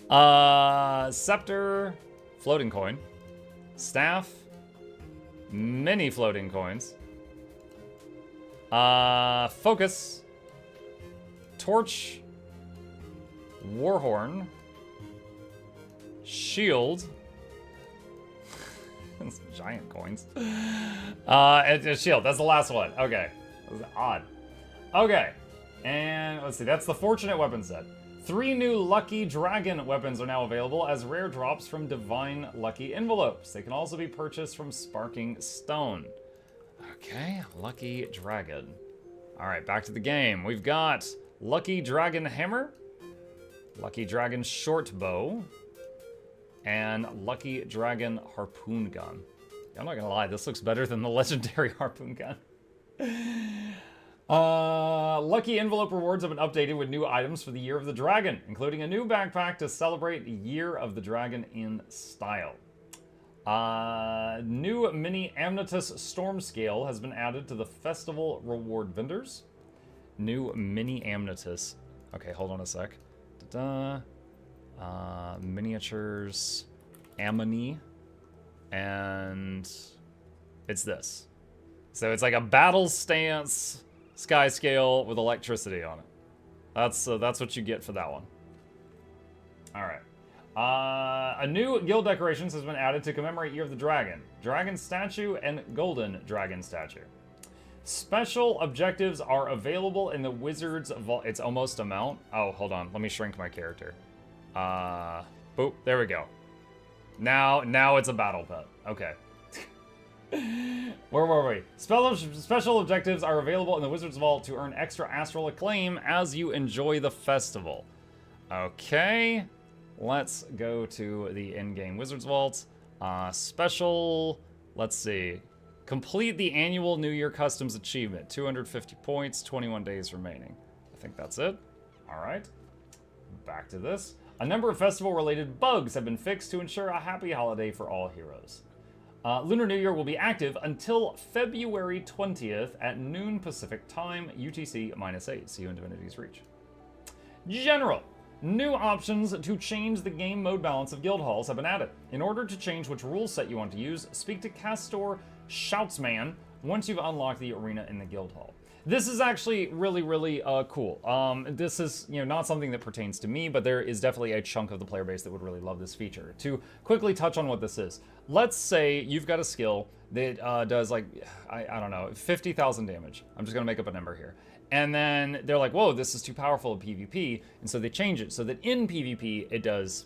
Scepter. Floating coin. Staff. Many floating coins. Focus. Torch. Warhorn. Shield. Giant coins. A shield. That's the last one. Okay. That was odd. Okay. And let's see. That's the Fortunate Weapon set. 3 new Lucky Dragon weapons are now available as rare drops from Divine Lucky Envelopes. They can also be purchased from Sparking Stone. Okay. Lucky Dragon. Alright, back to the game. We've got Lucky Dragon Hammer. Lucky Dragon Short Bow. And Lucky Dragon Harpoon Gun. I'm not gonna lie, this looks better than the legendary Harpoon Gun. Lucky Envelope rewards have been updated with new items for the Year of the Dragon, including a new backpack to celebrate the Year of the Dragon in style. New Mini Amnitus Storm Scale has been added to the Festival reward vendors. New Mini Amnitus. Okay, hold on a sec. Miniatures, Ammonii, and it's this. So it's like a battle stance sky scale with electricity on it. That's what you get for that one. All right. A new guild decorations has been added to commemorate Year of the Dragon. Dragon statue and golden dragon statue. Special objectives are available in the Wizard's Vault. It's almost a mount. Oh, hold on. Let me shrink my character. Boop. There we go. Now it's a battle pet. Okay. Where were we? Special objectives are available in the Wizard's Vault to earn extra astral acclaim as you enjoy the festival. Okay. Let's go to the in-game Wizard's Vault. Special, let's see. Complete the annual New Year Customs achievement. 250 points, 21 days remaining. I think that's it. All right. Back to this. A number of festival-related bugs have been fixed to ensure a happy holiday for all heroes. Lunar New Year will be active until February 20th at noon Pacific time, UTC -8. See you in Divinity's Reach. General. New options to change the game mode balance of guild halls have been added. In order to change which rule set you want to use, speak to Castor Shoutsman once you've unlocked the arena in the guild hall. This is actually really cool. This is, not something that pertains to me, but there is definitely a chunk of the player base that would really love this feature. To quickly touch on what this is, let's say you've got a skill that does like, I don't know, 50,000 damage. I'm just gonna make up a number here. And then they're like, whoa, this is too powerful in PvP, and so they change it so that in PvP it does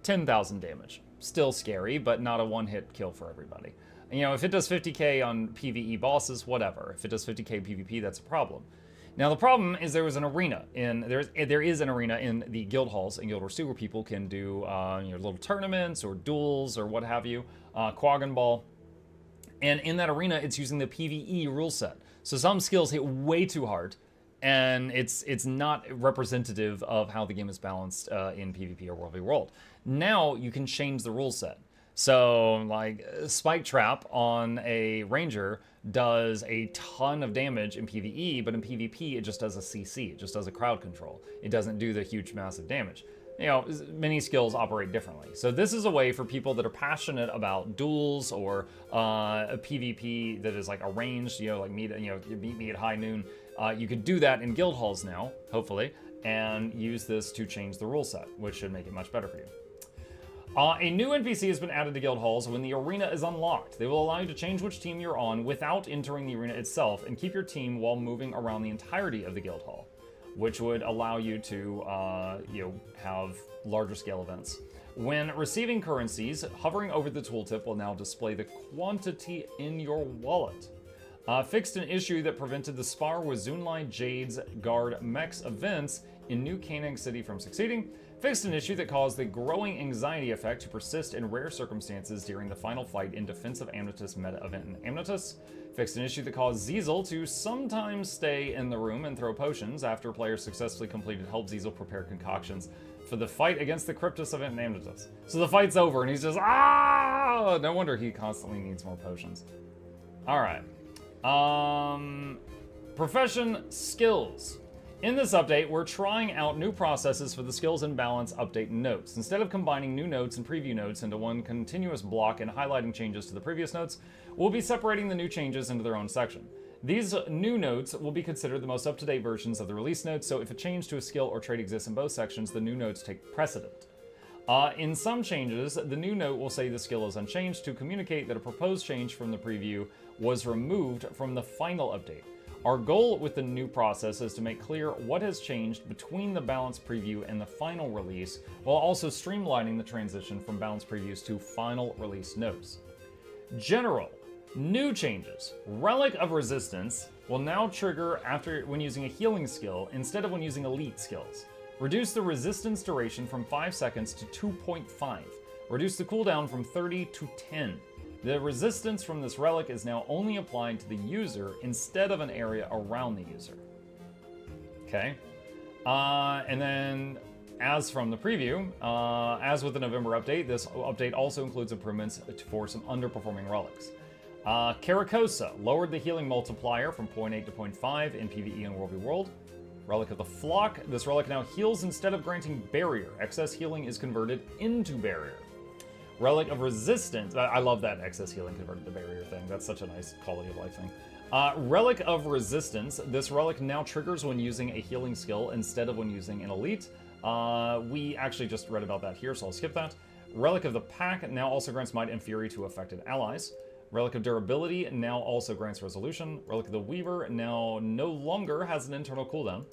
10,000 damage. Still scary, but not a one-hit kill for everybody. If it does 50k on PvE bosses, whatever. If it does 50k PvP, that's a problem. Now the problem is there is an arena in the guild halls in Guild Wars 2 where people can do little tournaments or duels or what have you, Quaggan Ball. And in that arena, it's using the PvE rule set. So some skills hit way too hard, and it's not representative of how the game is balanced in PvP or World v World. Now you can change the rule set. So, like, Spike Trap on a Ranger does a ton of damage in PvE, but in PvP it just does a CC, it just does a crowd control. It doesn't do the huge, massive damage. Many skills operate differently. So this is a way for people that are passionate about duels or a PvP that is like arranged, like meet me at high noon. You could do that in guild halls now, hopefully, and use this to change the rule set, which should make it much better for you. A new NPC has been added to guild halls when the arena is unlocked. They will allow you to change which team you're on without entering the arena itself and keep your team while moving around the entirety of the guild hall, which would allow you to have larger scale events. When receiving currencies, hovering over the tooltip will now display the quantity in your wallet. Fixed an issue that prevented the Spar with Zunlai Jade's Guard Mechs events in New Canaan City from succeeding. Fixed an issue that caused the growing anxiety effect to persist in rare circumstances during the final fight in Defense of Amnatus meta event in Amnatus. Fixed an issue that caused Ziesel to sometimes stay in the room and throw potions after players successfully completed help Ziesel prepare concoctions for the fight against the Cryptus event in Amnatus. So the fight's over and he's just, ah! No wonder he constantly needs more potions. Alright. Profession skills. In this update, we're trying out new processes for the skills and balance update notes. Instead of combining new notes and preview notes into one continuous block and highlighting changes to the previous notes, we'll be separating the new changes into their own section. These new notes will be considered the most up-to-date versions of the release notes, so if a change to a skill or trait exists in both sections, the new notes take precedent. In some changes, the new note will say the skill is unchanged to communicate that a proposed change from the preview was removed from the final update. Our goal with the new process is to make clear what has changed between the balance preview and the final release, while also streamlining the transition from balance previews to final release notes. General. New changes. Relic of Resistance will now trigger when using a healing skill instead of when using elite skills. Reduce the resistance duration from 5 seconds to 2.5. Reduce the cooldown from 30 to 10. The resistance from this relic is now only applied to the user instead of an area around the user. Okay. And then, as from the preview, as with the November update, this update also includes improvements for some underperforming relics. Caracosa lowered the healing multiplier from 0.8 to 0.5 in PvE and World v World. Relic of the Flock. This relic now heals instead of granting barrier. Excess healing is converted into barrier. Relic of Resistance. I love that excess healing converted to barrier thing. That's such a nice quality of life thing. Relic of Resistance. This relic now triggers when using a healing skill instead of when using an elite. We actually just read about that here, so I'll skip that. Relic of the Pack now also grants Might and Fury to affected allies. Relic of Durability now also grants Resolution. Relic of the Weaver now no longer has an internal cooldown.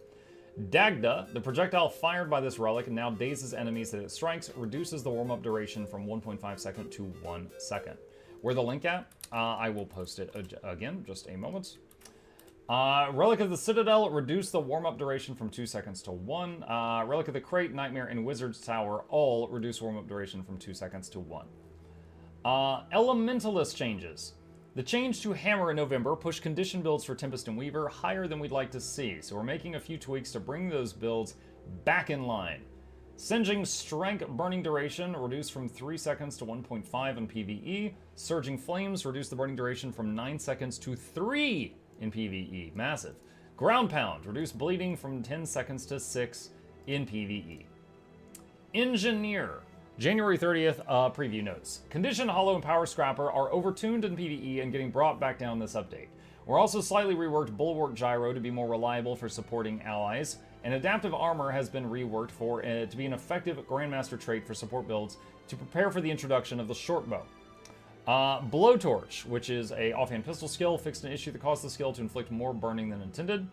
Dagda, the projectile fired by this relic, now dazes enemies that it strikes, reduces the warm-up duration from 1.5 second to 1 second. Where the link at? I will post it again, just a moment. Relic of the Citadel, reduce the warm-up duration from 2 seconds to 1. Relic of the Crate, Nightmare, and Wizard's Tower, all reduce warm-up duration from 2 seconds to 1. Elementalist changes. The change to Hammer in November pushed condition builds for Tempest and Weaver higher than we'd like to see, so we're making a few tweaks to bring those builds back in line. Singeing Strength burning duration reduced from 3 seconds to 1.5 in PvE. Surging Flames reduced the burning duration from 9 seconds to 3 in PvE. Massive. Ground Pound reduced bleeding from 10 seconds to 6 in PvE. Engineer. January 30th, preview notes. Condition, Hollow, and Power Scrapper are overtuned in PvE and getting brought back down this update. We're also slightly reworked Bulwark Gyro to be more reliable for supporting allies, and Adaptive Armor has been reworked for to be an effective Grandmaster trait for support builds to prepare for the introduction of the Shortbow. Blowtorch, which is a offhand pistol skill, fixed an issue that caused the skill to inflict more burning than intended.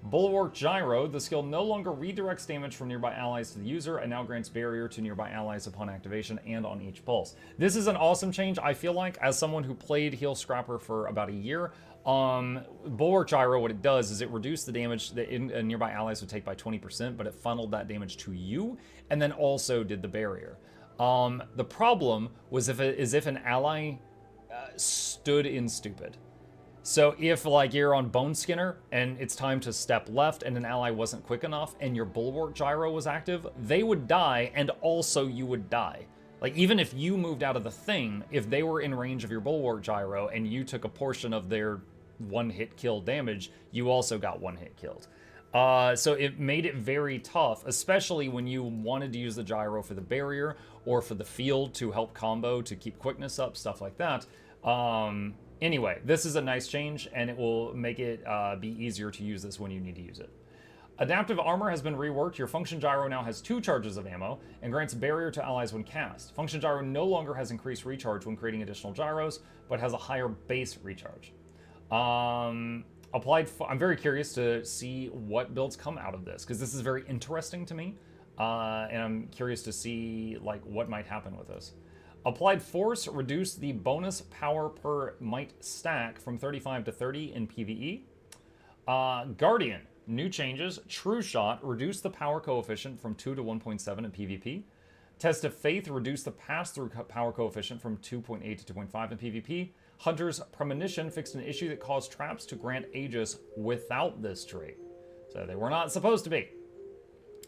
Bulwark Gyro, the skill no longer redirects damage from nearby allies to the user and now grants barrier to nearby allies upon activation and on each pulse. This is an awesome change, I feel like, as someone who played Heal Scrapper for about a year. Bulwark Gyro, what it does is it reduced the damage that nearby allies would take by 20%, but it funneled that damage to you, and then also did the barrier. The problem was if an ally stood in stupid. So if, like, you're on Bone Skinner and it's time to step left and an ally wasn't quick enough and your Bulwark Gyro was active, they would die and also you would die. Like, even if you moved out of the thing, if they were in range of your Bulwark Gyro and you took a portion of their one-hit kill damage, you also got one-hit killed. So it made it very tough, especially when you wanted to use the Gyro for the barrier or for the field to help combo, to keep quickness up, stuff like that. Anyway, this is a nice change, and it will make it be easier to use this when you need to use it. Adaptive Armor has been reworked. Your Function Gyro now has 2 charges of ammo and grants barrier to allies when cast. Function Gyro no longer has increased recharge when creating additional gyros, but has a higher base recharge. I'm very curious to see what builds come out of this, because this is very interesting to me, and I'm curious to see, like, what might happen with this. Applied Force reduced the bonus power per might stack from 35 to 30 in PvE. Guardian, new changes. True Shot reduced the power coefficient from 2 to 1.7 in PvP. Test of Faith reduced the pass-through power coefficient from 2.8 to 2.5 in PvP. Hunter's Premonition fixed an issue that caused traps to grant Aegis without this trait. So they were not supposed to be.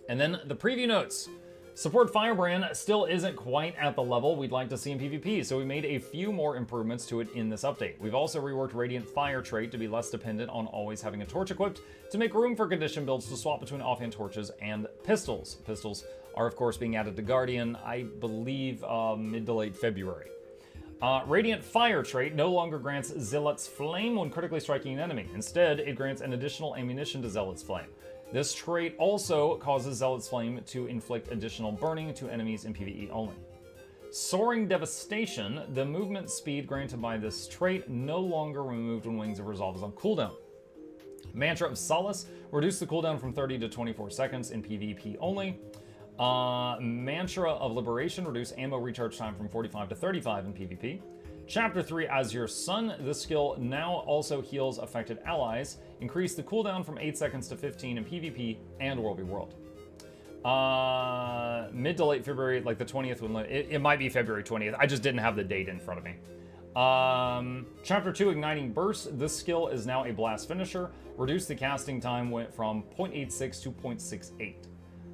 And then the preview notes. Support Firebrand still isn't quite at the level we'd like to see in PvP, so we made a few more improvements to it in this update. We've also reworked Radiant Fire trait to be less dependent on always having a torch equipped, to make room for condition builds to swap between offhand torches and pistols. Pistols are, of course, being added to Guardian, I believe, mid to late February. Radiant Fire trait no longer grants Zealot's Flame when critically striking an enemy. Instead, it grants an additional ammunition to Zealot's Flame. This trait also causes Zealot's Flame to inflict additional burning to enemies in PvE only. Soaring Devastation, the movement speed granted by this trait no longer removed when Wings of Resolve is on cooldown. Mantra of Solace, reduced the cooldown from 30 to 24 seconds in PvP only. Mantra of Liberation, reduced ammo recharge time from 45 to 35 in PvP. Chapter 3, Azure Sun, this skill now also heals affected allies. Increase the cooldown from 8 seconds to 15 in PvP and World v World. Mid to late February, like the 20th, it might be February 20th. I just didn't have the date in front of me. Chapter 2, Igniting Burst, this skill is now a blast finisher. Reduce the casting time went from 0.86 to 0.68.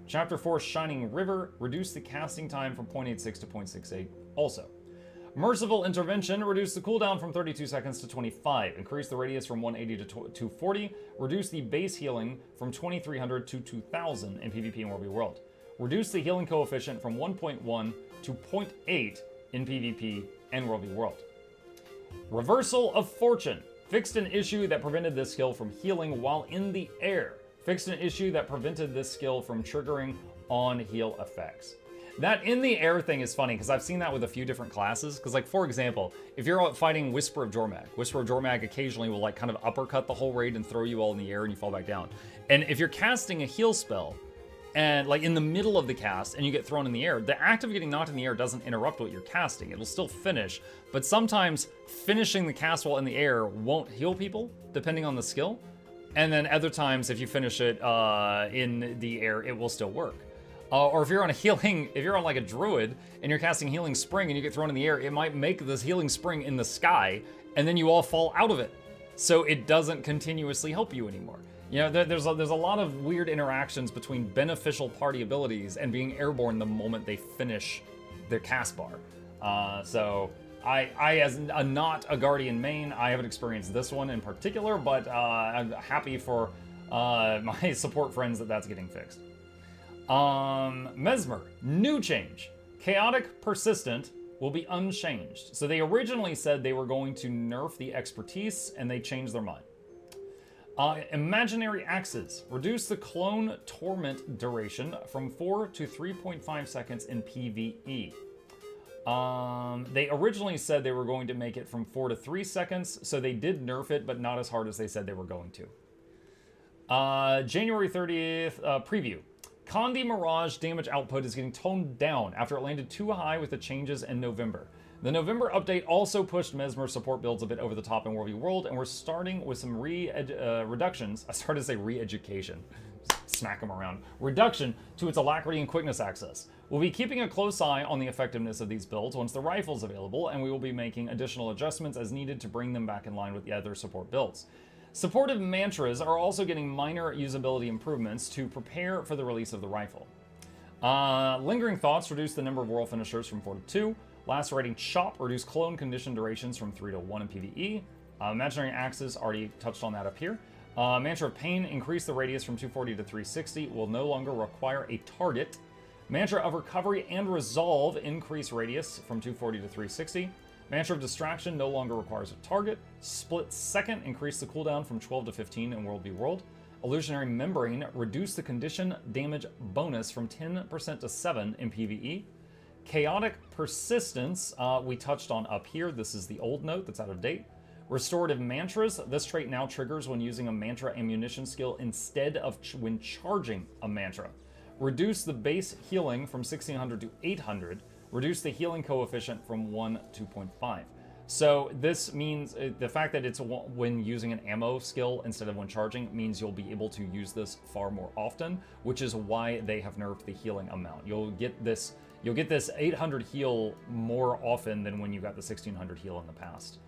Chapter 4, Shining River, reduce the casting time from 0.86 to 0.68 also. Merciful Intervention, reduce the cooldown from 32 seconds to 25. Increase the radius from 180 to 240. Reduce the base healing from 2300 to 2000 in PvP and World v World. Reduce the healing coefficient from 1.1 to 0.8 in PvP and World v World. Reversal of Fortune. Fixed an issue that prevented this skill from healing while in the air. Fixed an issue that prevented this skill from triggering on heal effects. That in the air thing is funny because I've seen that with a few different classes. Because like, for example, if you're fighting Whisper of Jormag occasionally will like kind of uppercut the whole raid and throw you all in the air and you fall back down. And if you're casting a heal spell and like in the middle of the cast and you get thrown in the air, the act of getting knocked in the air doesn't interrupt what you're casting. It'll still finish, but sometimes finishing the cast while in the air won't heal people depending on the skill. And then other times if you finish it in the air, it will still work. Or if you're on if you're on like a Druid and you're casting Healing Spring and you get thrown in the air, it might make this Healing Spring in the sky and then you all fall out of it. So it doesn't continuously help you anymore. You know, there's a lot of weird interactions between beneficial party abilities and being airborne the moment they finish their cast bar. So I as not a Guardian main, I haven't experienced this one in particular, but I'm happy for my support friends that that's getting fixed. Mesmer, new change. Chaotic Persistent will be unchanged. So they originally said they were going to nerf the expertise and they changed their mind. Imaginary Axes, reduce the clone torment duration from 4 to 3.5 seconds in PvE. They originally said they were going to make it from 4 to 3 seconds, so they did nerf it, but not as hard as they said they were going to. January 30th, preview. Condi Mirage damage output is getting toned down after it landed too high with the changes in November. The November update also pushed Mesmer support builds a bit over the top in World v World, and we're starting with some reductions. I started to say re-education. Smack them around. Reduction to its alacrity and quickness access. We'll be keeping a close eye on the effectiveness of these builds once the rifle's available, and we will be making additional adjustments as needed to bring them back in line with the other support builds. Supportive mantras are also getting minor usability improvements to prepare for the release of the rifle. Lingering Thoughts reduce the number of world finishers from 4 to 2. Lacerating Chop reduce clone condition durations from 3 to 1 in PvE. Imaginary Axes, already touched on that up here. Mantra of Pain increase the radius from 240 to 360, will no longer require a target. Mantra of Recovery and Resolve increase radius from 240 to 360. Mantra of Distraction no longer requires a target. Split Second increase the cooldown from 12 to 15 in World v World. Illusionary Membrane reduce the condition damage bonus from 10% to 7 in PvE. Chaotic Persistence, we touched on up here. This is the old note that's out of date. Restorative Mantras, this trait now triggers when using a mantra ammunition skill instead of when charging a mantra. Reduce the base healing from 1600 to 800. Reduce the healing coefficient from 1 to 2.5. So this means the fact that it's when using an ammo skill instead of when charging means you'll be able to use this far more often, which is why they have nerfed the healing amount. You'll get this 800 heal more often than when you got the 1600 heal in the past.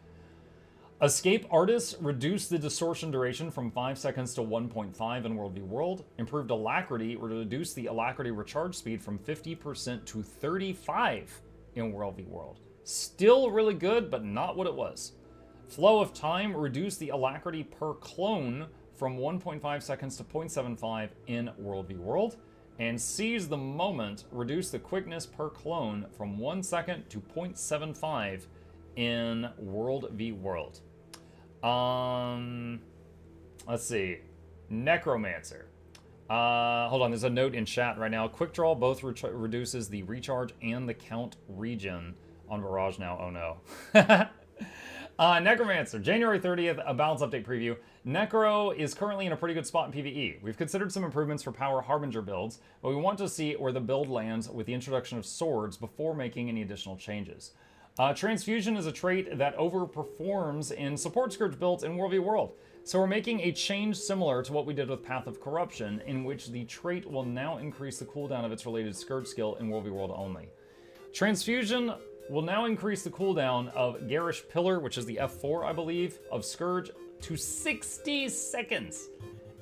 Escape Artists reduced the distortion duration from 5 seconds to 1.5 in World v World. Improved Alacrity reduced the Alacrity recharge speed from 50% to 35 in World v World. Still really good, but not what it was. Flow of Time reduced the Alacrity per clone from 1.5 seconds to 0.75 in World v World. And Seize the Moment reduced the quickness per clone from 1 second to 0.75 in World v World. Let's see. Necromancer. Hold on, there's a note in chat right now. Quick Draw both reduces the recharge and the count regen on Barrage now. Oh no. Necromancer, January 30th, a balance update preview. Necro is currently in a pretty good spot in PvE. We've considered some improvements for power Harbinger builds, but we want to see where the build lands with the introduction of swords before making any additional changes. Transfusion is a trait that overperforms in support Scourge builds in World v World. So we're making a change similar to what we did with Path of Corruption, in which the trait will now increase the cooldown of its related Scourge skill in World v World only. Transfusion will now increase the cooldown of Garish Pillar, which is the F4, I believe, of Scourge, to 60 seconds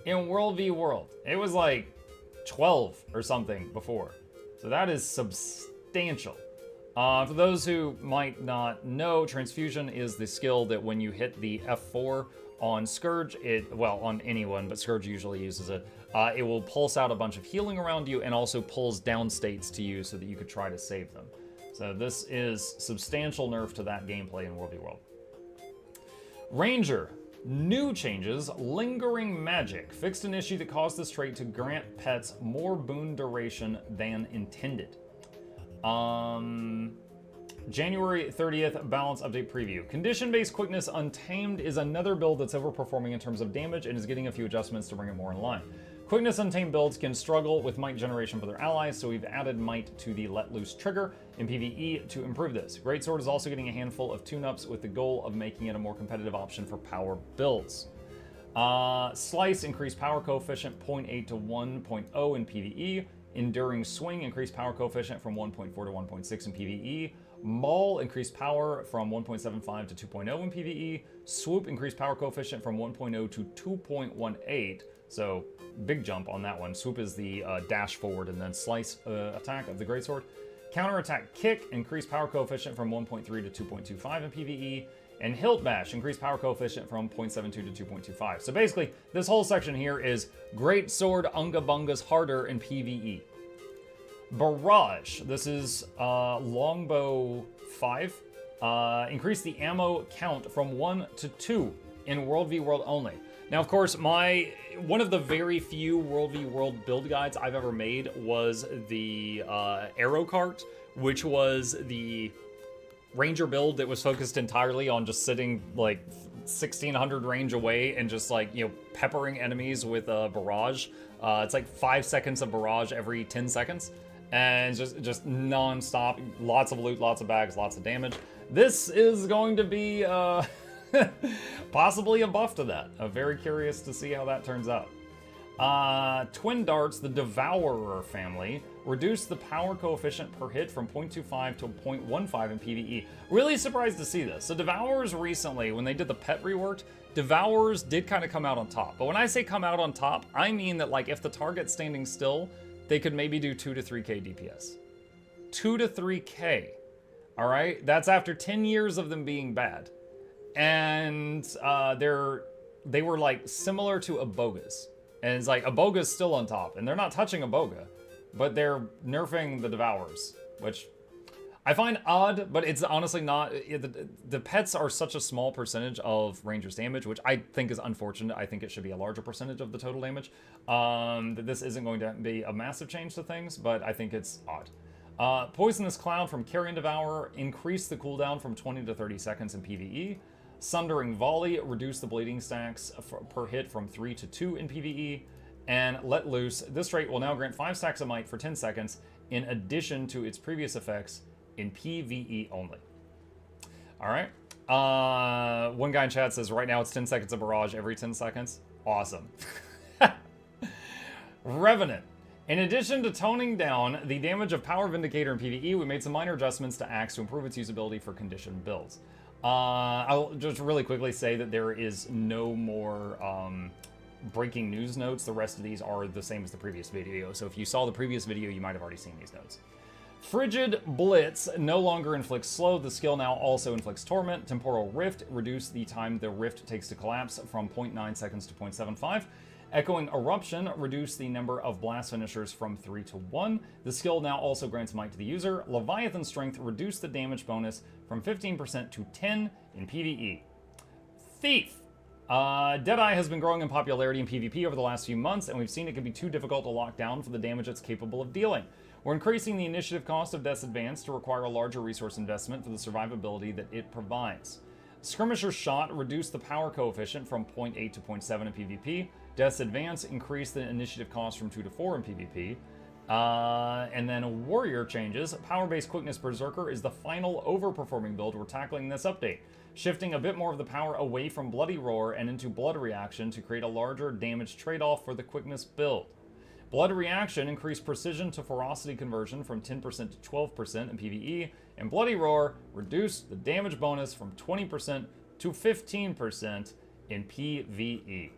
in World v World. It was like 12 or something before. So that is substantial. For those who might not know, Transfusion is the skill that when you hit the F4 on Scourge, well, on anyone, but Scourge usually uses it, it will pulse out a bunch of healing around you and also pulls down states to you so that you could try to save them. So this is substantial nerf to that gameplay in World v. World. Ranger. New changes, Lingering Magic. Fixed an issue that caused this trait to grant pets more boon duration than intended. January 30th, balance update preview. Condition-based quickness Untamed is another build that's overperforming in terms of damage and is getting a few adjustments to bring it more in line. Quickness Untamed builds can struggle with might generation for their allies, so we've added might to the Let Loose trigger in PvE to improve this. Greatsword is also getting a handful of tune-ups with the goal of making it a more competitive option for power builds. Slice increased power coefficient 0.8 to 1.0 in PvE. Enduring Swing increased power coefficient from 1.4 to 1.6 in PvE. Maul increased power from 1.75 to 2.0 in PvE. Swoop increased power coefficient from 1.0 to 2.18. So big jump on that one. Swoop is the dash forward and then slice attack of the Greatsword. Counterattack Kick increased power coefficient from 1.3 to 2.25 in PvE. And Hilt Bash increased power coefficient from 0.72 to 2.25. So basically, this whole section here is Greatsword Unga Bungas harder in PvE. Barrage. This is Longbow 5. Increased the ammo count from 1 to 2 in World v. World only. Now, of course, one of the very few World v. World build guides I've ever made was the Arrow Cart, which was the Ranger build that was focused entirely on just sitting like 1600 range away and just like, you know, peppering enemies with a barrage. It's like 5 seconds of barrage every 10 seconds. And just non-stop, lots of loot, lots of bags, lots of damage. This is going to be possibly a buff to that. I'm very curious to see how that turns out. Twin Darts, the Devourer family, reduced the power coefficient per hit from 0.25 to 0.15 in PvE. Really surprised to see this. So Devourers recently, when they did the pet rework, Devourers did kind of come out on top. But when I say come out on top, I mean that like if the target's standing still, they could maybe do 2 to 3k DPS. 2 to 3k. All right? That's after 10 years of them being bad. And they were like similar to Abogas. And it's like Aboga's still on top, and they're not touching Aboga, but they're nerfing the Devourers, which I find odd, but it's honestly not. The pets are such a small percentage of Ranger's damage, which I think is unfortunate. I think it should be a larger percentage of the total damage. That this isn't going to be a massive change to things, but I think it's odd. Poisonous Cloud from Carrion Devourer increased the cooldown from 20 to 30 seconds in PvE. Sundering Volley reduced the bleeding stacks per hit from 3 to 2 in PvE. And Let Loose, this trait will now grant 5 stacks of might for 10 seconds in addition to its previous effects in PvE only. Alright. One guy in chat says right now it's 10 seconds of barrage every 10 seconds. Awesome. Revenant. In addition to toning down the damage of Power Vindicator in PvE, we made some minor adjustments to Axe to improve its usability for conditioned builds. I'll just really quickly say that there is no more breaking news notes. The rest of these are the same as the previous video. So if you saw the previous video, you might have already seen these notes. Frigid Blitz no longer inflicts slow. The skill now also inflicts torment. Temporal Rift reduced the time the rift takes to collapse from 0.9 seconds to 0.75. Echoing Eruption reduced the number of blast finishers from 3 to 1. The skill now also grants might to the user. Leviathan Strength reduced the damage bonus from 15% to 10 in PvE. Thief. Deadeye has been growing in popularity in PvP over the last few months, and we've seen it can be too difficult to lock down for the damage it's capable of dealing. We're increasing the initiative cost of Death's Advance to require a larger resource investment for the survivability that it provides. Skirmisher Shot reduced the power coefficient from 0.8 to 0.7 in PvP. Death's Advance increased the initiative cost from 2 to 4 in PvP. And then Warrior changes. Power-based Quickness Berserker is the final overperforming build we're tackling in this update, shifting a bit more of the power away from Bloody Roar and into Blood Reaction to create a larger damage trade-off for the Quickness build. Blood Reaction increased precision to ferocity conversion from 10% to 12% in PvE, and Bloody Roar reduced the damage bonus from 20% to 15% in PvE.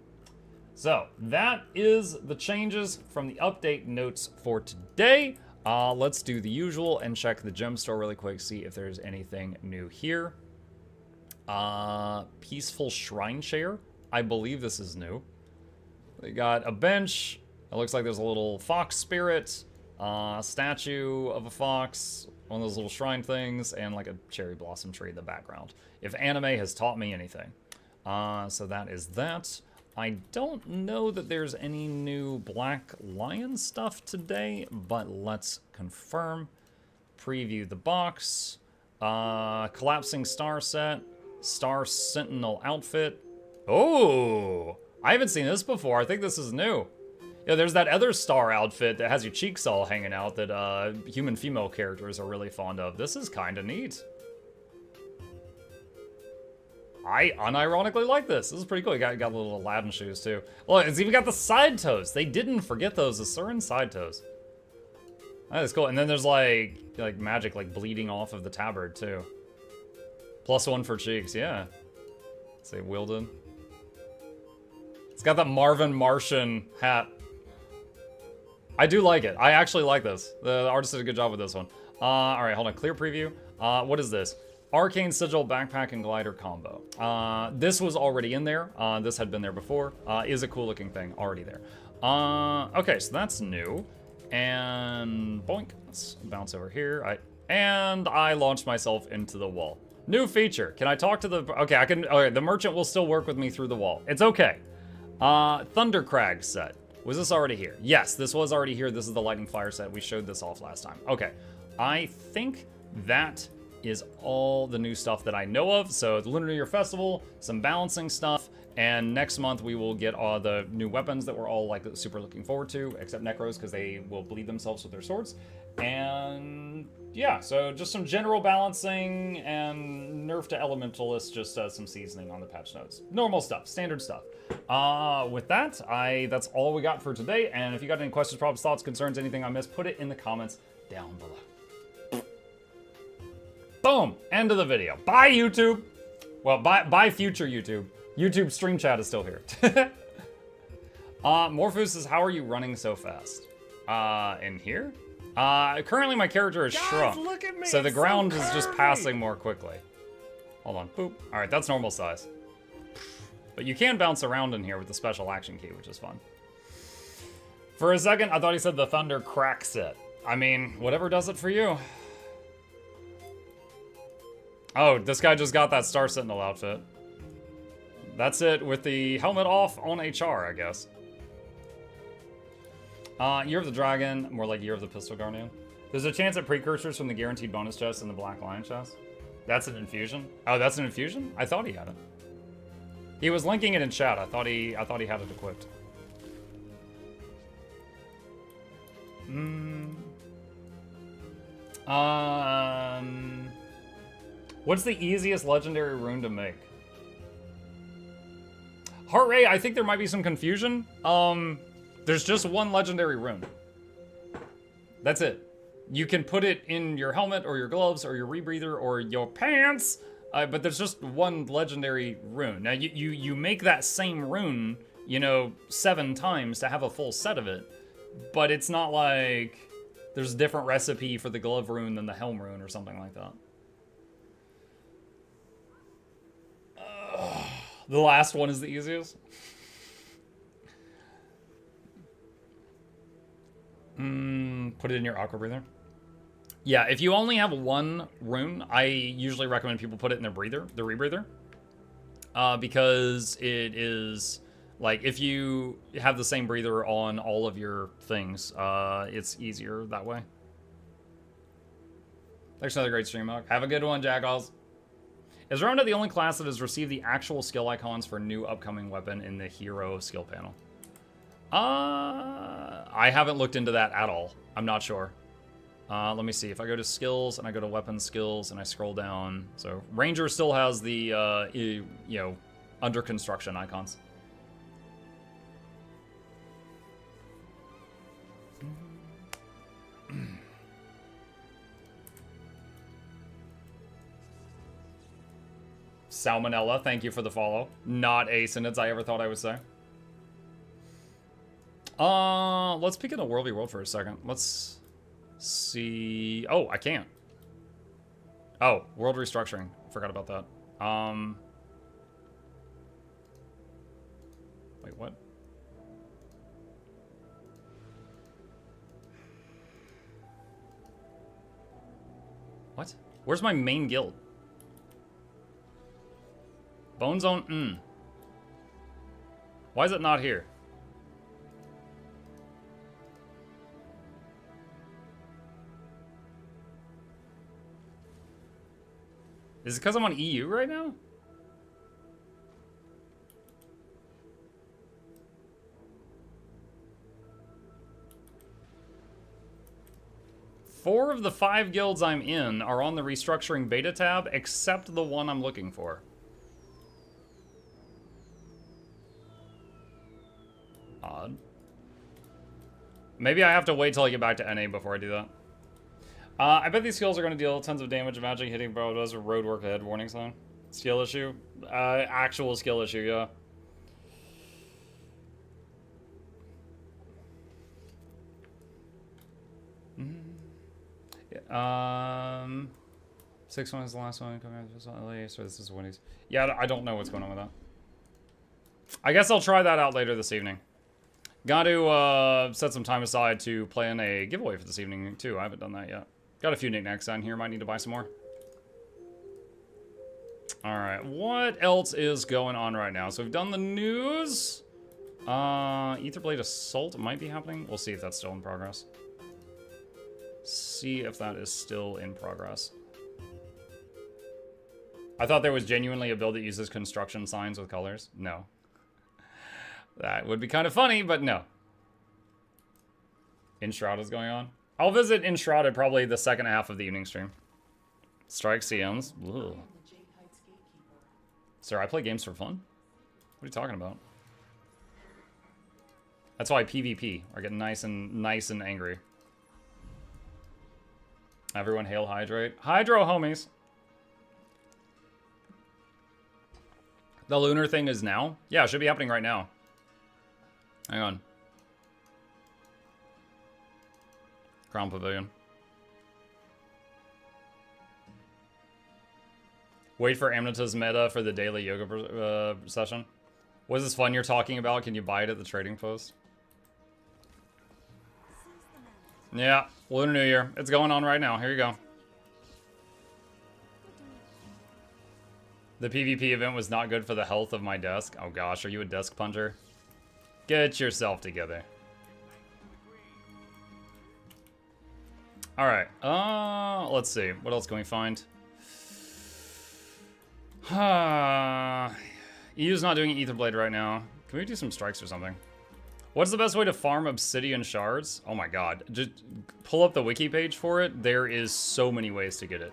So, that is the changes from the update notes for today. Let's do the usual and check the gem store really quick, see if there's anything new here. Peaceful Shrine Chair. I believe this is new. They got a bench. It looks like there's a little fox spirit, statue of a fox, one of those little shrine things, and like a cherry blossom tree in the background. If anime has taught me anything. So that is that. I don't know that there's any new Black Lion stuff today, but let's confirm. Preview the box. Collapsing Star set. Star Sentinel outfit. Oh, I haven't seen this before. I think this is new. Yeah, there's that other star outfit that has your cheeks all hanging out that human female characters are really fond of. This is kind of neat. I unironically like this. This is pretty cool. You got little Aladdin shoes too. Look, it's even got the side toes. They didn't forget those. The Surin side toes. That is cool. And then there's like magic like bleeding off of the tabard too. +1 for cheeks. Yeah. Say wielded. It's got that Marvin Martian hat. I do like it. I actually like this. The artist did a good job with this one. All right, hold on. Clear preview. What is this? Arcane Sigil Backpack and Glider combo. This was already in there. This had been there before. Is a cool looking thing already there. Okay, so that's new. And boink. Let's bounce over here. And I launched myself into the wall. New feature. Can I talk to the... Okay, I can... Okay, the merchant will still work with me through the wall. It's okay. Thundercrag set. Was this already here? Yes, this was already here. This is the Lightning Fire set. We showed this off last time. Okay. I think that is all the new stuff that I know of. So the Lunar New Year Festival, some balancing stuff, and next month we will get all the new weapons that we're all like super looking forward to, except Necros because they will bleed themselves with their swords. And yeah, so just some general balancing and nerf to elementalists, just some seasoning on the patch notes. Normal stuff, standard stuff. With that, that's all we got for today. And if you got any questions, problems, thoughts, concerns, anything I missed, put it in the comments down below. Boom! End of the video. Bye, YouTube! Well, bye future YouTube. YouTube stream chat is still here. Morphous says, how are you running so fast? In here? Currently my character is shrunk. Look at me, so the it's ground so is just curvy. passing more quickly. Hold on. Boop. Alright, that's normal size. But you can bounce around in here with the special action key, which is fun. For a second, I thought he said the Thunder Crack set. I mean, whatever does it for you. Oh, this guy just got that Star Sentinel outfit. That's it with the helmet off on HR, I guess. Year of the Dragon, more like Year of the Pistol Guardian. There's a chance at precursors from the guaranteed bonus chest and the Black Lion chest. That's an infusion? Oh, that's an infusion? I thought he had it. He was linking it in chat. I thought he had it equipped. What's the easiest legendary rune to make? Heart rate, I think there might be some confusion. There's just one legendary rune. That's it. You can put it in your helmet or your gloves or your rebreather or your pants, but there's just one legendary rune. Now, you make that same rune, 7 times to have a full set of it, but it's not like there's a different recipe for the glove rune than the helm rune or something like that. The last one is the easiest. Put it in your aqua breather. Yeah, if you only have one rune, I usually recommend people put it in their rebreather. Because it is, like, if you have the same breather on all of your things, it's easier that way. Thanks for another great stream, Mug. Have a good one, Jackals. Is Ronda the only class that has received the actual skill icons for new upcoming weapon in the hero skill panel? I haven't looked into that at all. I'm not sure. Let me see. If I go to skills and I go to weapon skills and I scroll down. So Ranger still has the, under construction icons. Salmonella, thank you for the follow. Not a sentence I ever thought I would say. Let's peek in the World v World for a second. Let's See... Oh, I can't. Oh, world restructuring. Forgot about that. Wait, what? What? Where's my main guild? Bone Zone? Why is it not here? Is it because I'm on EU right now? Four of the 5 guilds I'm in are on the restructuring beta tab, except the one I'm looking for. Odd. Maybe I have to wait till I get back to NA before I do that. I bet these skills are going to deal tons of damage. Imagine hitting bro, those are road work ahead warning sign. Skill issue? Actual skill issue, yeah. Yeah. 6-1 is the last one. So this is Winnie's. Yeah, I don't know what's going on with that. I guess I'll try that out later this evening. Got to set some time aside to plan a giveaway for this evening, too. I haven't done that yet. Got a few knickknacks down here. Might need to buy some more. Alright, what else is going on right now? So we've done the news. Etherblade Assault might be happening. We'll see if that's still in progress. See if that is still in progress. I thought there was genuinely a build that uses construction signs with colors. No. That would be kind of funny, but no. Enshrouded is going on. I'll visit Enshrouded probably the second half of the evening stream. Strike CMs. Ugh. Sir, I play games for fun? What are you talking about? That's why PvP are getting nice and angry. Everyone hail Hydrate. Hydro, homies. The lunar thing is now? Yeah, it should be happening right now. Hang on. Crown Pavilion. Wait for Amnita's meta for the daily yoga session. What is this fun you're talking about? Can you buy it at the trading post? Yeah, Lunar New Year. It's going on right now. Here you go. The PvP event was not good for the health of my desk. Oh gosh, are you a desk puncher? Get yourself together. Alright, let's see. What else can we find? EU's not doing Etherblade right now. Can we do some strikes or something? What's the best way to farm obsidian shards? Oh my god. Just pull up the wiki page for it. There is so many ways to get it.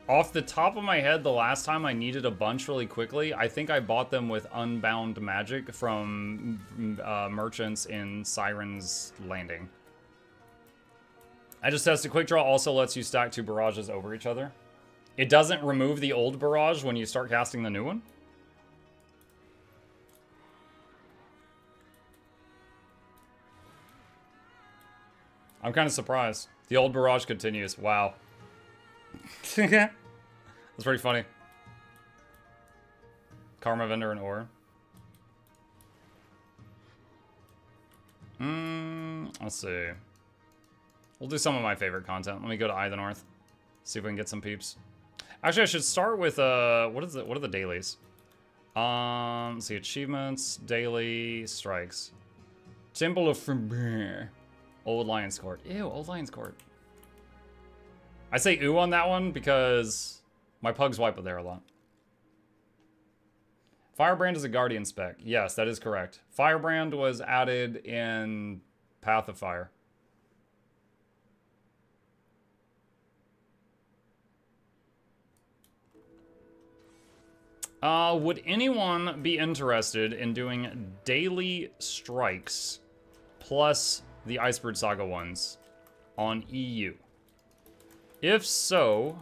Off the top of my head, the last time I needed a bunch really quickly, I think I bought them with Unbound Magic from merchants in Siren's Landing. I just tested Quick Draw also lets you stack 2 barrages over each other. It doesn't remove the old barrage when you start casting the new one. I'm kind of surprised. The old barrage continues. Wow. That's pretty funny. Karma Vendor and Ore. Let's see. We'll do some of my favorite content. Let me go to Eye of the North. See if we can get some peeps. Actually, I should start with, what are the dailies? Let's see, achievements, daily, strikes. Temple of Fremere. Old Lion's Court. Ew, Old Lion's Court. I say ooh on that one because my pugs wipe it there a lot. Firebrand is a Guardian spec. Yes, that is correct. Firebrand was added in Path of Fire. Would anyone be interested in doing daily strikes plus the Icebird Saga ones on EU? If so,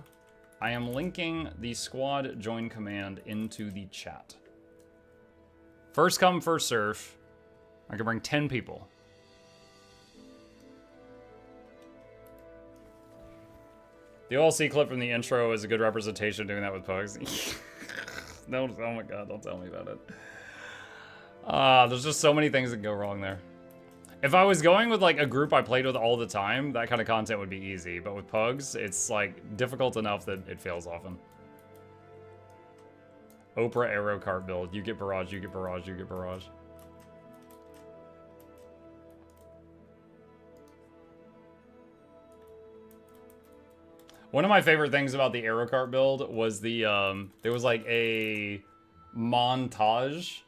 I am linking the squad join command into the chat. First come, first serve. I can bring 10 people. The OLC clip from the intro is a good representation doing that with pugs. No, oh my god, don't tell me about it. There's just so many things that go wrong there. If I was going with like a group I played with all the time, that kind of content would be easy. But with pugs, it's like difficult enough that it fails often. Oprah arrow cart build. You get barrage, you get barrage, you get barrage. One of my favorite things about the arrow cart build was the, there was like a montage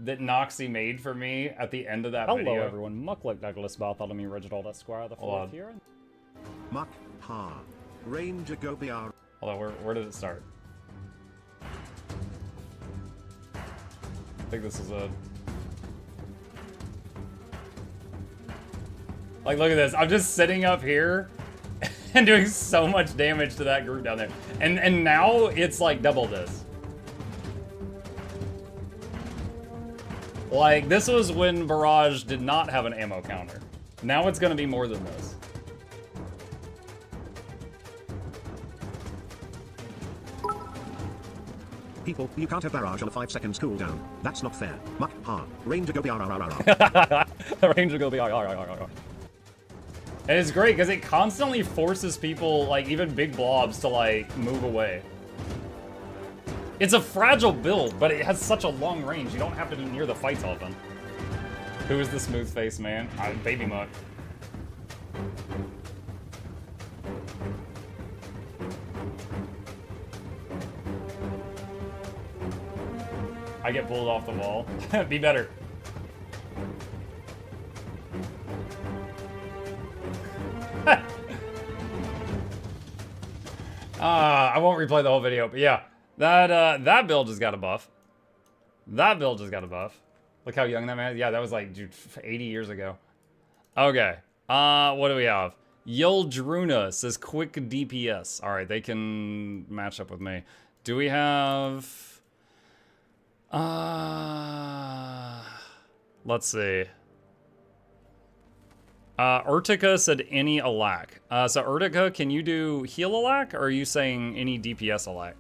that Noxxi made for me at the end of that video. Hello everyone, Mukluk Douglas Bartholomew Reginald Esquire the fourth here. Muck, ha. Ranger go BR. Hold on, where did it start? I think this is a... Like, look at this. I'm just sitting up here and doing so much damage to that group down there. And now it's like double this. Like, this was when Barrage did not have an ammo counter. Now it's gonna be more than this. People, you can't have barrage on a 5 seconds cooldown. That's not fair. Muck, ha. Ranger go BR. The Ranger go be And it's great because it constantly forces people, like even big blobs, to like move away. It's a fragile build, but it has such a long range. You don't have to be near the fights often. Who is the smooth face man? Baby Muck. I get pulled off the wall. Be better. I won't replay the whole video, but yeah. That build just got a buff. That build just got a buff. Look how young that man is. Yeah, that was like, dude, 80 years ago. Okay. What do we have? Yeldruna says quick DPS. All right, they can match up with me. Do we have... let's see. Urtica said any alack. So Urtica, can you do heal alack, or are you saying any DPS alack?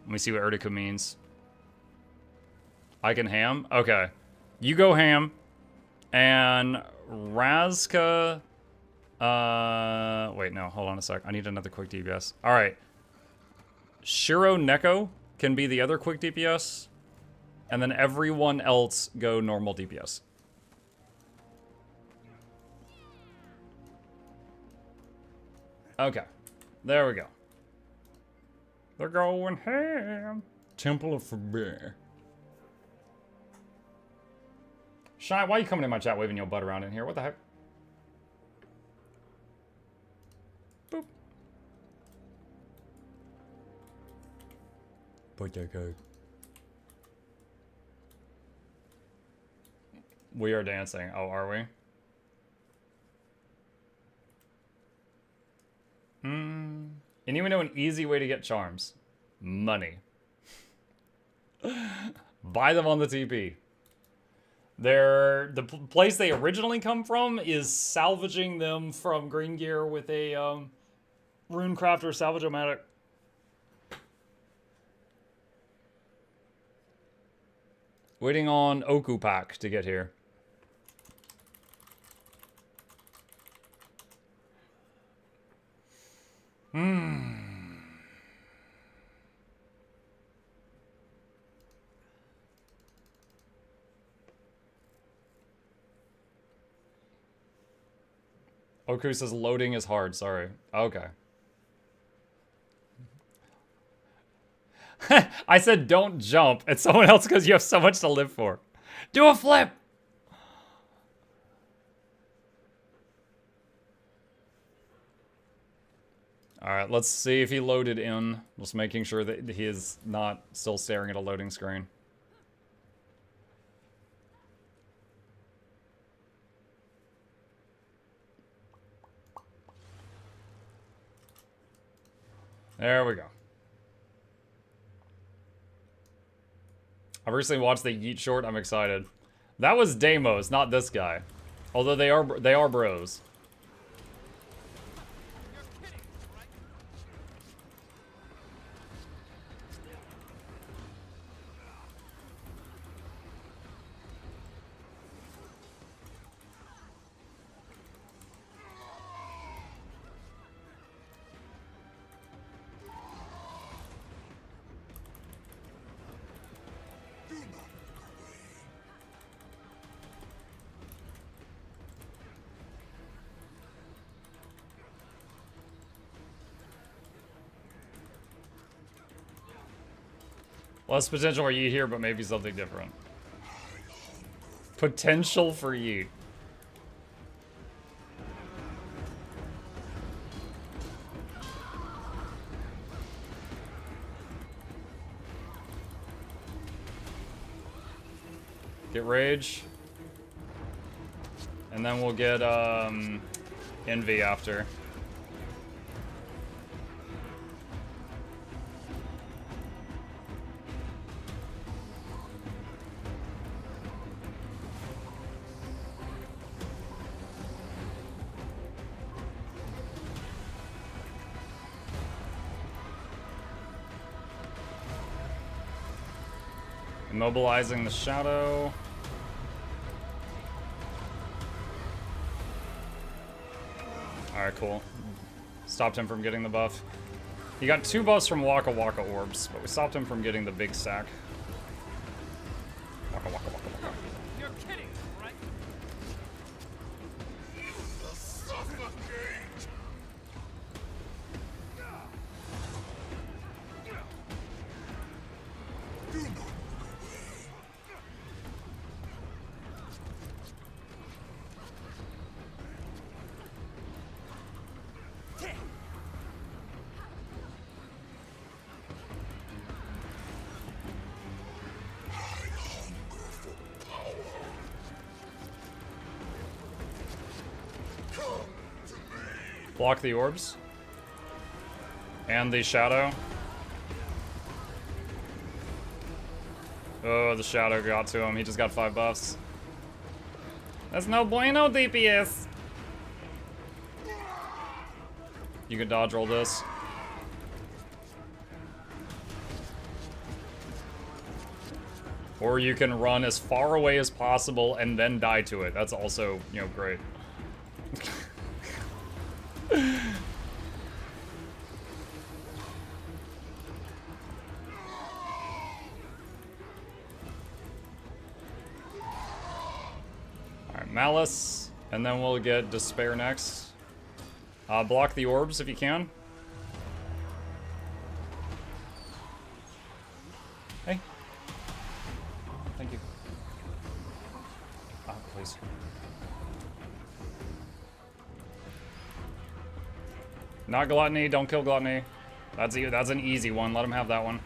Let me see what Urtica means. I can ham? Okay. You go ham. And Razka... wait, no, hold on a sec. I need another quick DPS. Alright. Shiro Neko can be the other quick DPS. And then everyone else go normal DPS. Okay. There we go. They're going ham. Temple of Forbidden. Shy, why are you coming in my chat waving your butt around in here? What the heck? Boop. Potato. We are dancing. Oh, are we? Anyone know an easy way to get charms? Money. Buy them on the TP. The place they originally come from is salvaging them from Green Gear with a Runecraft or Salvage-O-Matic. Waiting on Okupak to get here. Oku says loading is hard, sorry. Okay. I said don't jump, and someone else goes, you have so much to live for. Do a flip! Alright, let's see if he loaded in. Just making sure that he is not still staring at a loading screen. There we go. I've recently watched the Yeet short. I'm excited. That was Deimos, not this guy. Although they are bros. Less potential for yeet here, but maybe something different. Potential for yeet. Get rage. And then we'll get envy after. Immobilizing the shadow. Alright, cool. Stopped him from getting the buff. He got 2 buffs from Waka Waka orbs, but we stopped him from getting the big sack. Waka Waka Waka Waka. You're kidding, right? Block the orbs. And the shadow. Oh, the shadow got to him. He just got 5 buffs. That's no bueno, DPS. You can dodge roll this. Or you can run as far away as possible and then die to it. That's also, you know, great. Alright, Malice, and then we'll get Despair next. Block the orbs if you can. Hey. Thank you. Please. Not Gluttony, don't kill Gluttony. That's an easy one, let him have that one.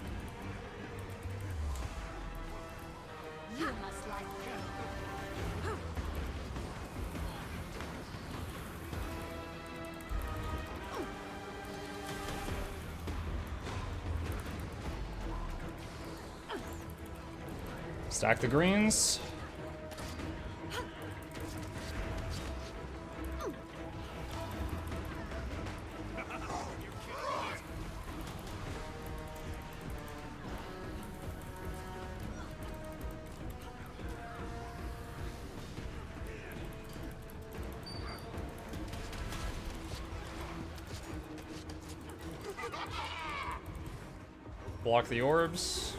You must like pain. Stack the greens. Block the orbs.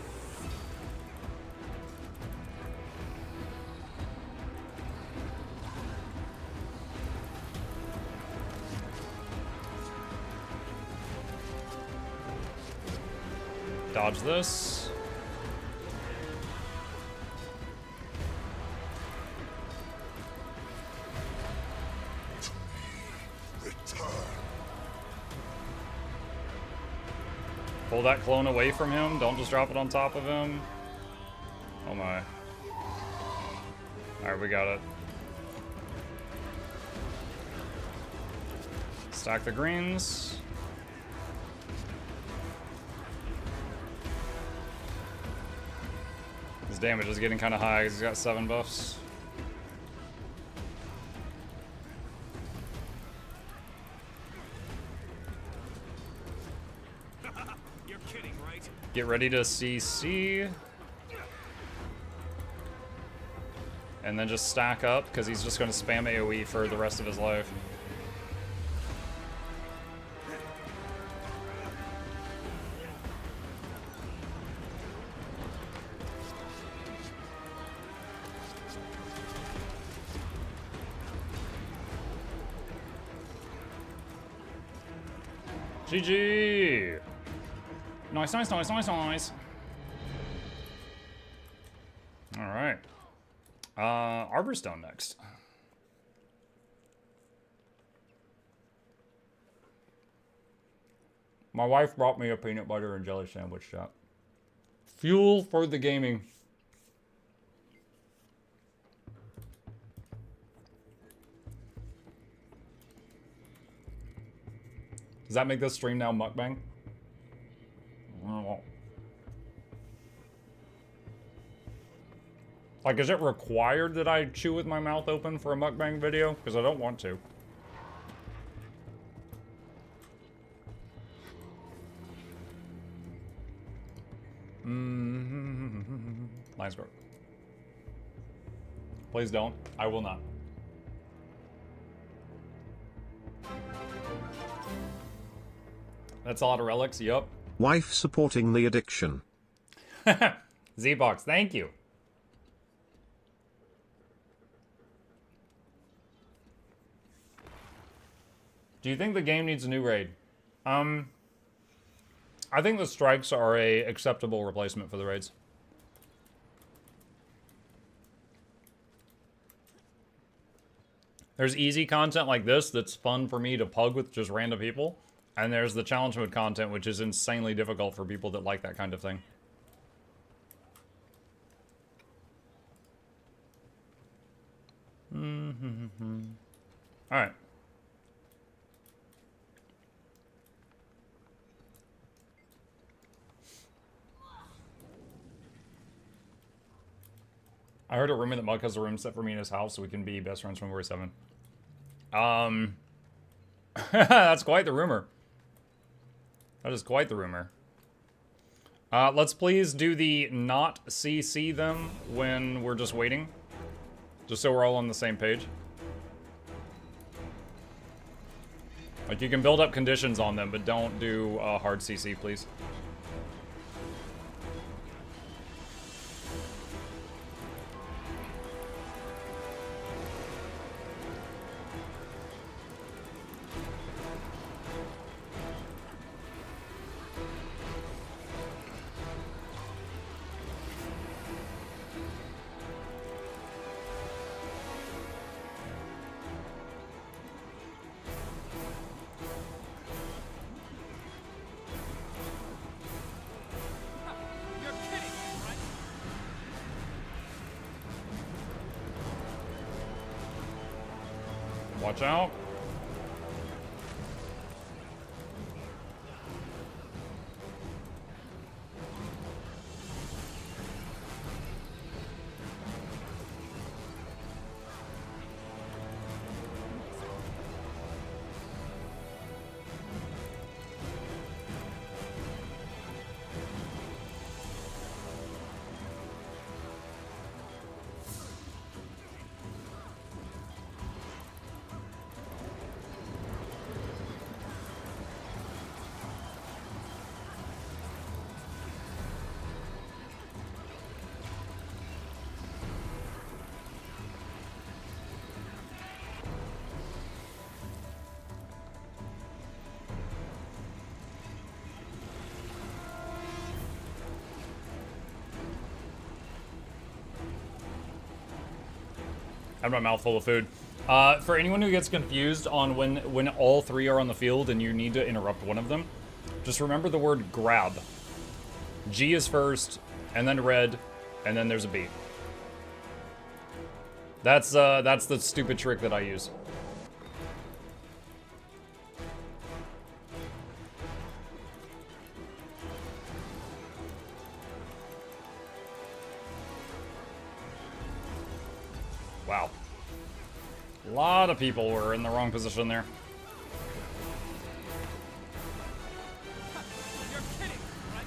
Dodge this. Pull that clone away from him. Don't just drop it on top of him. Oh my. Alright, we got it. Stack the greens. His damage is getting kind of high because he's got 7 buffs. You're kidding, right? Get ready to CC. And then just stack up, because he's just going to spam AoE for the rest of his life. GG! Nice, nice, nice, nice, nice. Arborstone next. My wife brought me a peanut butter and jelly sandwich shop. Fuel for the gaming. Does that make this stream now mukbang? Like, is it required that I chew with my mouth open for a mukbang video? Because I don't want to. Nice work. Please don't. I will not. That's a lot of relics. Yup. Wife supporting the addiction. Z-Box, thank you. Do you think the game needs a new raid? I think the strikes are a acceptable replacement for the raids. There's easy content like this that's fun for me to pug with just random people. And there's the challenge mode content, which is insanely difficult for people that like that kind of thing. Alright. I heard a rumor that Mug has a room set for me in his house so we can be best friends when we're 7. That's quite the rumor. That is quite the rumor. Let's please do the not CC them when we're just waiting. Just so we're all on the same page. Like, you can build up conditions on them, but don't do hard CC, please. Watch out. I have my mouth full of food. For anyone who gets confused on when all 3 are on the field and you need to interrupt one of them, just remember the word grab. G is first, and then red, and then there's a B. That's the stupid trick that I use. Wow. A lot of people were in the wrong position there. You're kidding, right?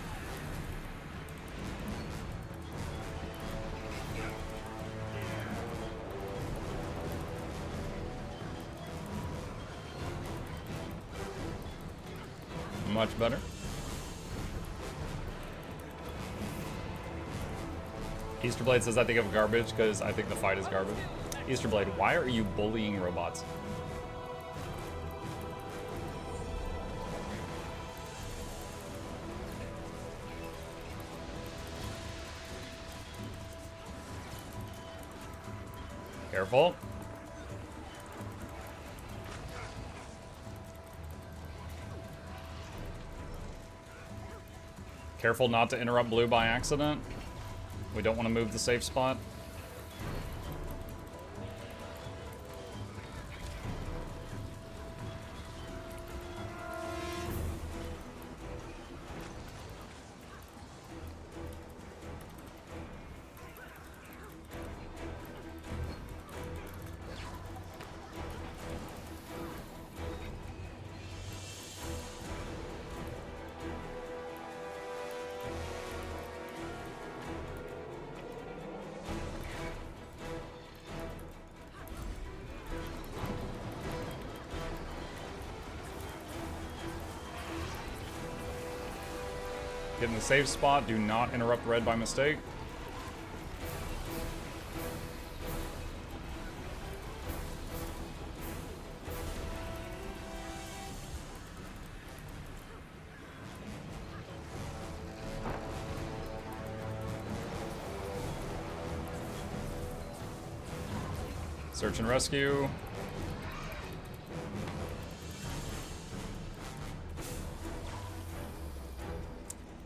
Much better. Easterblade says I think of garbage because I think the fight is garbage. Easterblade, why are you bullying robots? Careful. Careful not to interrupt blue by accident. We don't want to move the safe spot. Get in the safe spot. Do not interrupt red by mistake. Search and rescue.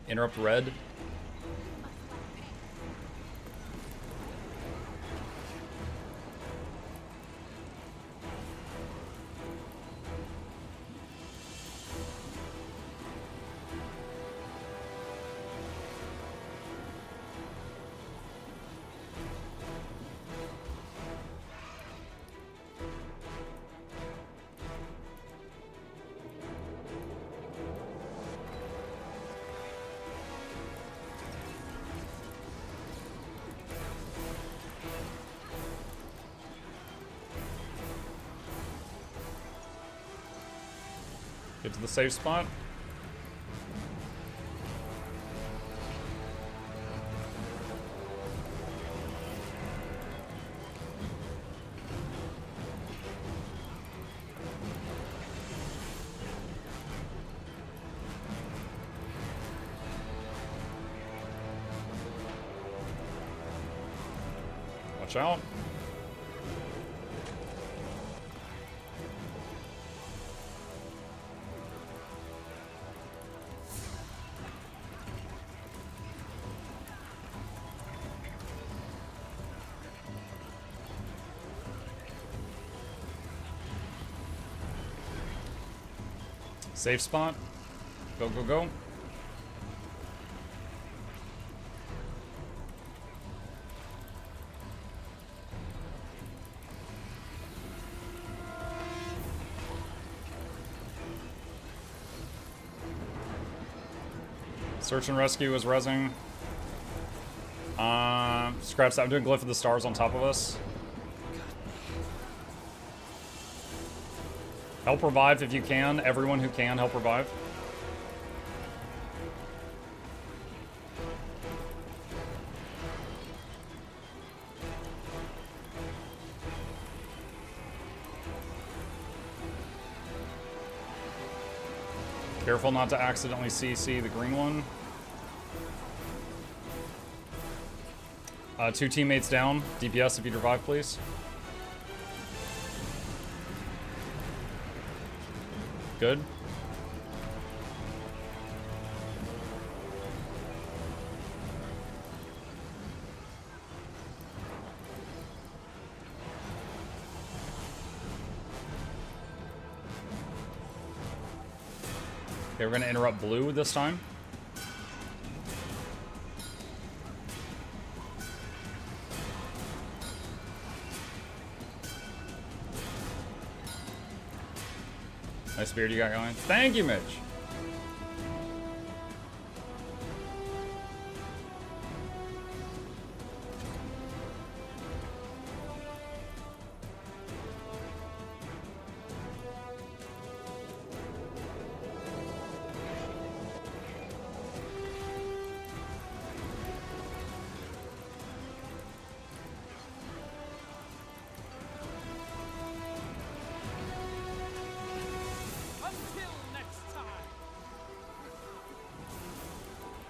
Interrupt red. Get to the safe spot. Watch out. Safe spot. Go, go, go. Search and rescue is rezzing. Scraps, I'm doing Glyph of the Stars on top of us. Help revive if you can. Everyone who can, help revive. Careful not to accidentally CC the green one. 2 teammates down. DPS if you'd revive, please. Good. Okay, we're gonna interrupt blue this time. Nice beard you got going. Thank you, Mitch.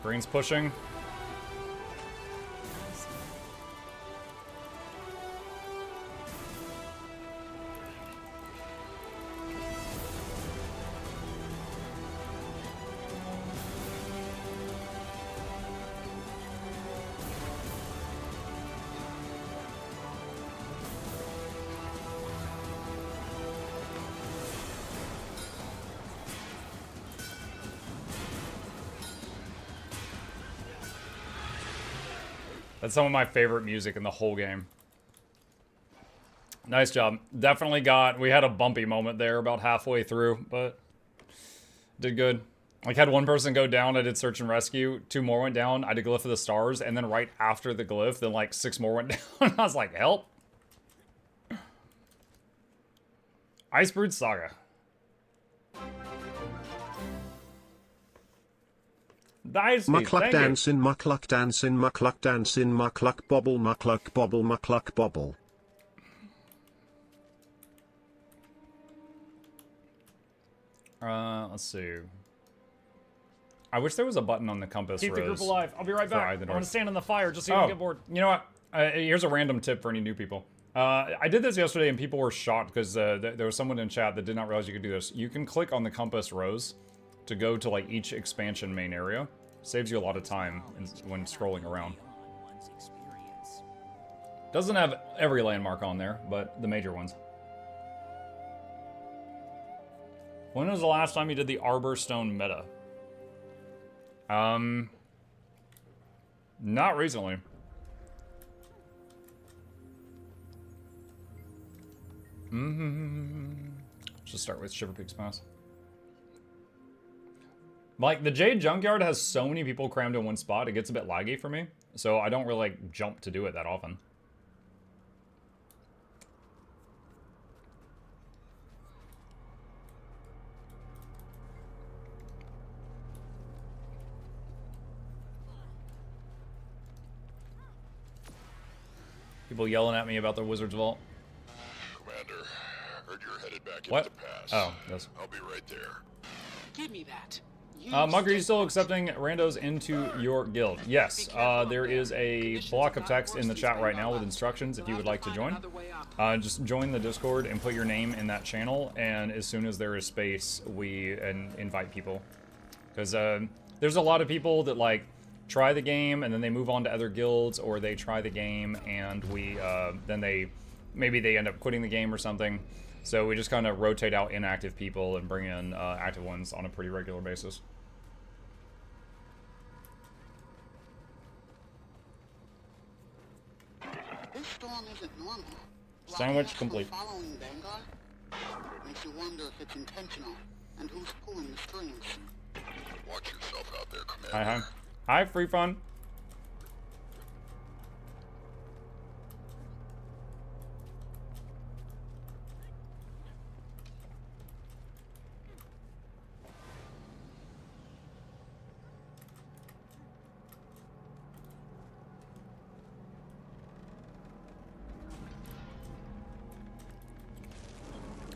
Green's pushing. That's some of my favorite music in the whole game. Nice job. Definitely we had a bumpy moment there about halfway through, but did good. Like, had one person go down, I did search and rescue. 2 more went down, I did glyph of the stars, and then right after the glyph, then like 6 more went down. I was like, help. Icebrood Saga. Nice. Mukluk dancing, mukluk dancing, mukluk dancing, mukluk bobble, mukluk bobble, mukluk bobble. Let's see. I wish there was a button on the compass. Keep the Rose, group alive. I'll be right back. I want to stand in the fire just so you don't get bored. You know what? Here's a random tip for any new people. I did this yesterday and people were shocked because there was someone in chat that did not realize you could do this. You can click on the compass rose to go to like each expansion main area. Saves you a lot of time when scrolling around. Doesn't have every landmark on there, but the major ones. When was the last time you did the Arbor Stone meta? Not recently. Let's just start with Shiver Peaks Pass. Like, the Jade Junkyard has so many people crammed in one spot, it gets a bit laggy for me. So I don't really, like, jump to do it that often. People yelling at me about the Wizard's Vault. Commander, heard you're headed back What? into the pass. Oh, yes. I'll be right there. Give me that. Mugger, are you still accepting randos into your guild? Yes, there is a block of text in the chat right now with instructions if you would like to join. Just join the Discord and put your name in that channel, and as soon as there is space, we invite people. Because there's a lot of people that, like, try the game and then they move on to other guilds, or they try the game and maybe they end up quitting the game or something. So we just kind of rotate out inactive people and bring in active ones on a pretty regular basis. This storm isn't normal. Sandwich complete. Following Vanguard makes you wonder if it's intentional and who's pulling the strings. Watch yourself out there, Commander. Hi. Hi, Free Fun.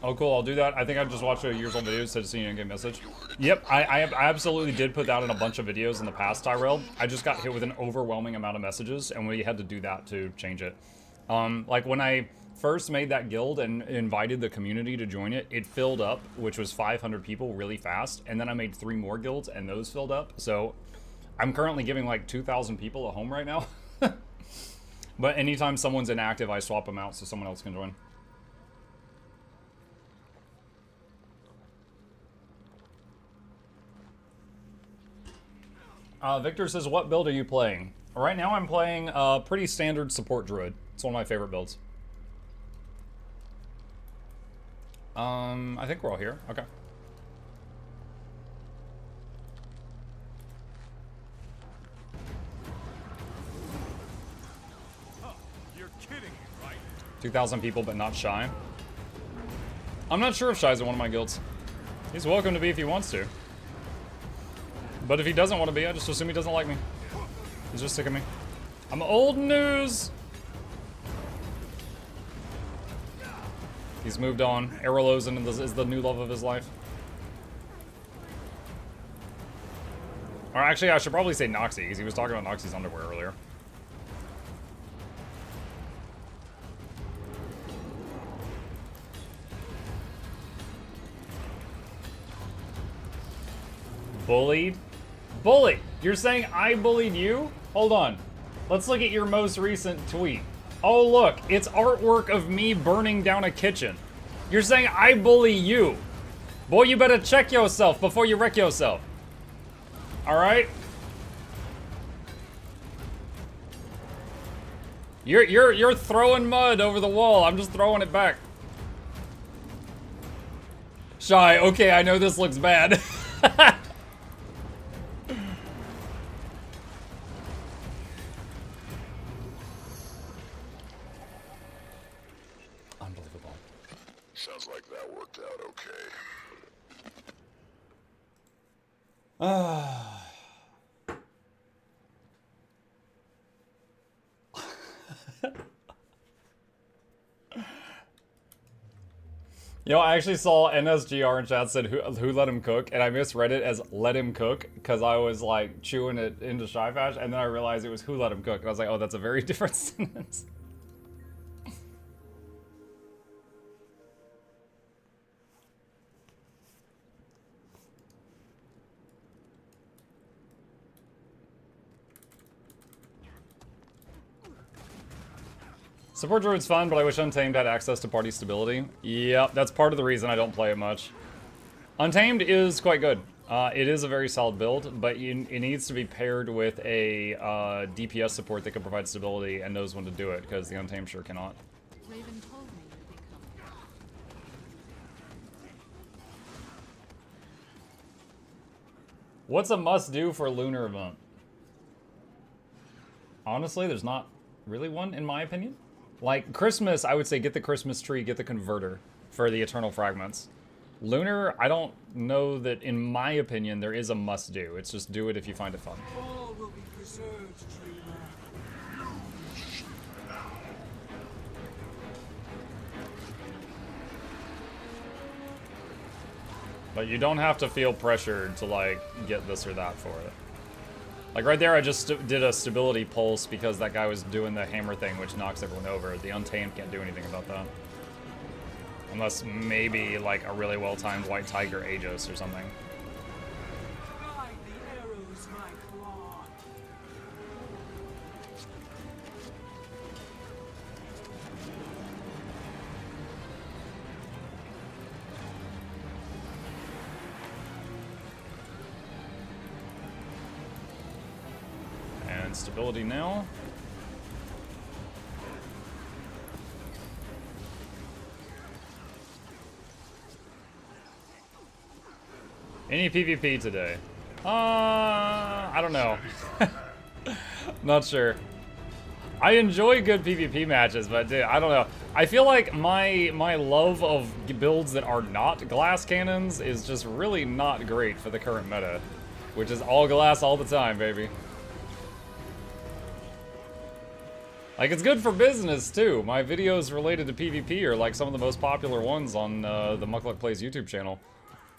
Oh, cool. I'll do that. I think I just watched a years old video instead of seeing a game message. Yep, I absolutely did put that in a bunch of videos in the past, Tyrell. I just got hit with an overwhelming amount of messages, and we had to do that to change it. Like, when I first made that guild and invited the community to join it, it filled up, which was 500 people really fast, and then I made 3 more guilds, and those filled up. So I'm currently giving, like, 2,000 people a home right now. But anytime someone's inactive, I swap them out so someone else can join. Victor says, what build are you playing? Right now I'm playing pretty standard support Druid. It's one of my favorite builds. I think we're all here. Okay. You're kidding me, right? 2,000 people, but not Shy. I'm not sure if Shy's in one of my guilds. He's welcome to be if he wants to. But if he doesn't want to be, I just assume he doesn't like me. He's just sick of me. I'm old news! He's moved on. Arrowlosen is the new love of his life. Or actually, I should probably say Noxxi, because he was talking about Noxxi's underwear earlier. Bullied? Bully! You're saying I bullied you? Hold on. Let's look at your most recent tweet. Oh look, it's artwork of me burning down a kitchen. You're saying I bully you. Boy, you better check yourself before you wreck yourself. Alright? You're throwing mud over the wall. I'm just throwing it back. Shy, okay, I know this looks bad. Unbelievable. Sounds like that worked out okay. You know, I actually saw NSGR in chat said who let him cook, and I misread it as let him cook because I was like chewing it into Shy Fash, and then I realized it was who let him cook, and I was like, oh, that's a very different sentence. Support Druid's fun, but I wish Untamed had access to party stability. Yep, that's part of the reason I don't play it much. Untamed is quite good. It is a very solid build, but it needs to be paired with a DPS support that can provide stability and knows when to do it, because the Untamed sure cannot. Raven told me you'd be coming. What's a must-do for a Lunar event? Honestly, there's not really one, in my opinion. Like, Christmas, I would say get the Christmas tree, get the converter for the Eternal Fragments. Lunar, I don't know that, in my opinion, there is a must-do. It's just do it if you find it fun. All will be preserved, dreamer. But you don't have to feel pressured to, like, get this or that for it. Like, right there, I just did a stability pulse because that guy was doing the hammer thing, which knocks everyone over. The Untamed can't do anything about that. Unless maybe, like, a really well-timed White Tiger Aegis or something. Guide the arrows, my claw. And stability now. Any PvP today? I don't know. Not sure. I enjoy good PvP matches, but dude, I don't know. I feel like my love of builds that are not glass cannons is just really not great for the current meta, which is all glass all the time, baby. Like, it's good for business, too. My videos related to PvP are, like, some of the most popular ones on the Mukluk Plays YouTube channel.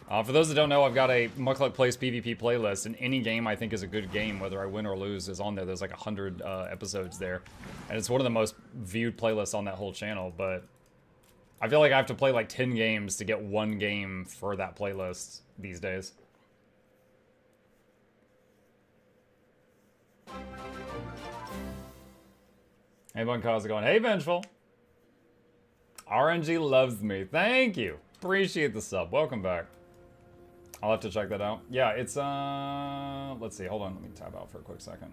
For those that don't know, I've got a Mukluk Plays PvP playlist, and any game I think is a good game, whether I win or lose, is on there. There's, like, 100 episodes there. And it's one of the most viewed playlists on that whole channel, but I feel like I have to play, like, 10 games to get one game for that playlist these days. Hey, Bunko, how's it going? Hey, Vengeful. RNG loves me. Thank you. Appreciate the sub. Welcome back. I'll have to check that out. Yeah, it's, let's see. Hold on. Let me tab out for a quick second.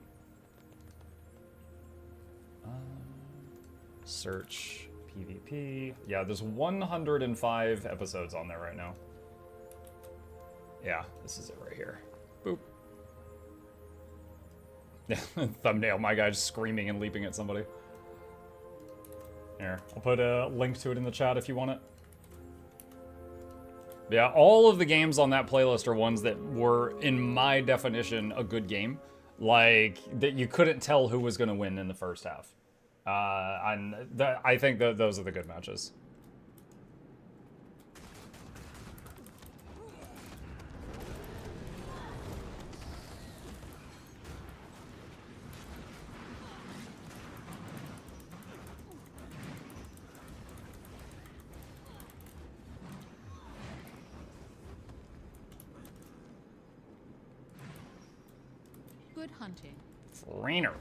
Search PvP. Yeah, there's 105 episodes on there right now. Yeah, this is it right here. Boop. Yeah, thumbnail. My guy just screaming and leaping at somebody. Here, I'll put a link to it in the chat if you want it. Yeah, all of the games on that playlist are ones that were, in my definition, a good game. Like, that you couldn't tell who was going to win in the first half. I think that those are the good matches. Good hunting. Rainer.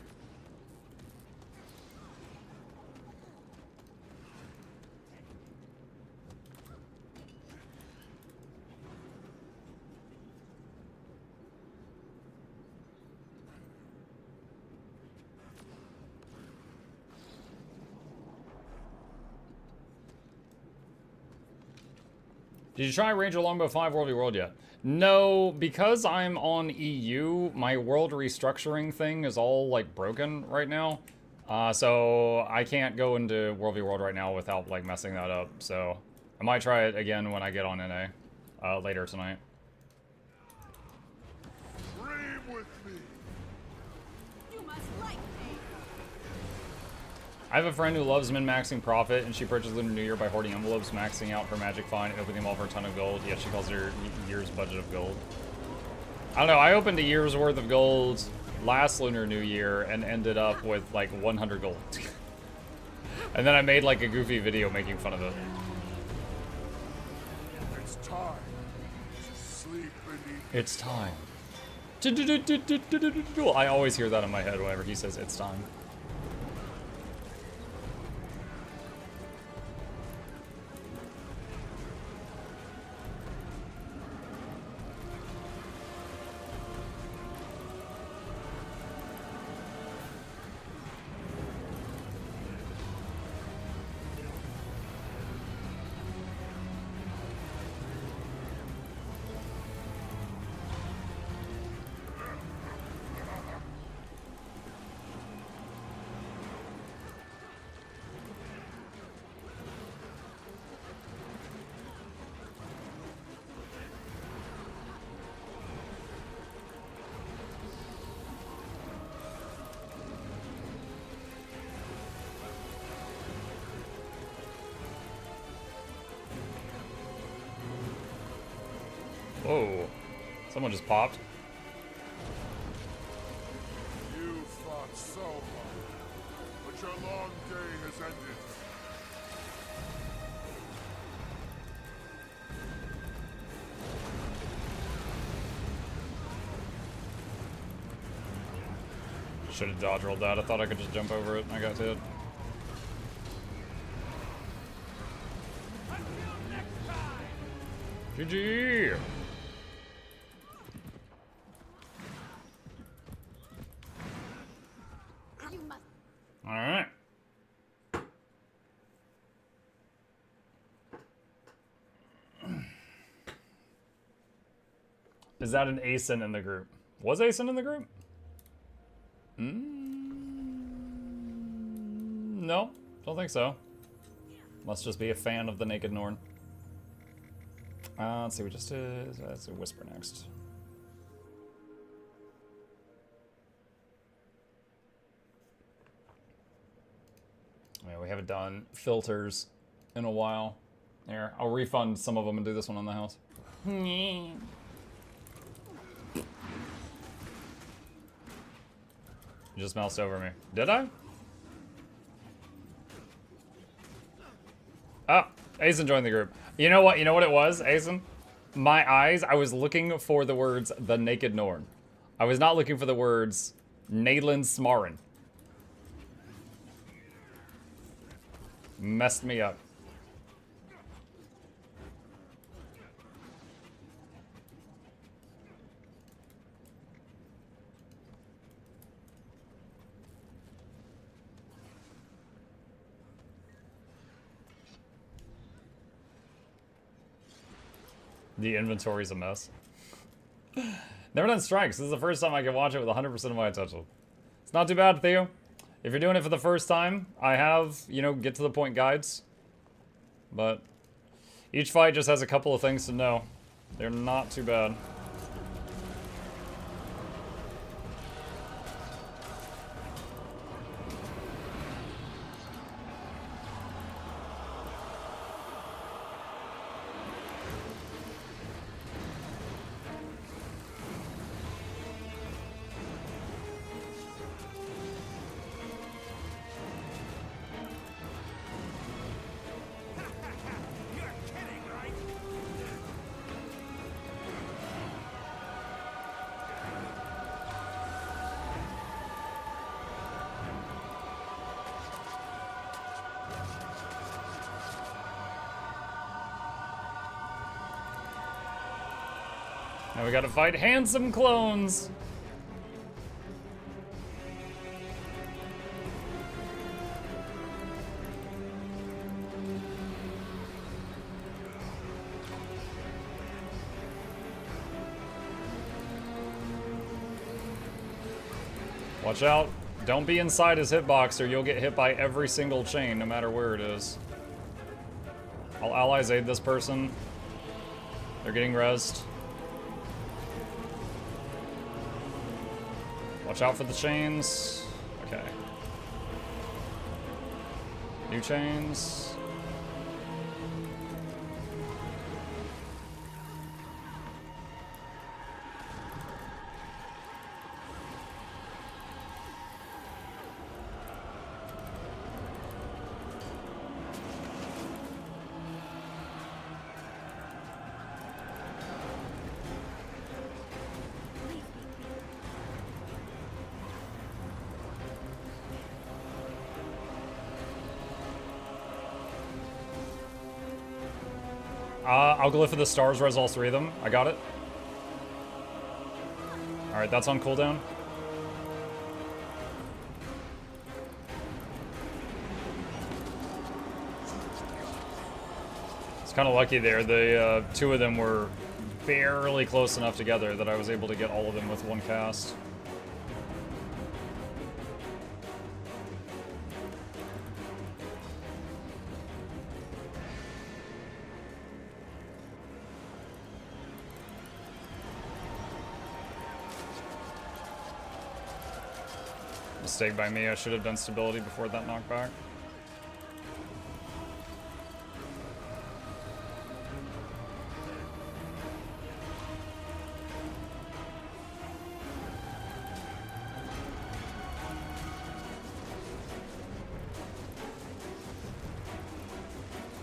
Did you try Ranger Longbow 5 World v World yet? No, because I'm on EU, my world restructuring thing is all like broken right now. So I can't go into World v World right now without like messing that up. So I might try it again when I get on NA later tonight. Dream with me. You must like me. I have a friend who loves min-maxing profit, and she purchased Lunar New Year by hoarding envelopes, maxing out her magic find, and opening them all for a ton of gold, yet she calls her year's budget of gold. I don't know, I opened a year's worth of gold last Lunar New Year and ended up with like 100 gold. And then I made like a goofy video making fun of it. It's time to sleep beneath. It's time. I always hear that in my head whenever he says it's time. Whoa. Someone just popped. You fought so hard, but your long day has ended. Should have dodge rolled that. I thought I could just jump over it and I got hit. GG! You must. Alright. Is that an ASIN in the group? Was ASIN in the group? No, don't think so. Must just be a fan of the Naked Norn. Let's see, we just did. Let's do Whisper next. Yeah, we haven't done filters in a while. Here, I'll refund some of them and do this one on the house. You just moused over me. Did I? Oh, Aizen joined the group. You know what? You know what it was, Aizen? My eyes, I was looking for the words the Naked Norn. I was not looking for the words Nayland Smarrin. Messed me up. The inventory's a mess. Never done strikes. This is the first time I can watch it with 100% of my attention. It's not too bad, Theo. If you're doing it for the first time, I have, you know, get to the point guides. But each fight just has a couple of things to know. They're not too bad. Now we gotta fight handsome clones. Watch out. Don't be inside his hitbox or you'll get hit by every single chain, no matter where it is. All allies aid this person. They're getting rezzed. Watch out for the chains. Okay. New chains. I'll go for the stars, res all 3 of them. I got it. Alright, that's on cooldown. It's kind of lucky there. The 2 of them were barely close enough together that I was able to get all of them with one cast. Mistake by me, I should have done stability before that knockback.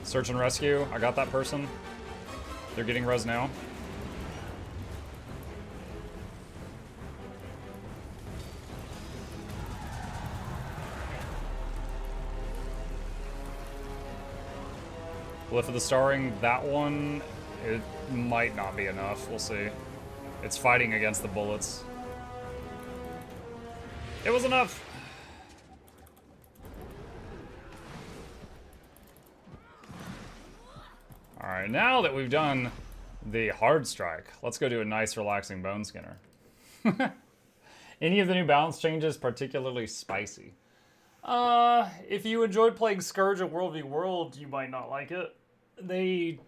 Search and rescue, I got that person. They're getting res now. Glyph of the Starring, that one, it might not be enough. We'll see. It's fighting against the bullets. It was enough! Alright, now that we've done the hard strike, let's go do a nice relaxing bone skinner. Any of the new balance changes particularly spicy? If you enjoyed playing Scourge at World v World, you might not like it. They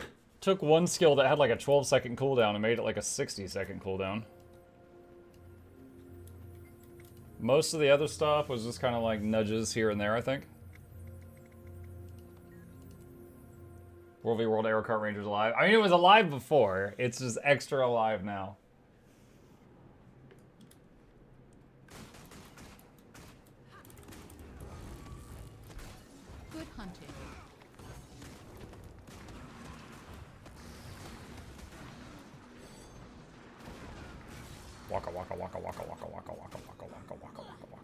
took one skill that had like a 12-second cooldown and made it like a 60-second cooldown. Most of the other stuff was just kind of like nudges here and there, I think. World v World Arrow Cart Ranger's alive. I mean, it was alive before. It's just extra alive now. Good hunting. Waka waka waka waka waka waka waka waka waka waka waka waka.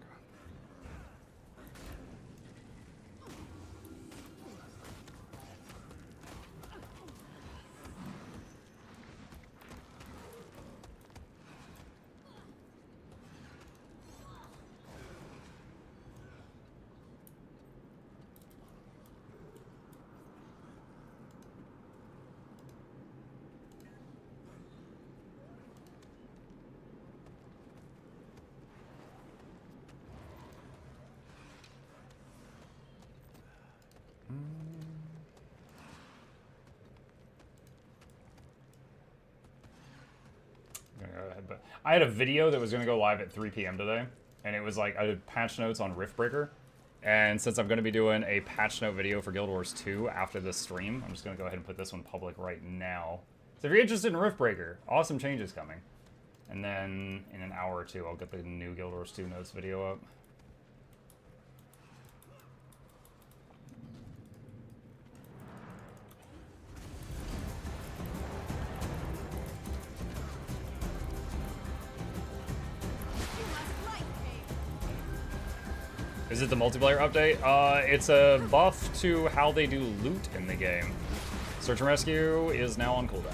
But I had a video that was going to go live at 3 p.m. today, and it was like I did patch notes on Riftbreaker, and since I'm going to be doing a patch note video for Guild Wars 2 after this stream, I'm just going to go ahead and put this one public right now. So if you're interested in Riftbreaker, awesome changes coming. And then in an hour or two, I'll get the new Guild Wars 2 notes video up. Is it the multiplayer update? It's a buff to how they do loot in the game. Search and rescue is now on cooldown.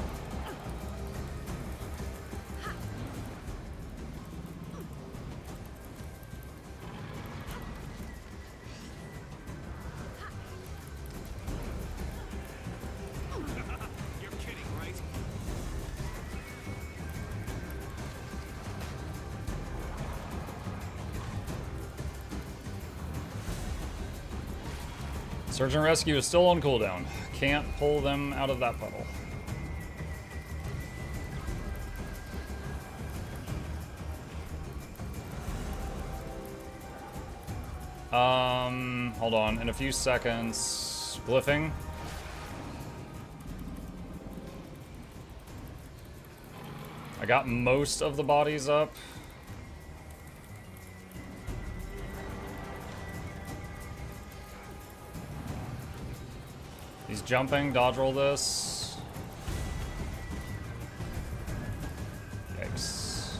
You're kidding, right? Search and rescue is still on cooldown. Can't pull them out of that puddle. Hold on. In a few seconds. Glyphing. I got most of the bodies up. He's jumping. Dodge roll this. Yikes.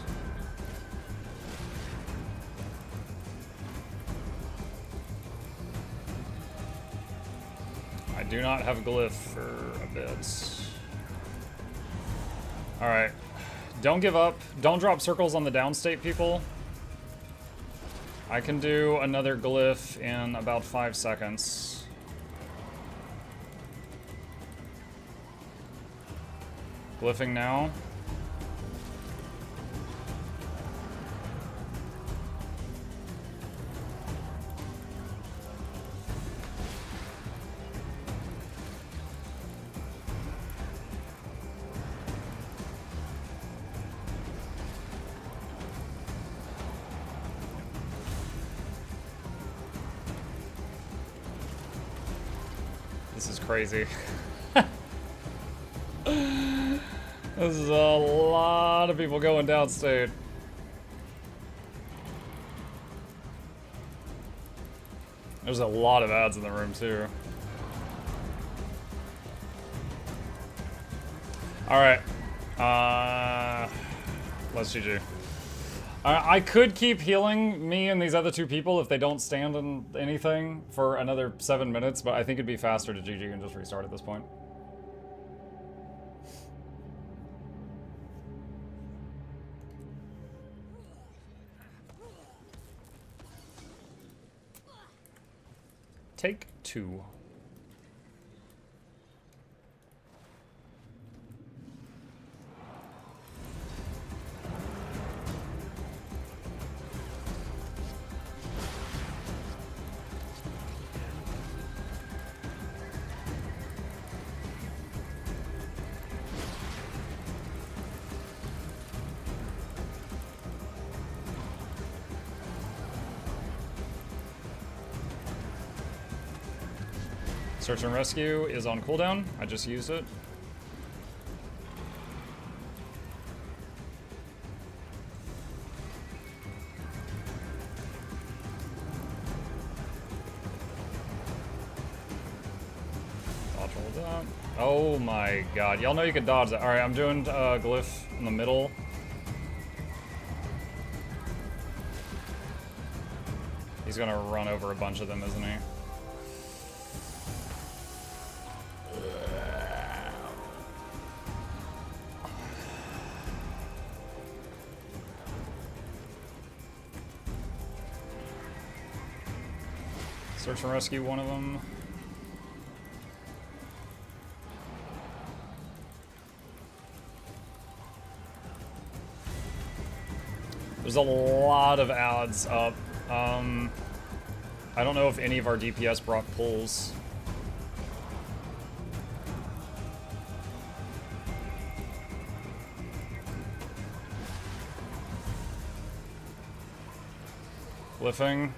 I do not have glyph for a bit. Alright. Don't give up. Don't drop circles on the downstate, people. I can do another glyph in about 5 seconds. Glyphing now. This is crazy. This is a lot of people going downstate. There's a lot of ads in the room too. Alright. Let's GG. I could keep healing me and these other two people if they don't stand in anything for another 7 minutes, but I think it'd be faster to GG and just restart at this point. Take 2. Search and rescue is on cooldown. I just used it. Dodge roll that. Oh my god. Y'all know you can dodge that. Alright, I'm doing glyph in the middle. He's gonna run over a bunch of them, isn't he? Search and rescue one of them. There's a lot of ads up. I don't know if any of our DPS brought pulls. Glyphing.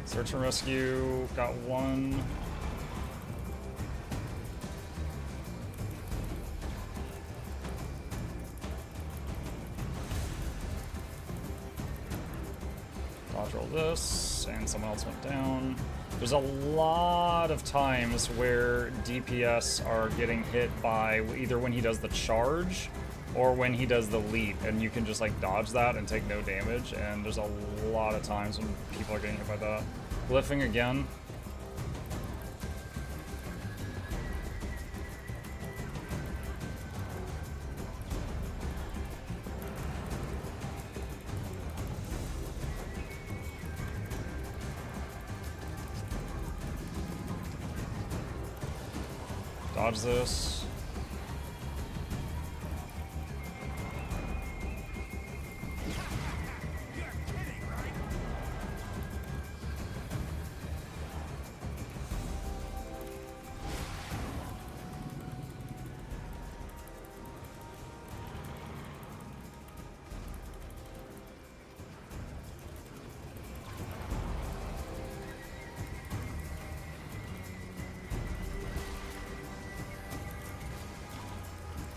Search and rescue, got one. Dodge roll this, and someone else went down. There's a lot of times where DPS are getting hit by either when he does the charge or when he does the leap, and you can just like dodge that and take no damage, and there's a lot of times when people are getting hit by that. Glyphing again. dodge this.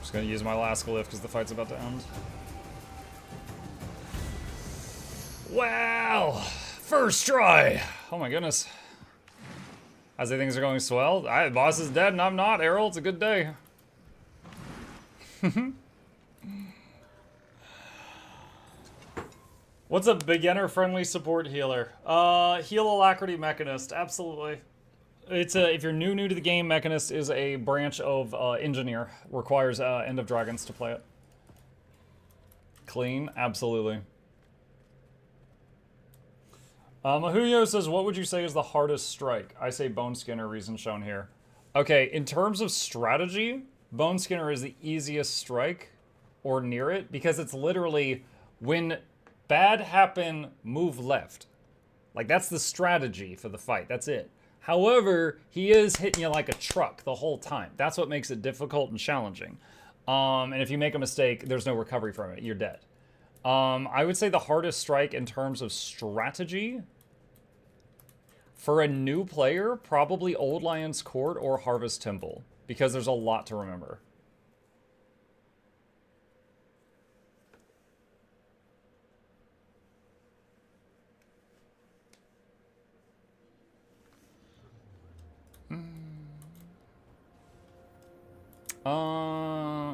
Just gonna use my last glyph because the fight's about to end. Wow! First try! Oh my goodness. I say things are going swell. Boss is dead and I'm not, Errol. It's a good day. What's a beginner-friendly support healer? Heal Alacrity Mechanist, absolutely. It's a, if you're new to the game, Mechanist is a branch of Engineer. Requires End of Dragons to play it. Clean, absolutely. Mahuyo says, what would you say is the hardest strike? I say Bone Skinner, reason shown here. Okay, in terms of strategy, Bone Skinner is the easiest strike, or near it, because it's literally, when bad happen, move left. Like, that's the strategy for the fight, that's it. However, he is hitting you like a truck the whole time. That's what makes it difficult and challenging. And if you make a mistake, there's no recovery from it, you're dead. I would say the hardest strike in terms of strategy for a new player, probably Old Lion's Court or Harvest Temple, because there's a lot to remember.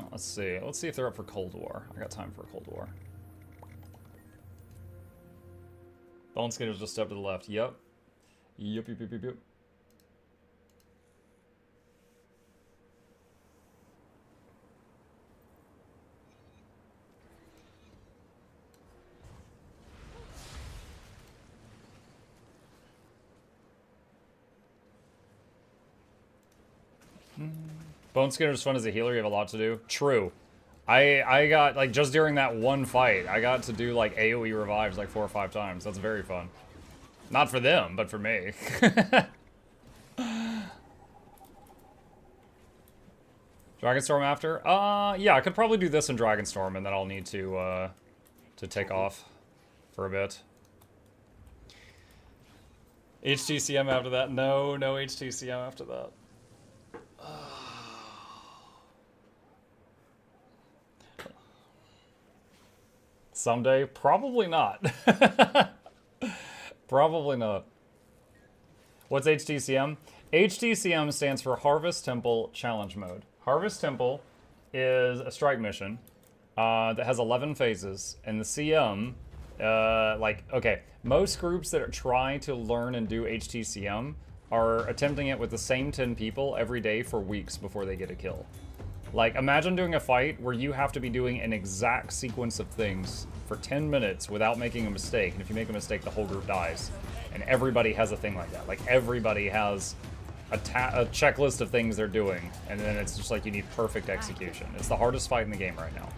Let's see. Let's see if they're up for Cold War. I got time for a Cold War. Bone Skinner's just up to the left. Yep. Yep. Bone Skinner's fun as a healer, you have a lot to do. True. I got, like, just during that one fight, I got to do, like, AoE revives, like, 4 or 5 times. That's very fun. Not for them, but for me. Dragonstorm after? Yeah, I could probably do this in Dragonstorm, and then I'll need to take off for a bit. HTCM after that? No HTCM after that. Someday? Probably not. Probably not. What's HTCM? HTCM stands for Harvest Temple Challenge Mode. Harvest Temple is a strike mission that has 11 phases, and the CM, okay, most groups that are trying to learn and do HTCM are attempting it with the same 10 people every day for weeks before they get a kill. Like, imagine doing a fight where you have to be doing an exact sequence of things for 10 minutes without making a mistake, and if you make a mistake, the whole group dies. And everybody has a thing like that. Like, everybody has a checklist of things they're doing, and then it's just like you need perfect execution. It's the hardest fight in the game right now.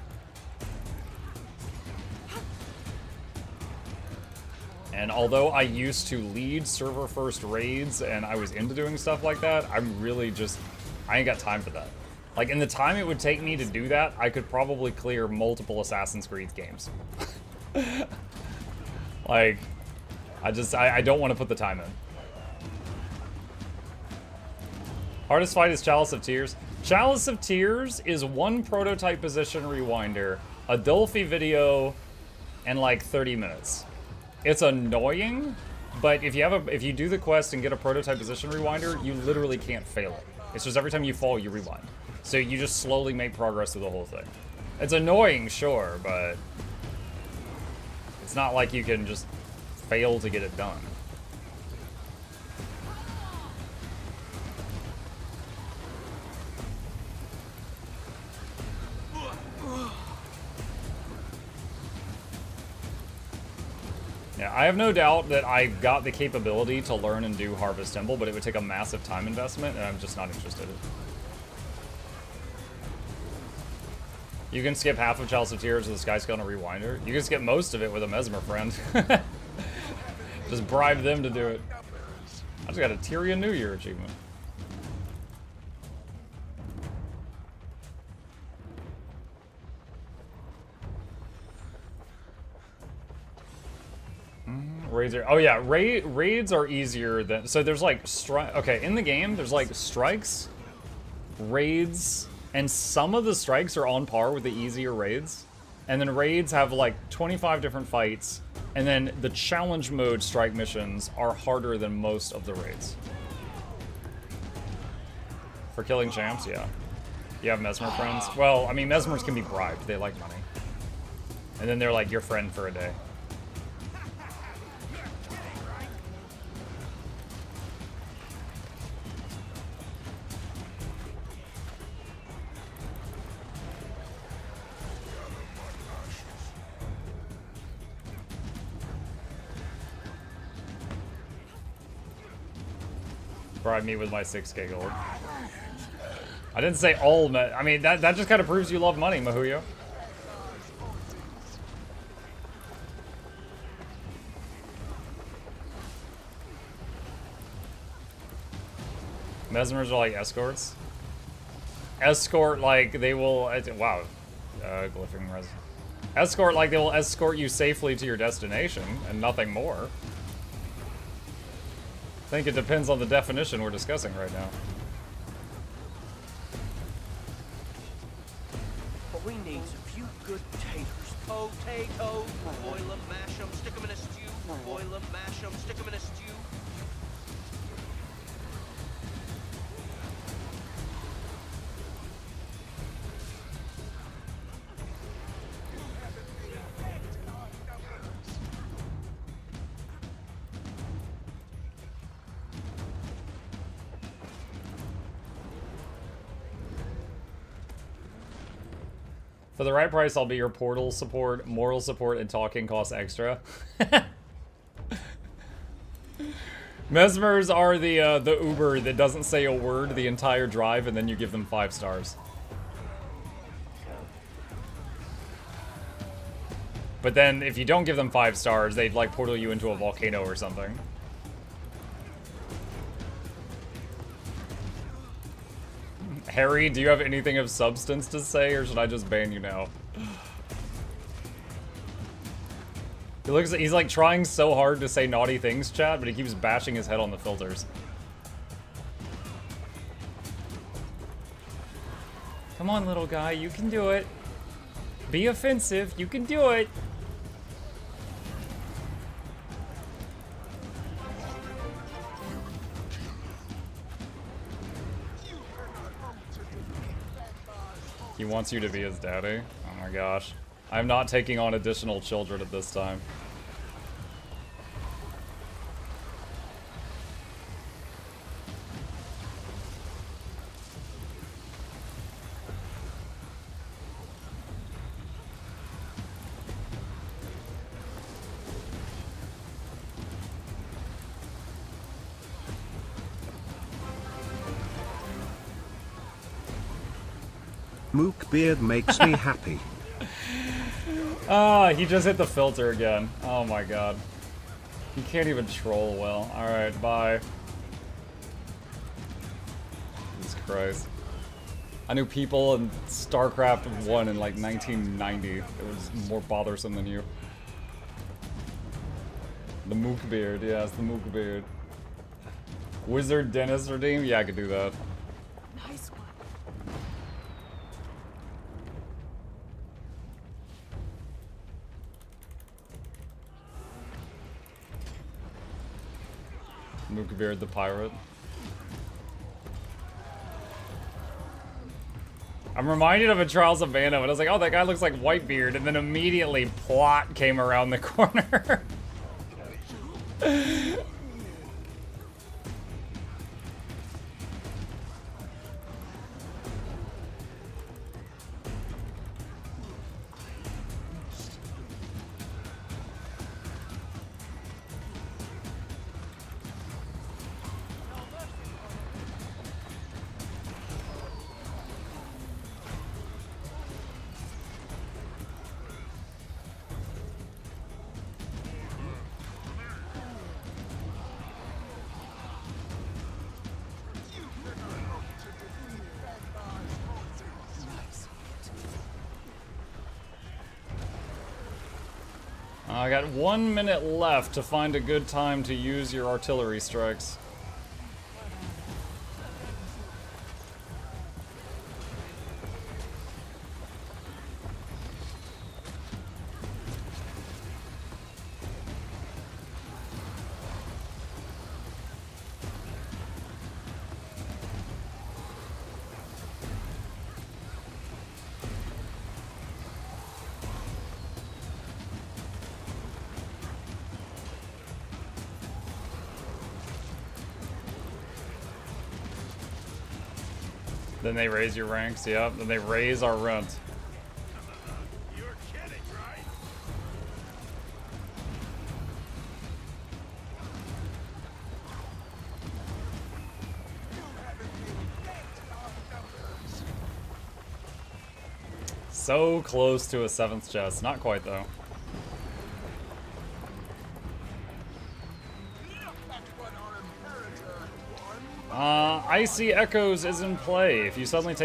And although I used to lead server-first raids, and I was into doing stuff like that, I'm really just, I ain't got time for that. Like, in the time it would take me to do that, I could probably clear multiple Assassin's Creed games. Like, I don't want to put the time in. Hardest fight is Chalice of Tears. Chalice of Tears is one prototype position rewinder, a Dolphy video, and like 30 minutes. It's annoying, but if you do the quest and get a prototype position rewinder, you literally can't fail it. It's just every time you fall, you rewind. So you just slowly make progress through the whole thing. It's annoying, sure, but it's not like you can just fail to get it done. Yeah, I have no doubt that I got the capability to learn and do Harvest Temple, but it would take a massive time investment, and I'm just not interested in it. You can skip half of Chalice of Tears with a Sky Scale and a Rewinder. You can skip most of it with a Mesmer friend. Just bribe them to do it. I just got a Tyrion New Year achievement. Raids are, oh yeah, raids are easier than, so there's like okay, in the game there's like strikes, raids, and some of the strikes are on par with the easier raids, and then raids have like 25 different fights, and then the challenge mode strike missions are harder than most of the raids. For killing champs, yeah. You have Mesmer friends? Well, I mean, Mesmers can be bribed, they like money. And then they're like your friend for a day. Bribe me with my 6k gold. I didn't say all, I mean, that just kind of proves you love money, Mahuyo. Mesmers are like escorts. Escort, like, they will, wow. Glyphing res. Escort, like, they will escort you safely to your destination, and nothing more. I think it depends on the definition we're discussing right now. But we need a few good taters. Potatoes, boil them, mash them, stick them in a stew. Boil them, mash them, stick them in a stew. For the right price, I'll be your portal support, moral support, and talking costs extra. Mesmers are the Uber that doesn't say a word the entire drive, and then you give them 5 stars. But then, if you don't give them 5 stars, they'd like portal you into a volcano or something. Harry, do you have anything of substance to say, or should I just ban you now? He's like trying so hard to say naughty things, chat, but he keeps bashing his head on the filters. Come on, little guy, you can do it. Be offensive, you can do it. He wants you to be his daddy? Oh my gosh. I'm not taking on additional children at this time. Mookbeard makes me happy. Ah, he just hit the filter again. Oh my god. He can't even troll well. Alright, bye. Jesus Christ. I knew people in StarCraft 1 in like 1990. It was more bothersome than you. The Mookbeard, yeah, it's the Mookbeard. Wizard Dennis redeem? Yeah, I could do that. Nice one. Mookbeard the pirate. I'm reminded of a Trials of Mana, and I was like, oh, that guy looks like Whitebeard, and then immediately plot came around the corner. I got 1 minute left to find a good time to use your artillery strikes. Then they raise your ranks, yep. Then they raise our rent. You're kidding, right? So close to a 7th chest. Not quite, though. Icy Echoes is in play. If you suddenly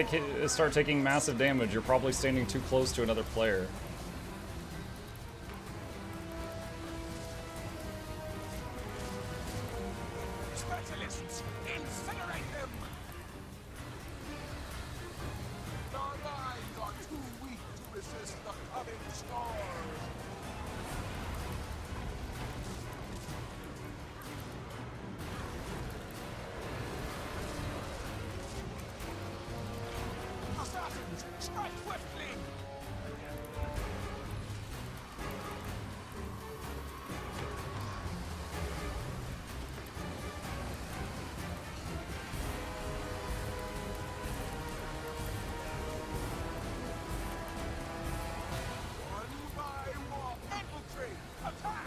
start taking massive damage, you're probably standing too close to another player. Specialists, incinerate them! The lines are too weak to resist the coming storm. Assassins, strike swiftly! One by one, infantry, attack!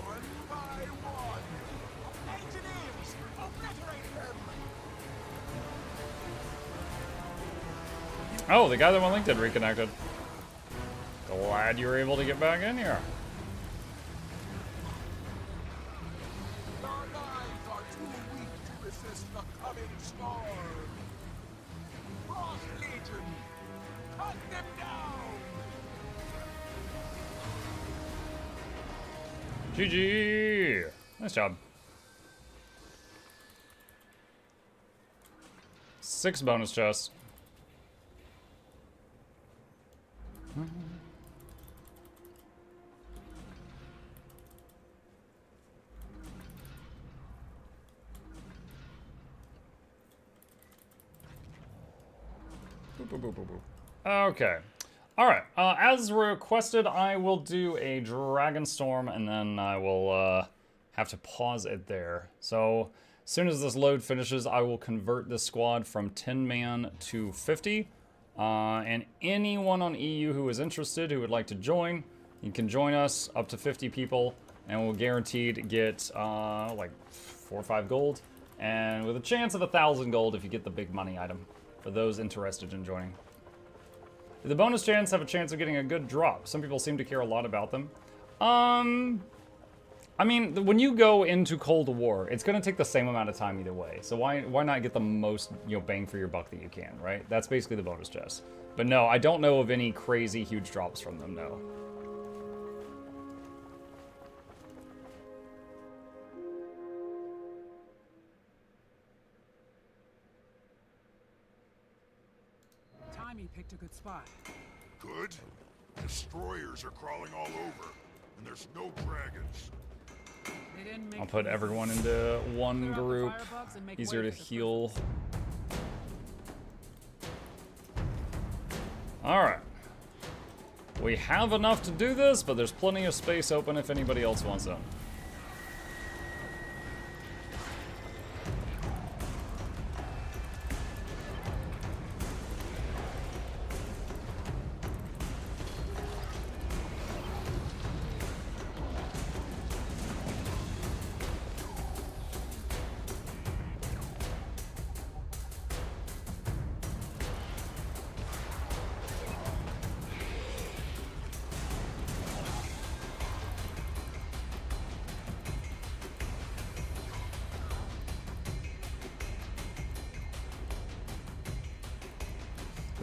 One by one, engineers, obliterate them! Oh, the guy that went linked did reconnected. Glad you were able to get back in here. The lines are too weak to resist the coming storm. Frost Legion, cut them down! GG! Nice job. 6 bonus chests. Boop, boop, boop, boop, boop. Okay. Alright. As requested, I will do a Dragon Storm, and then I will have to pause it there. So, as soon as this load finishes, I will convert this squad from 10-man to 50. And anyone on EU who is interested, who would like to join, you can join us, up to 50 people, and we'll guaranteed get like 4 or 5 gold, and with a chance of 1,000 gold if you get the big money item, for those interested in joining. The bonus chants have a chance of getting a good drop. Some people seem to care a lot about them. I mean, when you go into Cold War, it's going to take the same amount of time either way. So why not get the most, bang for your buck that you can, right? That's basically the bonus chest. But no, I don't know of any crazy huge drops from them, no. Timey picked a good spot. Good? Destroyers are crawling all over, and there's no dragons. I'll put everyone into one group. Easier to heal. Alright. We have enough to do this, but there's plenty of space open if anybody else wants it.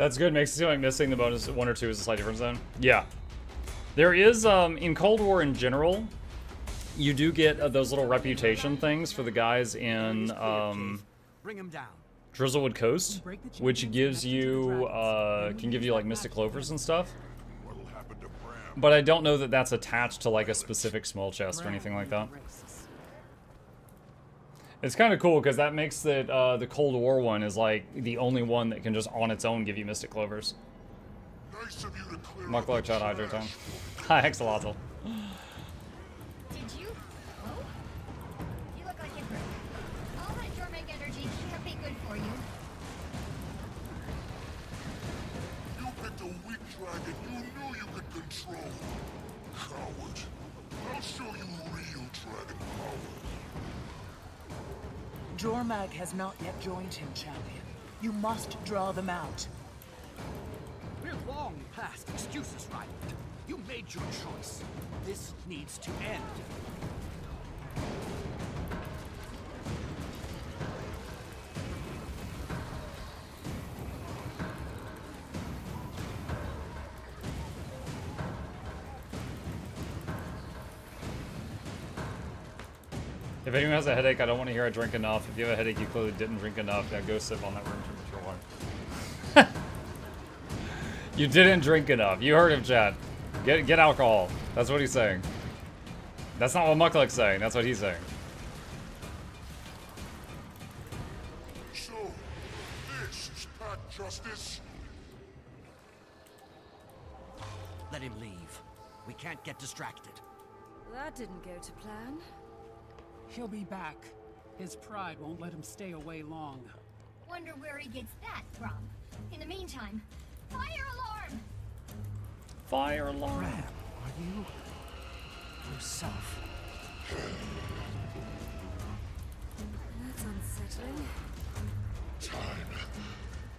That's good. Makes it seem like missing the bonus 1 or 2 is a slight difference then. Yeah. There is, in Cold War in general, you do get those little reputation things for the guys in Bring him down. Drizzlewood Coast, which gives you, can give you like Mystic Clovers and stuff. But I don't know that that's attached to like a specific small chest or anything like that. It's kind of cool because that makes it, the Cold War one is like the only one that can just on its own give you Mystic Clovers. Nice of you to clear Mukluk chat hydro time. Hi, Axolotl. Did you? Oh? You look like you're hurt. All that dormant energy can't be good for you. You picked a weak dragon you knew you could control. Coward. I'll show you real dragon power. Jormag has not yet joined him, champion. You must draw them out. We're long past excuses, right? You made your choice. This needs to end. If anyone has a headache, I don't want to hear I drink enough. If you have a headache, you clearly didn't drink enough. Now go sip on that room temperature water. You didn't drink enough. You heard him, Chad. Get alcohol. That's what he's saying. That's not what Mukluk's saying. That's what he's saying. So, this is not justice. Let him leave. We can't get distracted. That didn't go to plan. He'll be back. His pride won't let him stay away long. Wonder where he gets that from. In the meantime, fire alarm! Fire alarm. Ram, are you yourself? That's unsettling. Time.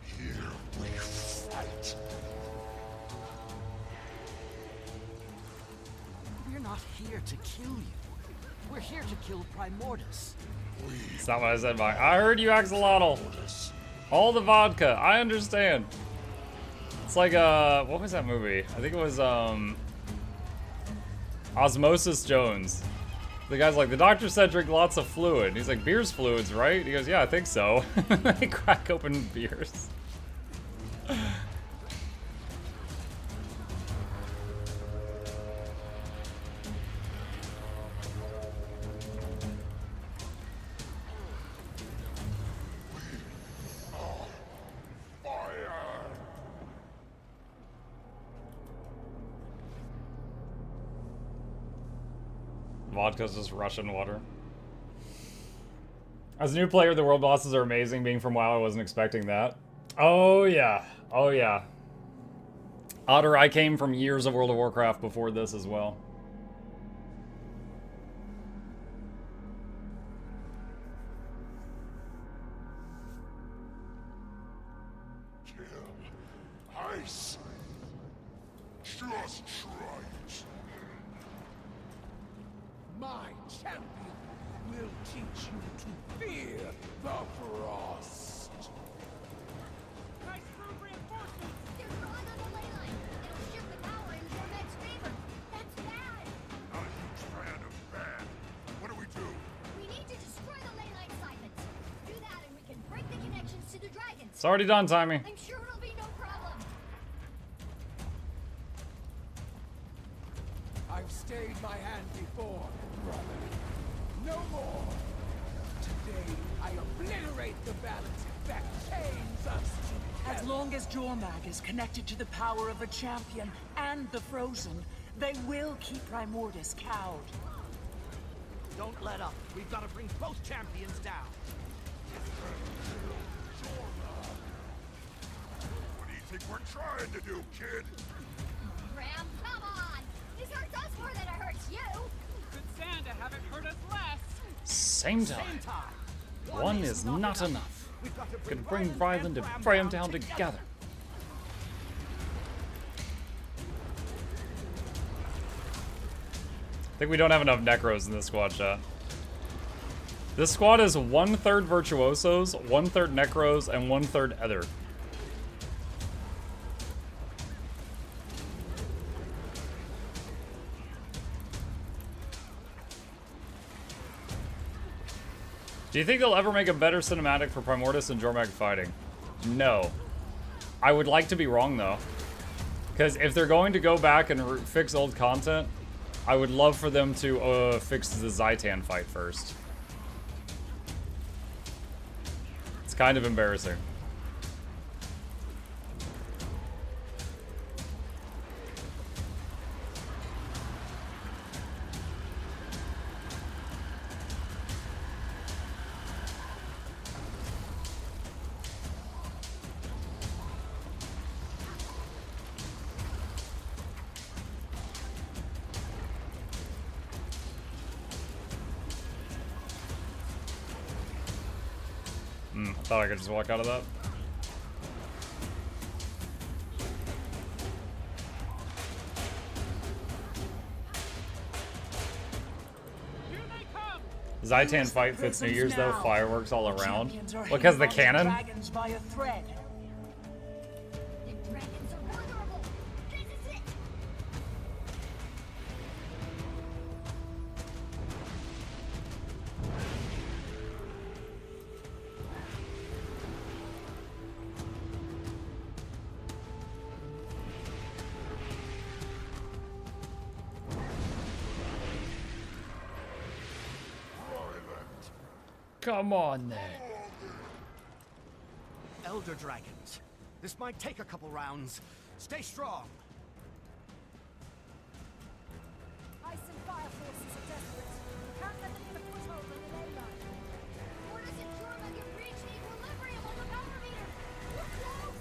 Here we fight. We're not here to kill you. We're here to kill Primordus. It's not what I said, Mike. I heard you, Axolotl. All the vodka. I understand. It's like, what was that movie? I think it was, Osmosis Jones. The guy's like, the doctor said drink lots of fluid. And he's like, beer's fluids, right? He goes, yeah, I think so. They crack open beers. Vodka's just Russian water. As a new player, the world bosses are amazing. Being from WoW, I wasn't expecting that. Oh yeah. Oh yeah. Otter, I came from years of World of Warcraft before this as well. Ice. Just try it. My champion will teach you to fear the frost. Nice room reinforcements! They're drawing on the ley line. It'll shift the power in Jormag's favor. That's bad! Not a huge fan of bad. What do we do? We need to destroy the ley line siphons. Do that and we can break the connections to the dragons. It's already done, Timey. I'm sure it'll be no problem. I've stayed my hand before, brother. No more. Today, I obliterate the balance that chains us together. As long as Jormag is connected to the power of a champion and the Frozen, they will keep Primordus cowed. Don't let up. We've got to bring both champions down. What do you think we're trying to do, kid? Ram, come on! This hurts us more than it hurts you! Could stand to have it hurt us less. Same time. Same time. One is not enough. We've got to Could bring Ryland and Bram down together. I think we don't have enough Necros in this squad, chat. This squad is 1/3 Virtuosos, 1/3 Necros, and 1/3 Ether. Do you think they'll ever make a better cinematic for Primordus and Jormag fighting? No. I would like to be wrong, though. Because if they're going to go back and fix old content, I would love for them to fix the Zaitan fight first. It's kind of embarrassing. I thought I could just walk out of that. Zaitan fight fits New Year's though, fireworks all around. Because the cannon? Dragons by a thread. The dragons are vulnerable. This is it. Come on then. Elder dragons. This might take a couple rounds. Stay strong. Ice and fire forces are desperate. Can't let them get a foothold on the ley line. Orders and Jormag have reached equilibrium on the power meter. We're close.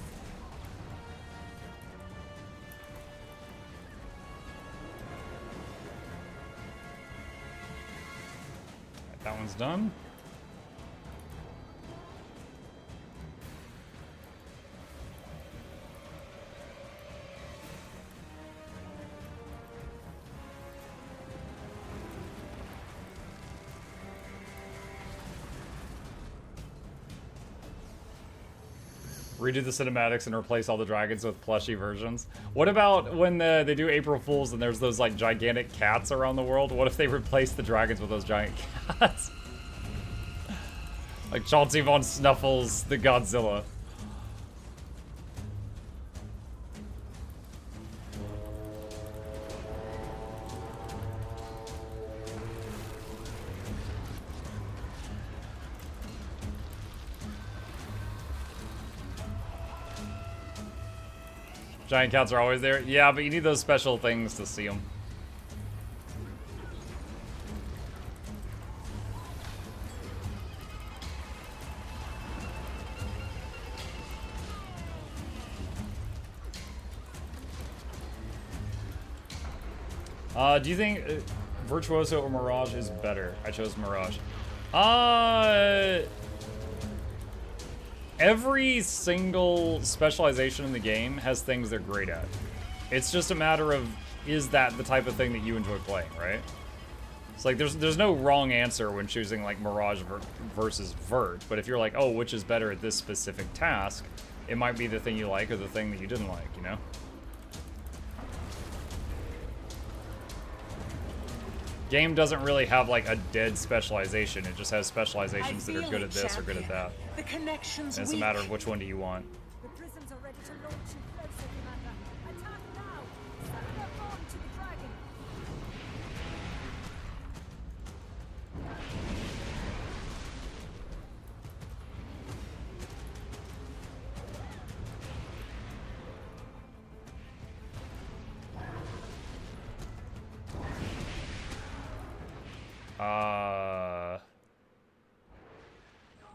That one's done. Redo the cinematics and replace all the dragons with plushy versions. What about when they do April Fools and there's those like gigantic cats around the world? What if they replace the dragons with those giant cats? Like Chauncey Von Snuffles, the Godzilla. Giant cats are always there. Yeah, but you need those special things to see them. Do you think Virtuoso or Mirage is better? I chose Mirage. Every single specialization in the game has things they're great at. It's just a matter of, is that the type of thing that you enjoy playing, right? It's like, there's no wrong answer when choosing like Mirage versus Vert, but if you're like, oh, which is better at this specific task, it might be the thing you like or the thing that you didn't like, you know? Game doesn't really have like a dead specialization. It just has specializations that are good at this or good at that. The connection's And it's a matter of which one do you want. The prisms are ready to launch in closer, Commander. Attack now. Surrender on to the dragon.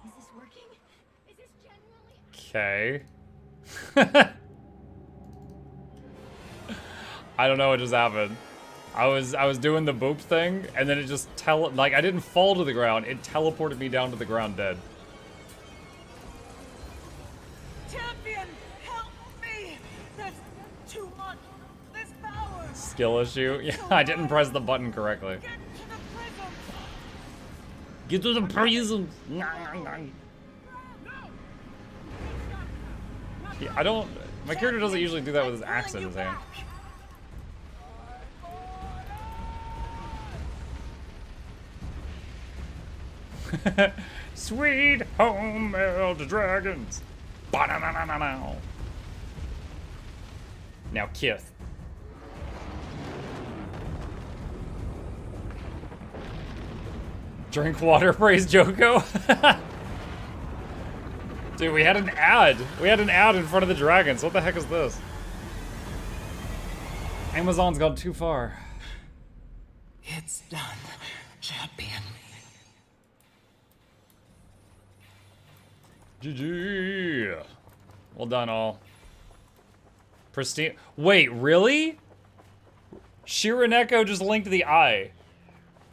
Is this working? Is this genuinely? Okay. I don't know what just happened. I was doing the boop thing, and then it just like I didn't fall to the ground. It teleported me down to the ground dead. Champion, help me! There's too much. There's power. Skill issue? Yeah, I didn't press the button correctly. Get to the prism. Get to the prism. Yeah, I don't. My character doesn't usually do that with his axe in his hand. Sweet home Elder Dragons. Ba-na-na-na-na-na. Now Kith. Drink water, praise Joko. Dude, we had an ad. We had an ad in front of the dragons. What the heck is this? Amazon's gone too far. It's done, champion. GG. Well done, all. Pristine. Wait, really? Shiraneko just linked the eye.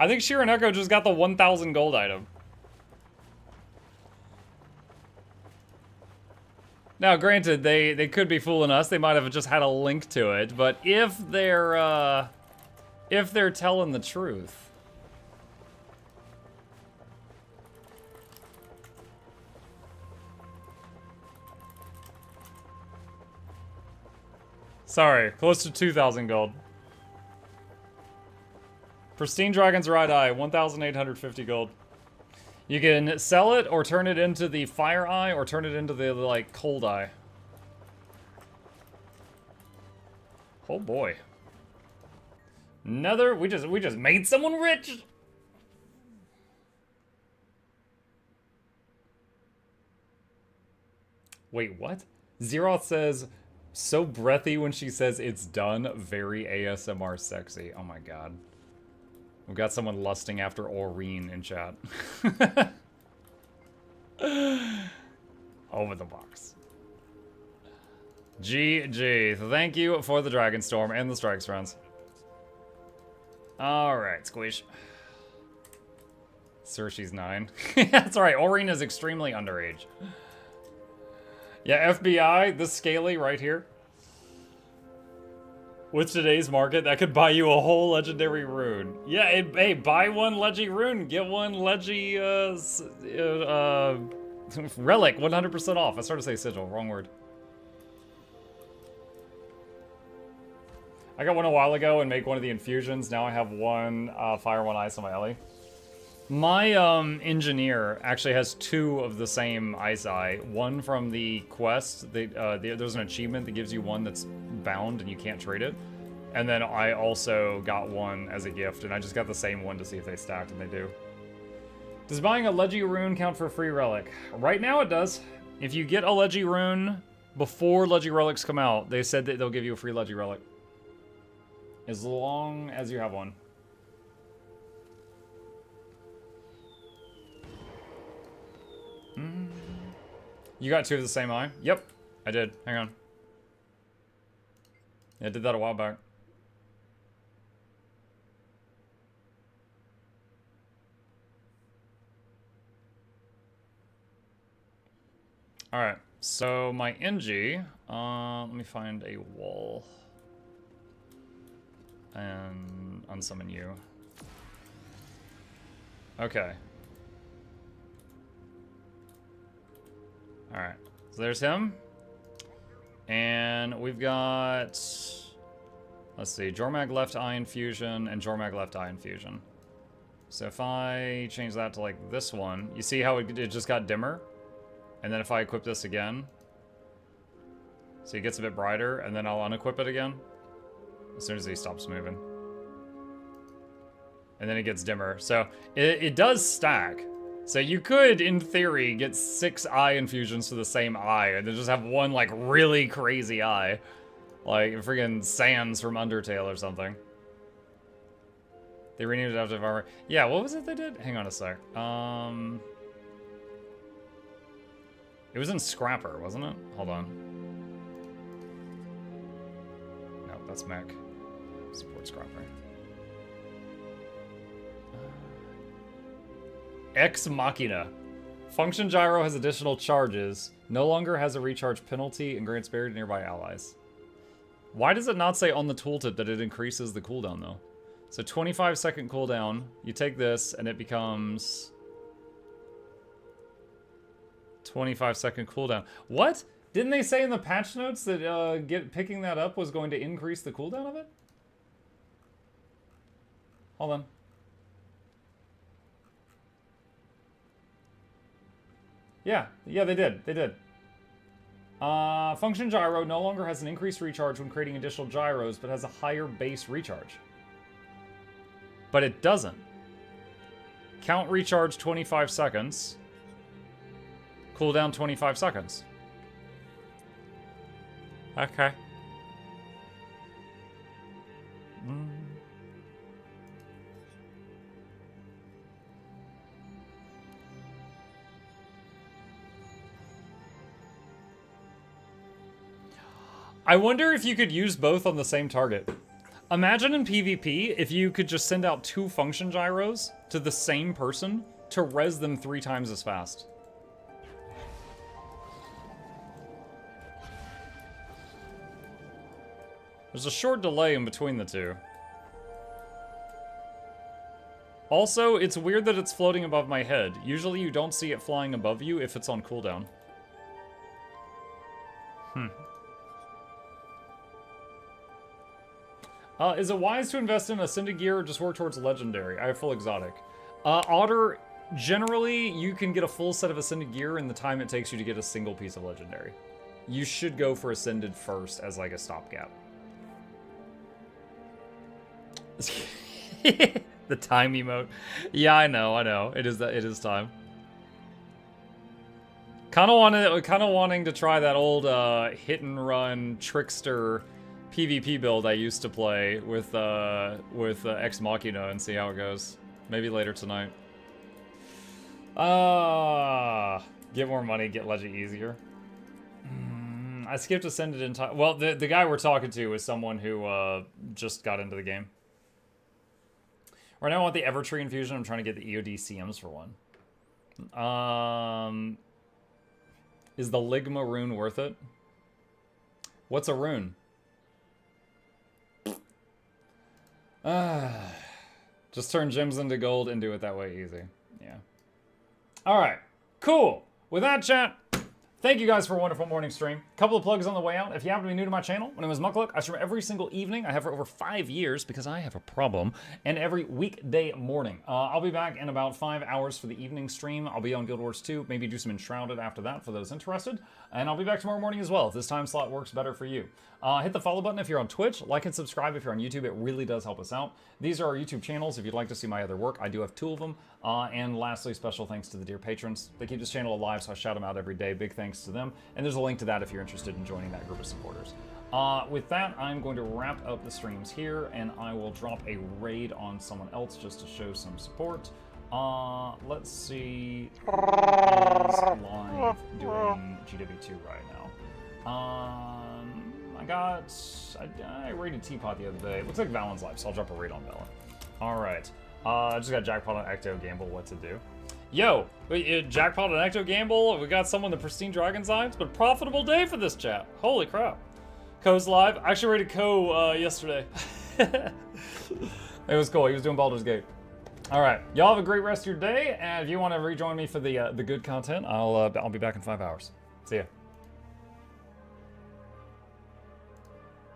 I think Shiraneko just got the 1,000 gold item. Now, granted, they could be fooling us. They might have just had a link to it. But if they're telling the truth. Sorry, close to 2,000 gold. Pristine Dragon's right eye, 1,850 gold. You can sell it or turn it into the fire eye or turn it into the like cold eye. Oh boy. Another, we just made someone rich. Wait, what? Zeroth says, so breathy when she says it's done, very ASMR sexy. Oh my god. We've got someone lusting after Aureen in chat. Over the box. GG. Thank you for the Dragon Storm and the Strikes, friends. Alright, Squish. Cersei's 9. That's alright, Aureen is extremely underage. Yeah, FBI, this Scaly right here. With today's market, that could buy you a whole legendary rune. Yeah, hey, buy one Leggy rune, get one Leggy, relic, 100% off. I started to say sigil, wrong word. I got one a while ago and make one of the infusions. Now I have one fire, one ice on my Ellie. My engineer actually has 2 of the same ice eye. One from the quest. There's an achievement that gives you one that's bound and you can't trade it. And then I also got one as a gift, and I just got the same one to see if they stacked, and they do. Does buying a Leggy rune count for a free relic? Right now it does. If you get a Leggy rune before Leggy relics come out, they said that they'll give you a free Leggy relic. As long as you have one. You got 2 of the same eye? Yep, I did. Hang on. Yeah, I did that a while back. Alright, so my NG, let me find a wall. And unsummon you. Okay. Alright, so there's him. And we've got, let's see, Jormag left eye infusion and Jormag left eye infusion. So if I change that to like this one, you see how it just got dimmer? And then if I equip this again, so it gets a bit brighter, and then I'll unequip it again as soon as he stops moving. And then it gets dimmer. So it does stack. So you could, in theory, get 6 eye infusions to the same eye, and then just have one, like, really crazy eye. Like, friggin' Sans from Undertale or something. They renewed it after armor. Yeah, what was it they did? Hang on a sec. It was in Scrapper, wasn't it? Hold on. No, that's Mech. Support Scrapper. Ex Machina. Function Gyro has additional charges. No longer has a recharge penalty and grants barrier to nearby allies. Why does it not say on the tooltip that it increases the cooldown though? So 25-second cooldown. You take this and it becomes 25-second cooldown. What? Didn't they say in the patch notes that picking that up was going to increase the cooldown of it? Hold on. Yeah, they did. They did. Function gyro no longer has an increased recharge when creating additional gyros, but has a higher base recharge. But it doesn't. Count recharge 25 seconds. Cooldown 25 seconds. Okay. I wonder if you could use both on the same target. Imagine in PvP if you could just send out 2 function gyros to the same person to res them 3 times as fast. There's a short delay in between the two. Also, it's weird that it's floating above my head. Usually you don't see it flying above you if it's on cooldown. Is it wise to invest in Ascended Gear or just work towards Legendary? I have full exotic. Otter, generally, you can get a full set of Ascended Gear in the time it takes you to get a single piece of Legendary. You should go for Ascended first as like a stopgap. The time emote. Yeah, I know. It is time. Kind of wanting to try that old hit and run trickster PvP build I used to play with Ex Machina and see how it goes. Maybe later tonight. Get more money, get Legend easier. I skipped Ascended in time. Well, the guy we're talking to is someone who just got into the game. Right now I want the Evertree infusion. I'm trying to get the EOD CMs for one. Is the Ligma rune worth it? What's a rune? Just turn gems into gold and do it that way easy. Yeah. Alright. Cool. With that, chat, thank you guys for a wonderful morning stream. Couple of plugs on the way out. If you happen to be new to my channel, my name is Mukluk. I stream every single evening. I have for over 5 years because I have a problem. And every weekday morning. I'll be back in about 5 hours for the evening stream. I'll be on Guild Wars 2. Maybe do some Enshrouded after that for those interested. And I'll be back tomorrow morning as well if this time slot works better for you. Hit the follow button if you're on Twitch. Like and subscribe if you're on YouTube. It really does help us out. These are our YouTube channels if you'd like to see my other work. I do have 2 of them. And lastly, special thanks to the dear patrons. They keep this channel alive, so I shout them out every day. Big thanks to them. And there's a link to that if you're interested in joining that group of supporters. With that, I'm going to wrap up the streams here, and I will drop a raid on someone else just to show some support. Let's see who is live doing GW2 right now. I raided Teapot the other day. It looks like Valen's live, so I'll drop a raid on Valen. Alright. I just got jackpot on Ecto Gamble. What to do? Yo, jackpot on Ecto Gamble. We got someone the Pristine Dragon's Eye. It's been a profitable day for this chat. Holy crap. Ko's live. I actually raided Ko yesterday. It was cool. He was doing Baldur's Gate. Alright. Y'all have a great rest of your day. And if you want to rejoin me for the good content, I'll be back in 5 hours. See ya.